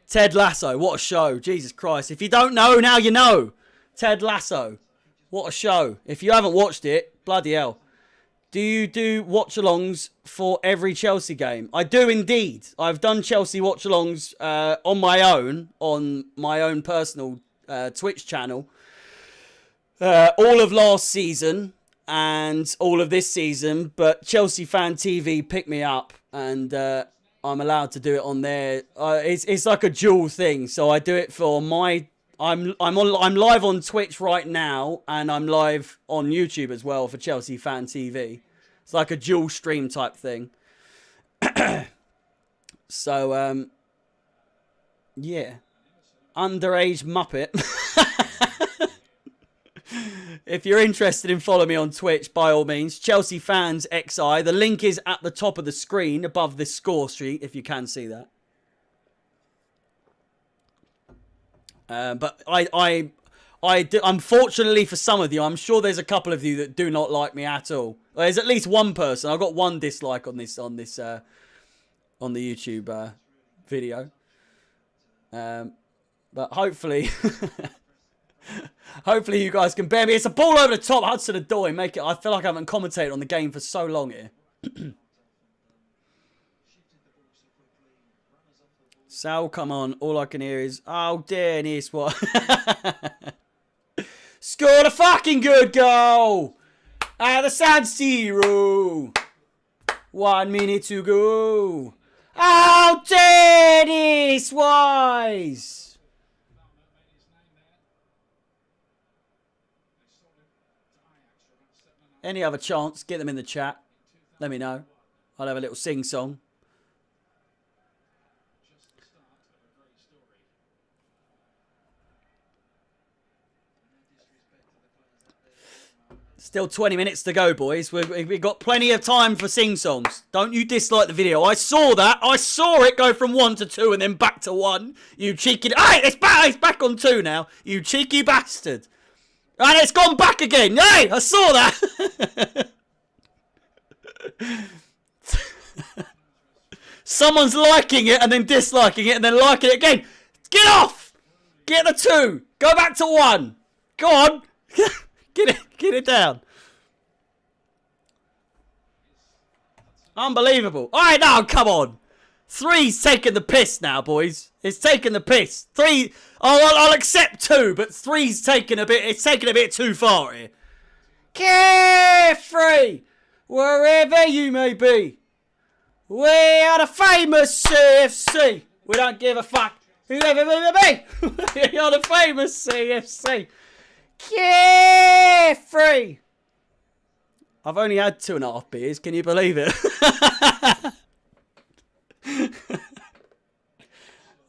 Ted Lasso. What a show. Jesus Christ. If you don't know, now you know. Ted Lasso. What a show. If you haven't watched it, bloody hell. Do you do watch-alongs for every Chelsea game? I do indeed. I've done Chelsea watch-alongs on my own personal Twitch channel. All of last season and all of this season. But Chelsea Fan TV picked me up and I'm allowed to do it on there. It's like a dual thing. So I do it for my... I'm live on Twitch right now, and I'm live on YouTube as well for Chelsea Fan TV. It's like a dual stream type thing. So, yeah. Underage Muppet. If you're interested in following me on Twitch, by all means, Chelsea Fans XI. The link is at the top of the screen above this score sheet, if you can see that. But I do, unfortunately for some of you, I'm sure there's a couple of you that do not like me at all. There's at least one person. I've got one dislike on the YouTube video. But hopefully, hopefully you guys can bear me. It's a ball over the top, Hudson-Odoi. Make it. I feel like I haven't commentated on the game for so long here. Sal, come on. All I can hear is, oh, Dennis, what? Scored a fucking good goal. At the San Siro. 1 minute to go. Oh, Dennis Wise. Any other chance, get them in the chat. Let me know. I'll have a little sing-song. Still 20 minutes to go, boys. We've got plenty of time for sing-songs. Don't you dislike the video. I saw that. I saw it go from 1 to 2 and then back to 1. You cheeky... Hey, it's back on 2 now. You cheeky bastard. And it's gone back again. Hey, I saw that. Someone's liking it and then disliking it and then liking it again. Get off. Get the 2. Go back to 1. Go on. Get it down. Unbelievable. All right, now, come on. 3's taking the piss now, boys. It's taking the piss. 3, I'll accept 2, but 3's taking a bit, it's taking a bit too far here. Carefree, wherever you may be. We are the famous CFC. We don't give a fuck whoever we may be. We are the famous CFC. Carefree. I've only had 2.5 beers. Can you believe it?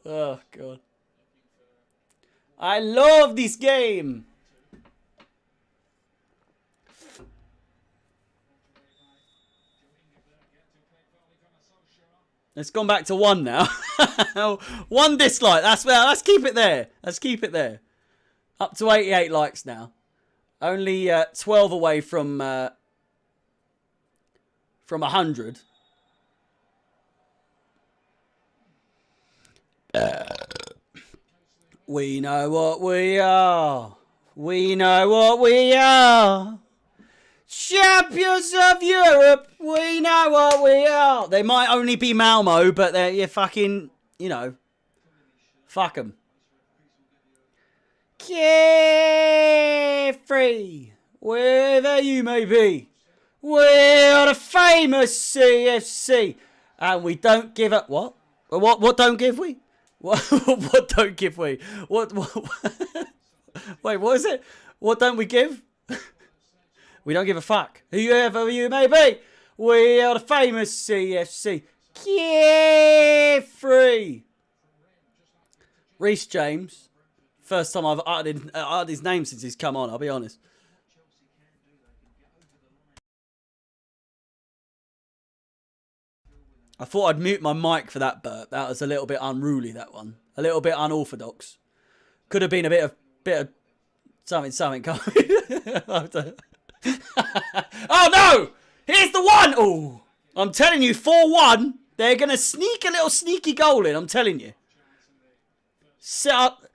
Oh, God. I love this game. It's gone back to 1 now. 1 dislike. Let's keep it there. Let's keep it there. Up to 88 likes now. Only 12 away from from 100. We know what we are. We know what we are. Champions of Europe. We know what we are. They might only be Malmö, but they're fucking, you know, fuck them. Carefree, wherever you may be. We're the famous CFC, and we don't give up. What? What don't give we? What don't give we? What Wait, what is it? What don't we give? We don't give a fuck. Whoever you may be. We are the famous CFC. Carefree. Reece James. First time I've uttered his name since he's come on, I'll be honest. I thought I'd mute my mic for that burp. That was a little bit unruly, that one. A little bit unorthodox. Could have been a bit of something coming. Oh no! Here's the one! Oh, I'm telling you, 4-1. They're going to sneak a little sneaky goal in, I'm telling you. Set up.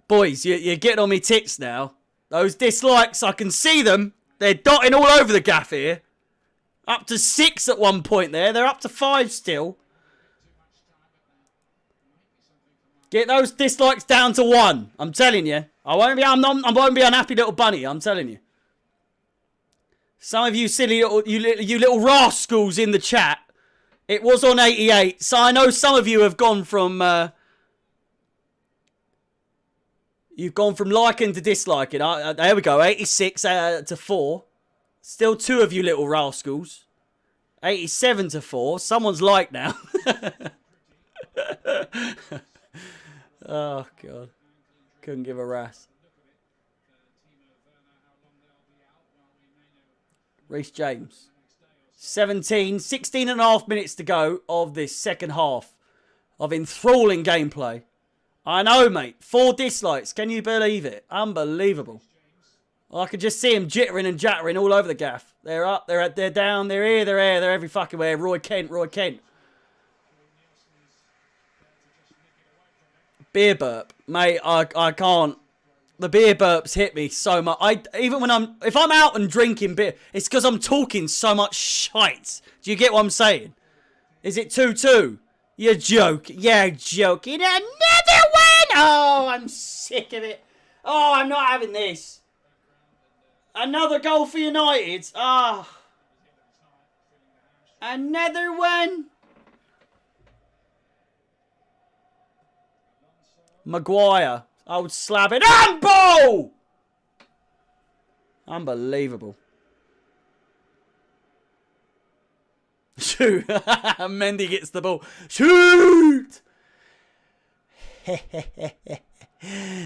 Boys, you're getting on me tits now. Those dislikes, I can see them. They're dotting all over the gaff here. Up to 6 at one point there. They're up to 5 still. Get those dislikes down to 1. I'm telling you. I won't be unhappy little bunny. I'm telling you. Some of you silly little, you little rascals in the chat. It was on 88. So I know some of you have gone from... you've gone from liking to disliking. There we go. 86 to 4. Still 2 of you little rascals. 87 to 4. Someone's like now. Oh, God. Couldn't give a rat's. Reece James. 16 and a half minutes to go of this second half of enthralling gameplay. I know, mate. 4 dislikes. Can you believe it? Unbelievable. I could just see him jittering and jattering all over the gaff. They're up, they're down, they're here, they're every fucking where. Roy Kent. Beer burp. Mate, I can't. The beer burps hit me so much. If I'm out and drinking beer, it's because I'm talking so much shite. Do you get what I'm saying? Is it 2-2? You're joking. Yeah, joking. Another one! Oh, I'm sick of it. Oh, I'm not having this. Another goal for United. Ah. Oh. Another one. Maguire. I would slab it. Ball! Unbelievable. Shoot. Mendy gets the ball. Shoot!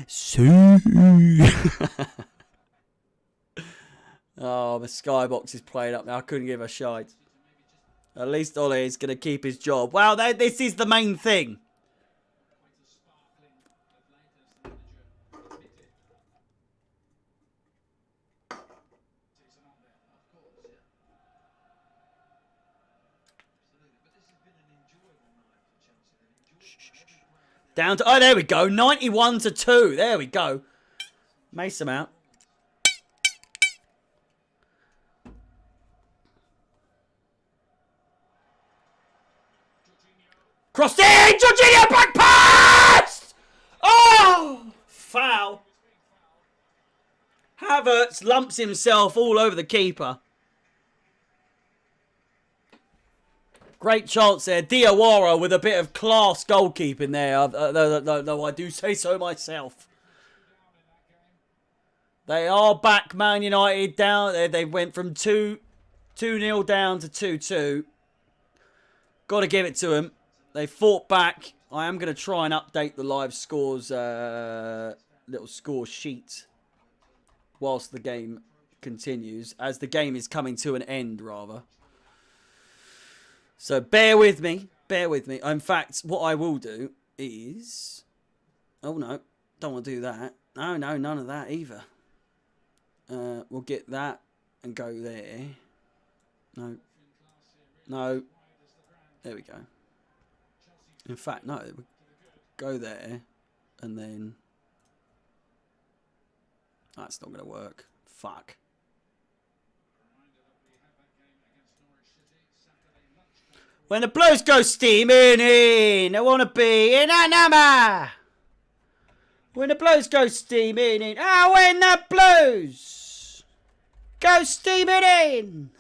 Shoot! Oh, the skybox is played up now. I couldn't give a shite. At least Ollie is going to keep his job. Wow, this is the main thing. Down to... Oh, there we go. 91 to 2. There we go. Mason out. Crossed in! Jorginho back pass! Oh! Foul. Havertz lumps himself all over the keeper. Great chance there. Diawara with a bit of class goalkeeping there. Though I do say so myself. They are back, Man United down. They went from 2-0 down to 2-2. Got to give it to them. They fought back. I am going to try and update the live scores, little score sheet whilst the game continues. As the game is coming to an end, rather. So bear with me. Bear with me. In fact, what I will do is... Oh, no. Don't want to do that. No, none of that either. We'll get that and go there. No. No. There we go. In fact, no. Go there. And then... That's not going to work. Fuck. When the Blues go steaming in, I want to be in a number. When the Blues go steaming in. Oh, when the Blues go steaming in.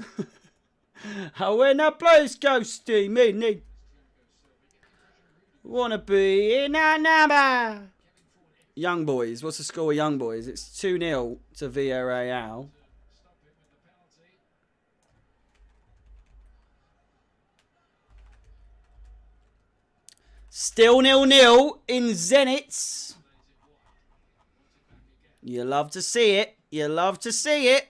Oh, when the Blues go steaming in. Want to be in a number. Young Boys. What's the score of Young Boys? It's 2-0 to Villarreal. Still 0-0 in Zenit. You love to see it. You love to see it.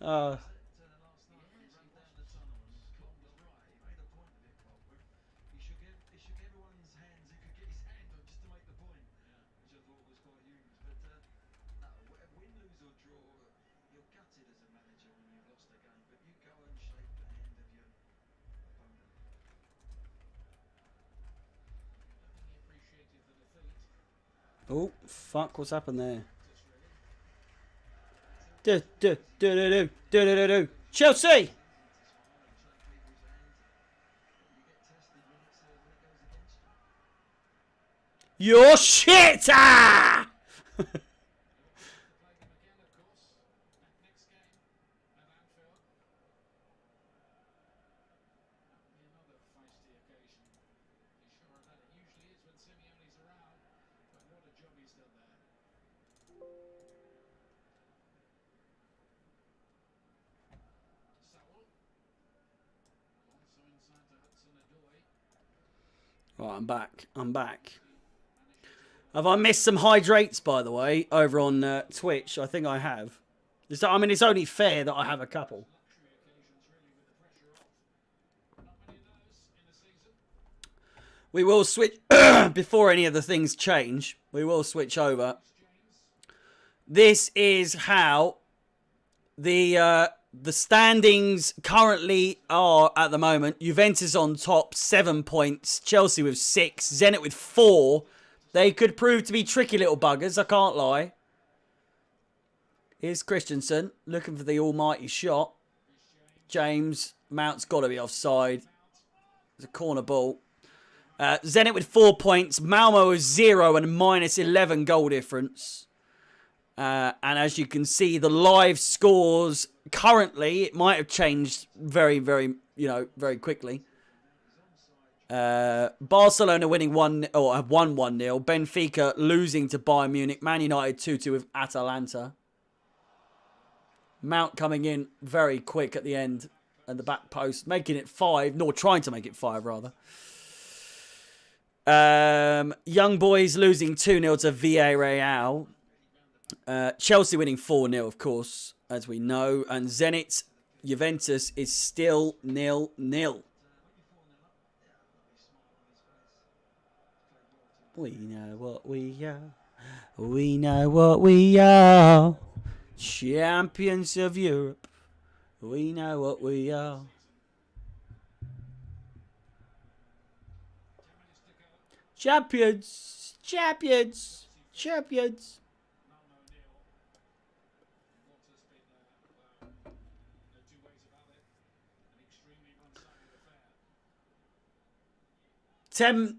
Oh. Oh, fuck, what's happened there? Chelsea! You're shit! Ah! Right, I'm back. I'm back. Have I missed some hydrates, by the way, over on Twitch? I think I have. I mean, it's only fair that I have a couple. We will switch, before any of the things change, we will switch over. This is how the standings currently are at the moment. Juventus on top, 7 points. Chelsea with 6. Zenit with 4. They could prove to be tricky little buggers, I can't lie. Here's Christensen, looking for the almighty shot. James, Mount's got to be offside. It's a corner ball. Zenit with 4 points. Malmö with 0 and minus 11 goal difference. And as you can see, the live scores currently, it might have changed very, very, very quickly. Barcelona winning 1-0. Benfica losing to Bayern Munich. Man United 2-2 with Atalanta. Mount coming in very quick at the end and the back post, making it 5. No, trying to make it 5 rather. Young Boys losing 2-0 to Villarreal. Chelsea winning 4-0, of course, as we know. And Zenit, Juventus is still 0-0. We know what we are. We know what we are. Champions of Europe. We know what we are. Champions. Champions. Champions.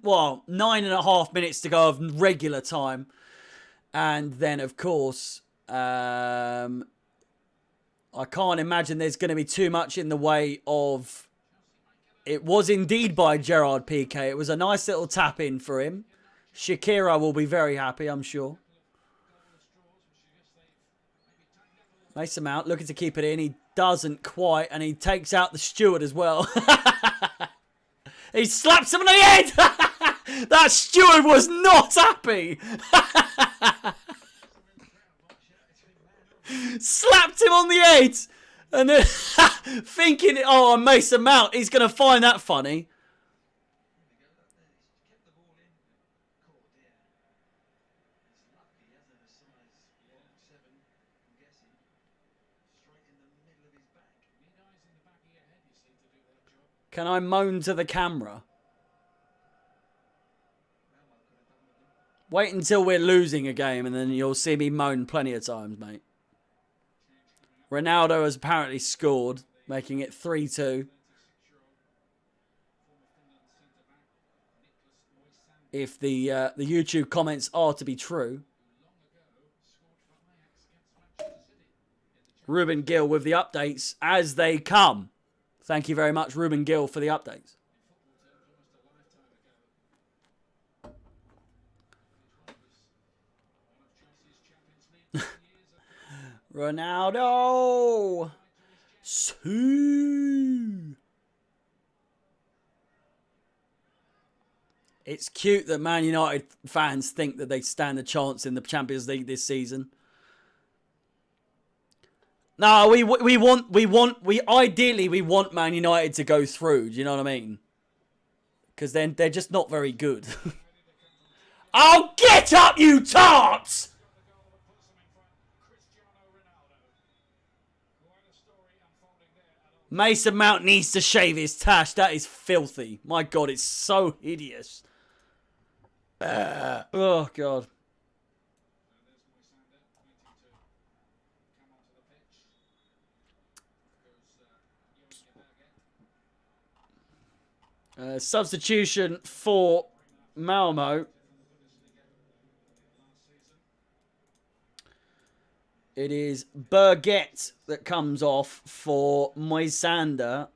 Well, 9.5 minutes to go of regular time. And then, of course, I can't imagine there's going to be too much in the way of... It was indeed by Gerard Piqué. It was a nice little tap in for him. Shakira will be very happy, I'm sure. Mason Mount looking to keep it in. He doesn't quite, and he takes out the steward as well. He slaps him on the head! That steward was not happy! Slapped him on the head! And then thinking, oh, Mason Mount, he's going to find that funny. Can I moan to the camera? Wait until we're losing a game and then you'll see me moan plenty of times, mate. Ronaldo has apparently scored, making it 3-2. If the YouTube comments are to be true. Ruben Gill with the updates as they come. Thank you very much, Ruben Gill, for the updates. Ronaldo! Sue! It's cute that Man United fans think that they stand a chance in the Champions League this season. No, we ideally want Man United to go through. Do you know what I mean? Because then they're just not very good. Oh, get up, you tarts! Mason Mount needs to shave his tash. That is filthy. My God, it's so hideous. Oh, God. Substitution for Malmö. It is Berget that comes off for Moisander.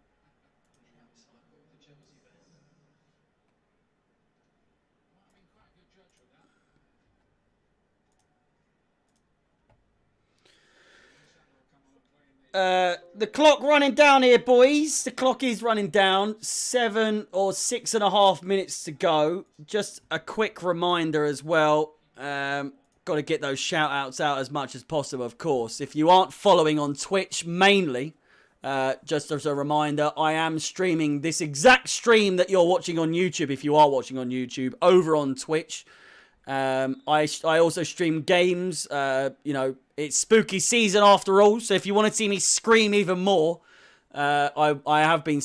The clock running down here, boys. The clock is running down. 7 or 6.5 minutes to go. Just a quick reminder as well. Got to get those shout outs out as much as possible, of course. If you aren't following on Twitch mainly, just as a reminder, I am streaming this exact stream that you're watching on YouTube, if you are watching on YouTube, over on Twitch. I also stream games. You know, it's spooky season after all, so if you want to see me scream even more, I have been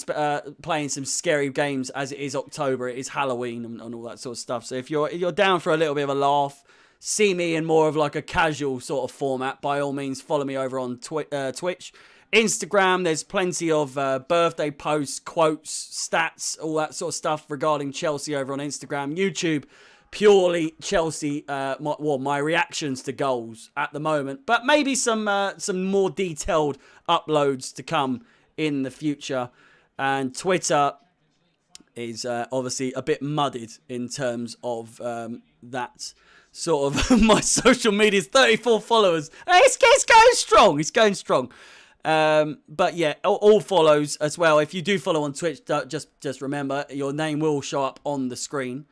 playing some scary games as it is October. It is Halloween and all that sort of stuff. So if you're down for a little bit of a laugh, see me in more of like a casual sort of format, by all means follow me over on Twitch. Instagram, there's plenty of birthday posts, quotes, stats, all that sort of stuff regarding Chelsea over on Instagram. YouTube, purely Chelsea, my reactions to goals at the moment. But maybe some more detailed uploads to come in the future. And Twitter is obviously a bit muddied in terms of that sort of my social media. 34 followers. It's going strong. It's going strong. But yeah, all follows as well. If you do follow on Twitch, just remember your name will show up on the screen.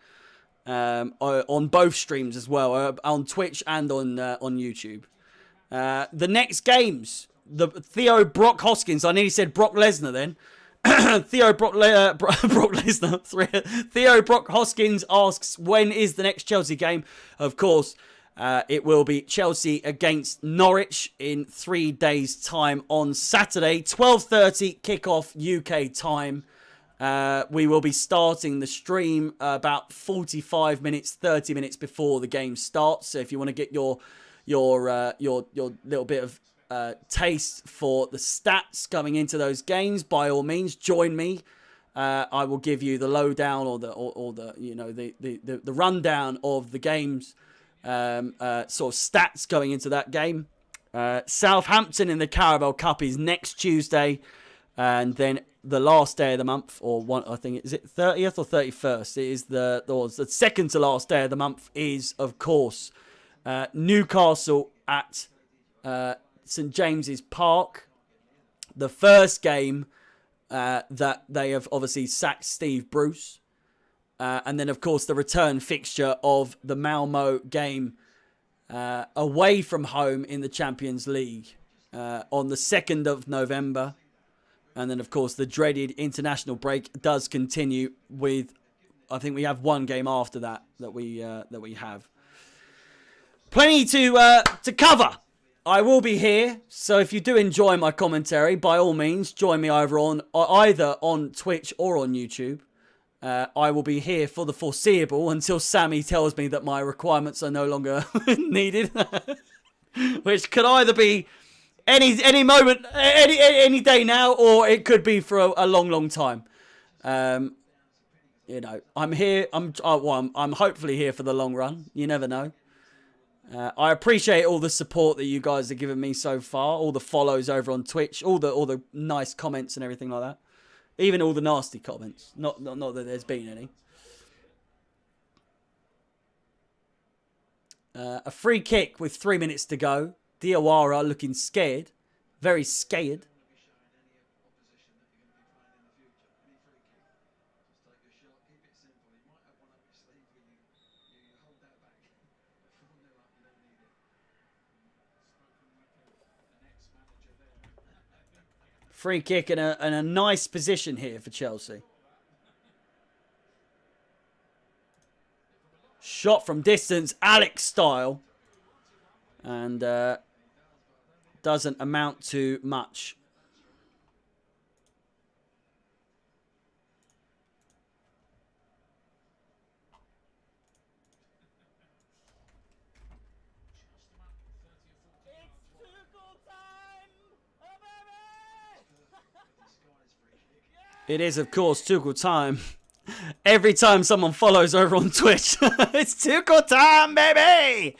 On both streams as well, on Twitch and on YouTube. The next games, the Theo Brock Hoskins. I nearly said Brock Lesnar then. Theo Brock Lesnar. Theo Brock Hoskins asks, when is the next Chelsea game? Of course, it will be Chelsea against Norwich in 3 days' time on Saturday, 12:30 kickoff UK time. We will be starting the stream about 45 minutes, 30 minutes before the game starts. So if you want to get your little bit of taste for the stats coming into those games, by all means, join me. I will give you the lowdown or the you know the rundown of the games, sort of stats going into that game. Southampton in the Carabao Cup is next Tuesday, and then the last day of the month, or one, I think, is it 30th or 31st? It is the second to last day of the month is, of course, Newcastle at St James's Park. The first game that they have obviously sacked Steve Bruce. And then, of course, the return fixture of the Malmö game away from home in the Champions League on the 2nd of November. And then, of course, the dreaded international break does continue with, I think we have one game after that we have. Plenty to cover I will be here, so if you do enjoy my commentary, by all means, join me over on either on Twitch or on YouTube. I will be here for the foreseeable until Sammy tells me that my requirements are no longer needed, which could either be any moment, any day now, or it could be for a long time. You know, I'm here. I'm hopefully here for the long run. You never know. I appreciate all the support that you guys have given me so far, all the follows over on Twitch, all the nice comments and everything like that, even all the nasty comments. Not that there's been any. A free kick with 3 minutes to go. Diawara looking scared, very scared. Free kick in a nice position here for Chelsea. Shot from distance, Alex style. And doesn't amount to much. It is, of course, Tuchel time. Every time someone follows over on Twitch, it's Tuchel time, baby!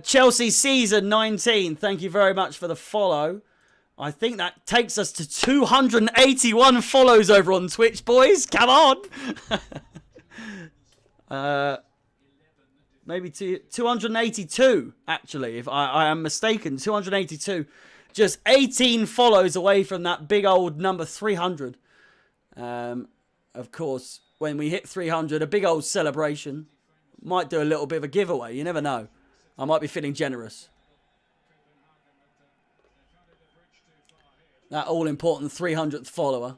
Chelsea Season 19, thank you very much for the follow. I think that takes us to 281 follows over on Twitch, boys. Come on! Maybe 282, actually, if I am mistaken. 282. Just 18 follows away from that big old number 300. Of course, when we hit 300, a big old celebration. Might do a little bit of a giveaway. You never know. I might be feeling generous. That all-important 300th follower.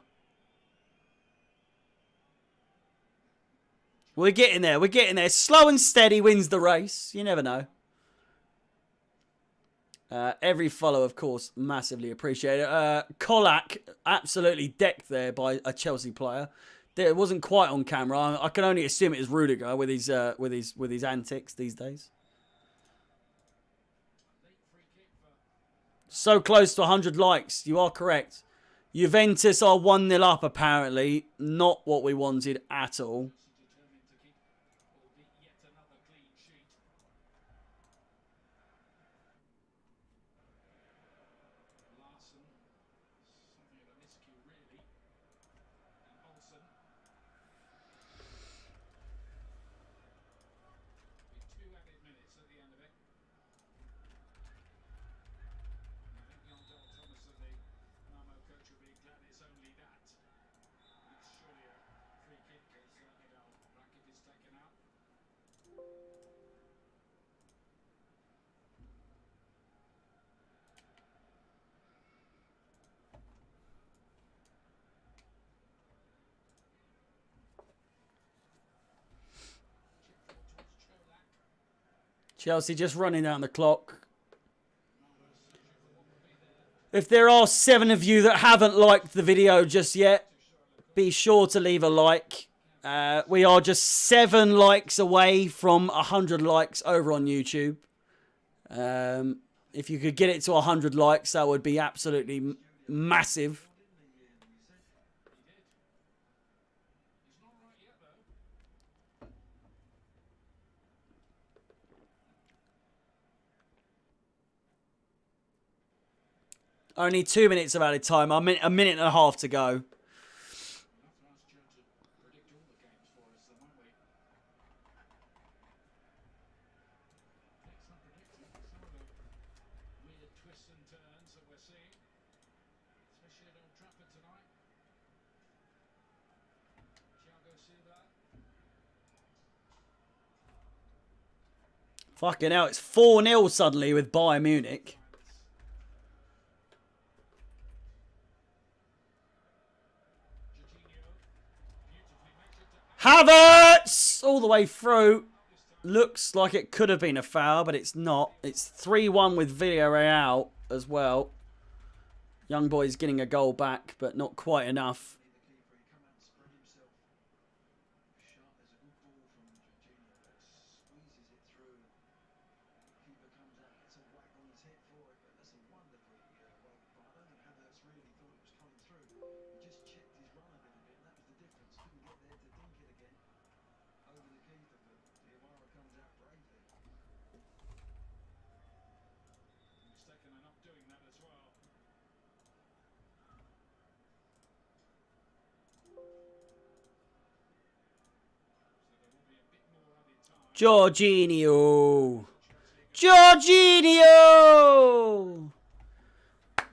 We're getting there. We're getting there. Slow and steady wins the race. You never know. Every follow, of course, massively appreciated. Kolak, absolutely decked there by a Chelsea player. It wasn't quite on camera. I can only assume it was Rudiger with his antics these days. So close to 100 likes. You are correct. Juventus are 1-0 up, apparently. Not what we wanted at all. Chelsea just running down the clock. If there are 7 of you that haven't liked the video just yet, be sure to leave a like. We are just 7 likes away from 100 likes over on YouTube. If you could get it to 100 likes, that would be absolutely massive. Only 2 minutes of added time. A minute and a half to go. Fucking hell, it's 4-0 suddenly with Bayern Munich. Havertz! All the way through. looks like it could have been a foul, but it's not. It's 3-1 with Villarreal as well. Young boy's getting a goal back, but not quite enough. Jorginho! Jorginho!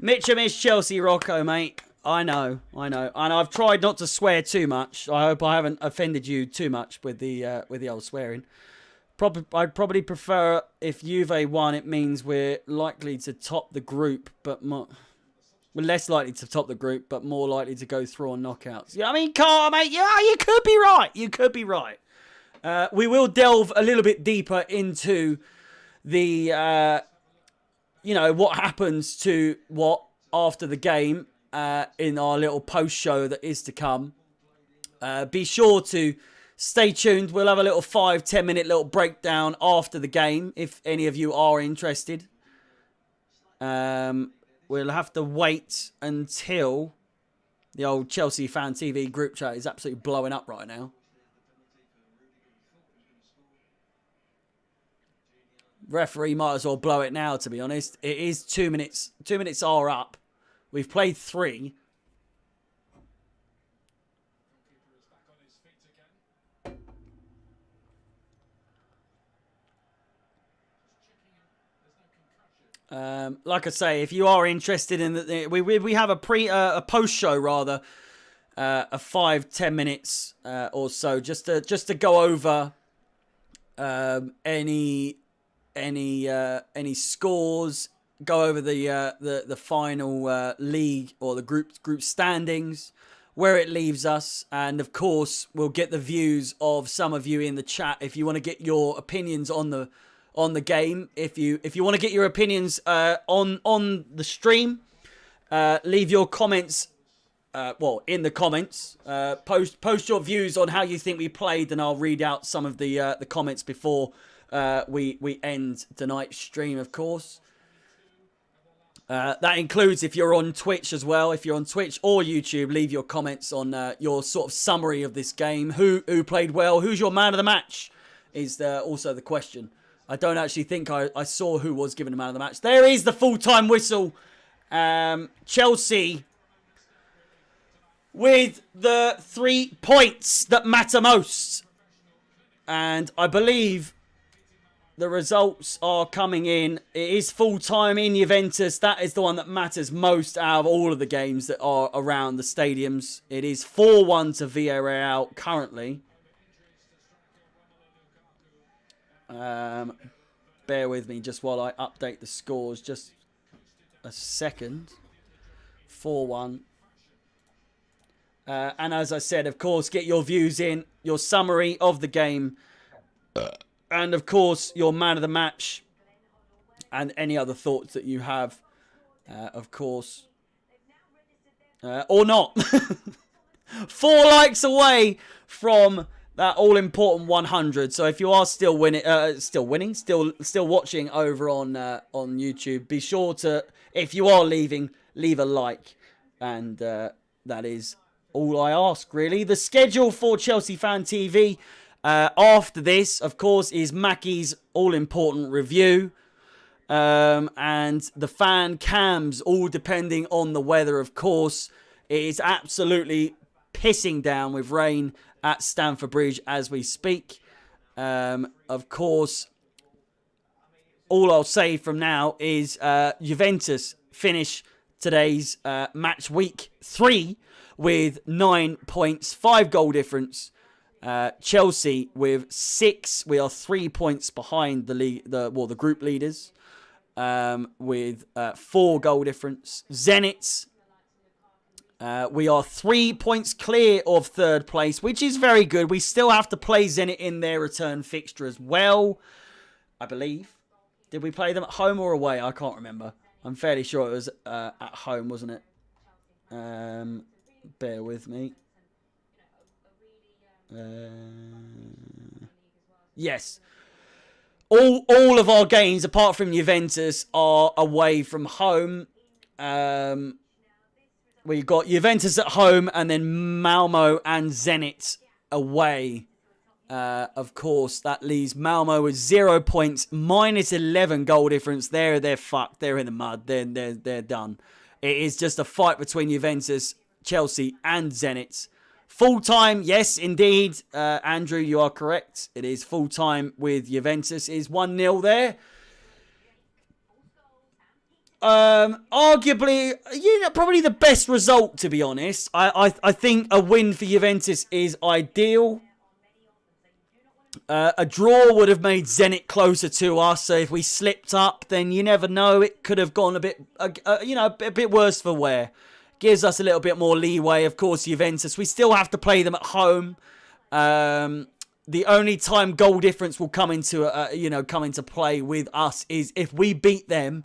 Mitcham is Chelsea Rocco, mate. I know. And I've tried not to swear too much. I hope I haven't offended you too much with the old swearing. I'd probably prefer if Juve won, it means we're likely to top the group, but we're less likely to top the group, but more likely to go through on knockouts. Yeah, I mean, Carl, mate, yeah, you could be right. You could be right. We will delve a little bit deeper into the, what happens to what after the game in our little post show that is to come. Be sure to stay tuned. We'll have a little 5-10 minute little breakdown after the game if any of you are interested. We'll have to wait until the old Chelsea Fan TV group chat is absolutely blowing up right now. Referee might as well blow it now, to be honest. It is 2 minutes. 2 minutes are up. We've played 3. Like I say, if you are interested in the, we have a post show rather, a 5-10 minutes or so, just to go over any scores, go over the final league or the group standings, where it leaves us, and of course we'll get the views of some of you in the chat if you want to get your opinions on the game. If you want to get your opinions on the stream, leave your comments in the comments. Post your views on how you think we played, and I'll read out some of the comments before we end tonight's stream, of course. That includes if you're on Twitch as well. If you're on Twitch or YouTube, leave your comments on your sort of summary of this game. Who played well? Who's your man of the match? Is also the question. I don't actually think I saw who was given a man of the match. There is the full-time whistle. Chelsea with the 3 points that matter most. And I believe the results are coming in. It is full-time in Juventus. That is the one that matters most out of all of the games that are around the stadiums. It is 4-1 to Villarreal currently. Bear with me just while I update the scores. Just a second. 4-1. And as I said, of course, get your views in, your summary of the game, and of course, your man of the match, and any other thoughts that you have, of course, or not. 4 likes away from that all-important 100. So if you are still still watching over on YouTube, be sure to, if you are leaving, leave a like, and that is all I ask, really. The schedule for Chelsea Fan TV after this, of course, is Mackie's all-important review. And the fan cams, all depending on the weather, of course. It is absolutely pissing down with rain at Stamford Bridge as we speak. Of course, all I'll say from now is Juventus finish today's match week 3 with 9 points, 5 goal difference. Chelsea with 6. We are 3 points behind the group leaders with 4 goal difference. Zenit We are 3 points clear of third place, which is very good. We still have to play Zenit in their return fixture as well, I believe. Did we play them at home or away? I can't remember. I'm fairly sure it was at home, wasn't it? Bear with me. Yes. All of our games, apart from Juventus, are away from home. We've got Juventus at home and then Malmö and Zenit away. Of course, that leaves Malmö with 0 points, minus 11 goal difference. They're fucked. They're in the mud. They're done. It is just a fight between Juventus, Chelsea, and Zenit. Full time, yes, indeed. Andrew, you are correct. It is full time with Juventus. It is 1-0 there. Arguably, probably the best result, to be honest. I think a win for Juventus is ideal. A draw would have made Zenit closer to us, so if we slipped up, then you never know. It could have gone a bit worse for wear. Gives us a little bit more leeway. Of course, Juventus, we still have to play them at home. The only time goal difference will come into play with us is if we beat them.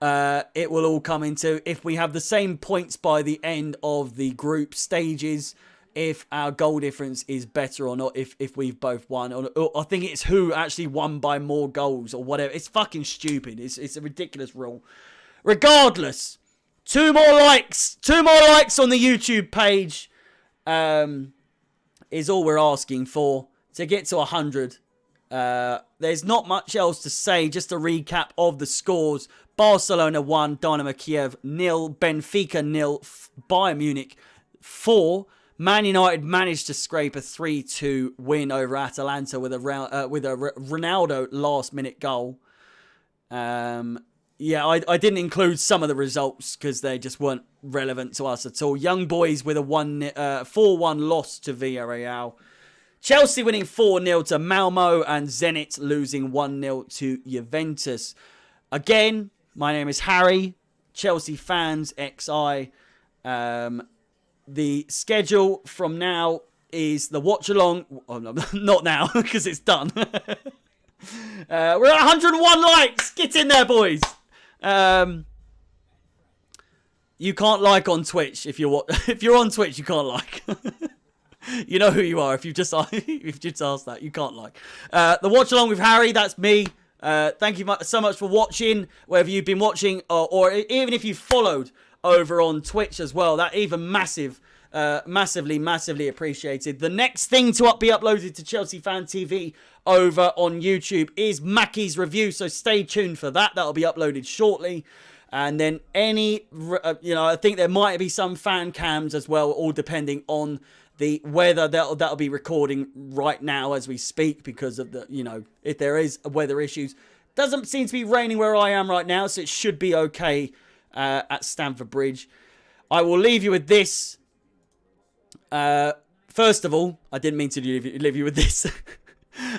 It will all come into if we have the same points by the end of the group stages. If our goal difference is better or not, if we've both won. Or I think it's who actually won by more goals or whatever. It's fucking stupid. It's a ridiculous rule. Regardless, 2 more likes. 2 more likes on the YouTube page is all we're asking for to get to 100. There's not much else to say. Just a recap of the scores. Barcelona 1, Dynamo Kiev 0, Benfica 0, Bayern Munich 4. Man United managed to scrape a 3-2 win over Atalanta with a Ronaldo last-minute goal. Yeah, I didn't include some of the results because they just weren't relevant to us at all. Young Boys with a 4-1 loss to Villarreal. Chelsea winning 4-0 to Malmö and Zenit losing 1-0 to Juventus. Again, my name is Harry, Chelsea Fans XI. The schedule from now is the watch-along. Oh, no, not now, because it's done. We're at 101 likes. Get in there, boys. You can't like on Twitch. If you're on Twitch, you can't like. You know who you are. If you've just asked that, you can't like. The watch-along with Harry, that's me. Thank you so much for watching, whether you've been watching or even if you followed over on Twitch as well. That even massively appreciated. The next thing to be uploaded to Chelsea Fan TV over on YouTube is Mackie's review, so stay tuned for that. That'll be uploaded shortly. And then I think there might be some fan cams as well, all depending on the weather. That'll be recording right now as we speak because of the, if there is weather issues. Doesn't seem to be raining where I am right now, so it should be okay at Stamford Bridge. I will leave you with this. First of all, I didn't mean to leave you with this.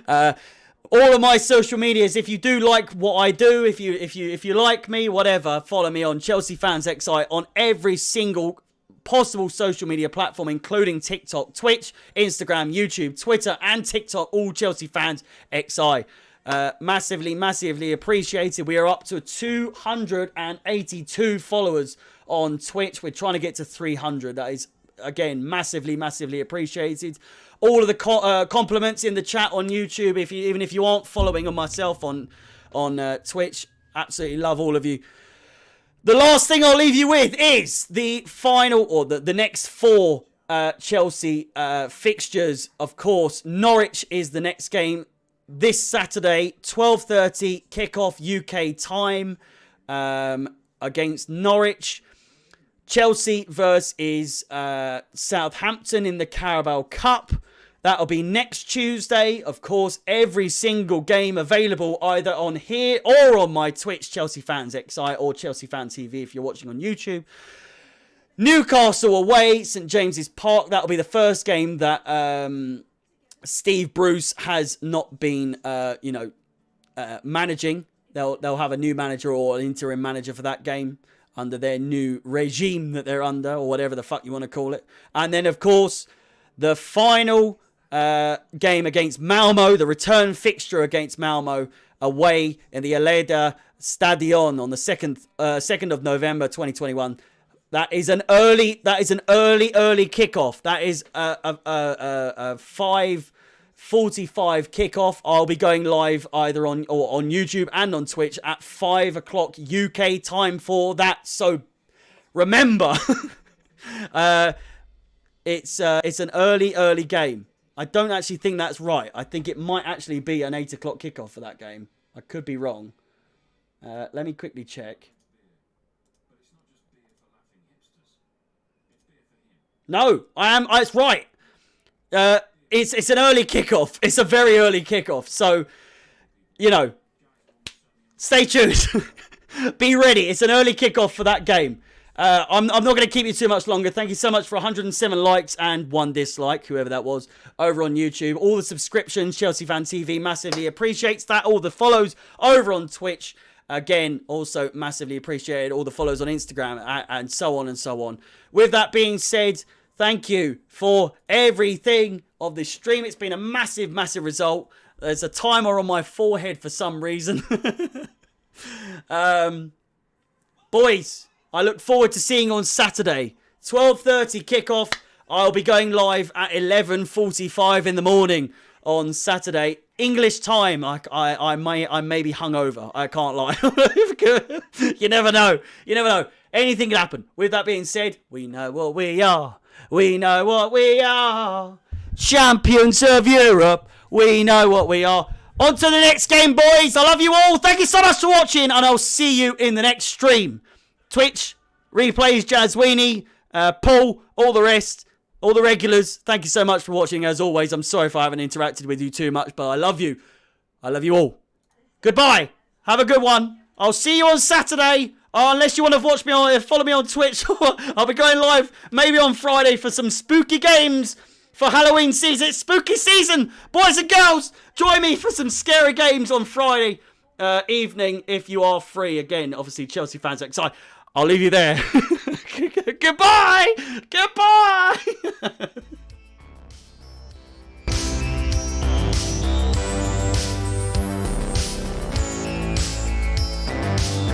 All of my social medias, if you do like what I do, if you like me, whatever, follow me on Chelsea Fans XI on every single possible social media platform, including TikTok, Twitch, Instagram, YouTube, Twitter, and TikTok, all Chelsea Fans XI. Massively appreciated. We are up to 282 followers on Twitch. We're trying to get to 300. That is, again, massively appreciated. All of the compliments in the chat on YouTube. Even if you aren't following on myself on Twitch, absolutely love all of you. The last thing I'll leave you with is the final, or the next 4 Chelsea fixtures. Of course, Norwich is the next game this Saturday, 12:30 kickoff UK time against Norwich. Chelsea versus Southampton in the Carabao Cup. That'll be next Tuesday. Of course, every single game available either on here or on my Twitch, Chelsea Fans XI, or Chelsea Fan TV if you're watching on YouTube. Newcastle away, St James's Park. That'll be the first game that Steve Bruce has not been, managing. They'll have a new manager or an interim manager for that game. under their new regime that they're under, or whatever the fuck you want to call it. And then, of course, the final game against Malmö, the return fixture against Malmö, away in the Aleda Stadion on the 2nd of November 2021. That is an early kickoff. That is a 5:45 kickoff. I'll be going live either on YouTube and on Twitch at 5 o'clock UK time for that. So remember, it's an early game. I don't actually think that's right. I think it might actually be an 8 o'clock kickoff for that game. I could be wrong. Let me quickly check. No, I am. It's right. It's an early kickoff. It's a very early kickoff. So, you know, stay tuned. Be ready. It's an early kickoff for that game. I'm not going to keep you too much longer. Thank you so much for 107 likes and 1 dislike, whoever that was, over on YouTube. All the subscriptions, Chelsea Fan TV, massively appreciates that. All the follows over on Twitch, again, also massively appreciated. All the follows on Instagram, and so on and so on. With that being said, thank you for everything of this stream. It's been a massive, massive result. There's a timer on my forehead for some reason. Boys, I look forward to seeing you on Saturday. 12:30 kickoff. I'll be going live at 11:45 in the morning on Saturday. English time. I may be hungover. I can't lie. You never know. You never know. Anything can happen. With that being said, we know what we are. We know what we are. Champions of Europe. We know what we are. On to the next game, boys. I love you all. Thank you so much for watching, and I'll see you in the next stream. Twitch, replays, Jazweenie, Paul, all the rest, all the regulars. Thank you so much for watching, as always. I'm sorry if I haven't interacted with you too much, but I love you. I love you all. Goodbye. Have a good one. I'll see you on Saturday. Unless you want to watch me on, follow me on Twitch. I'll be going live maybe on Friday for some spooky games for Halloween season. It's spooky season. Boys and girls, join me for some scary games on Friday evening if you are free. Again, obviously, Chelsea fans are excited. I'll leave you there. Goodbye. Goodbye.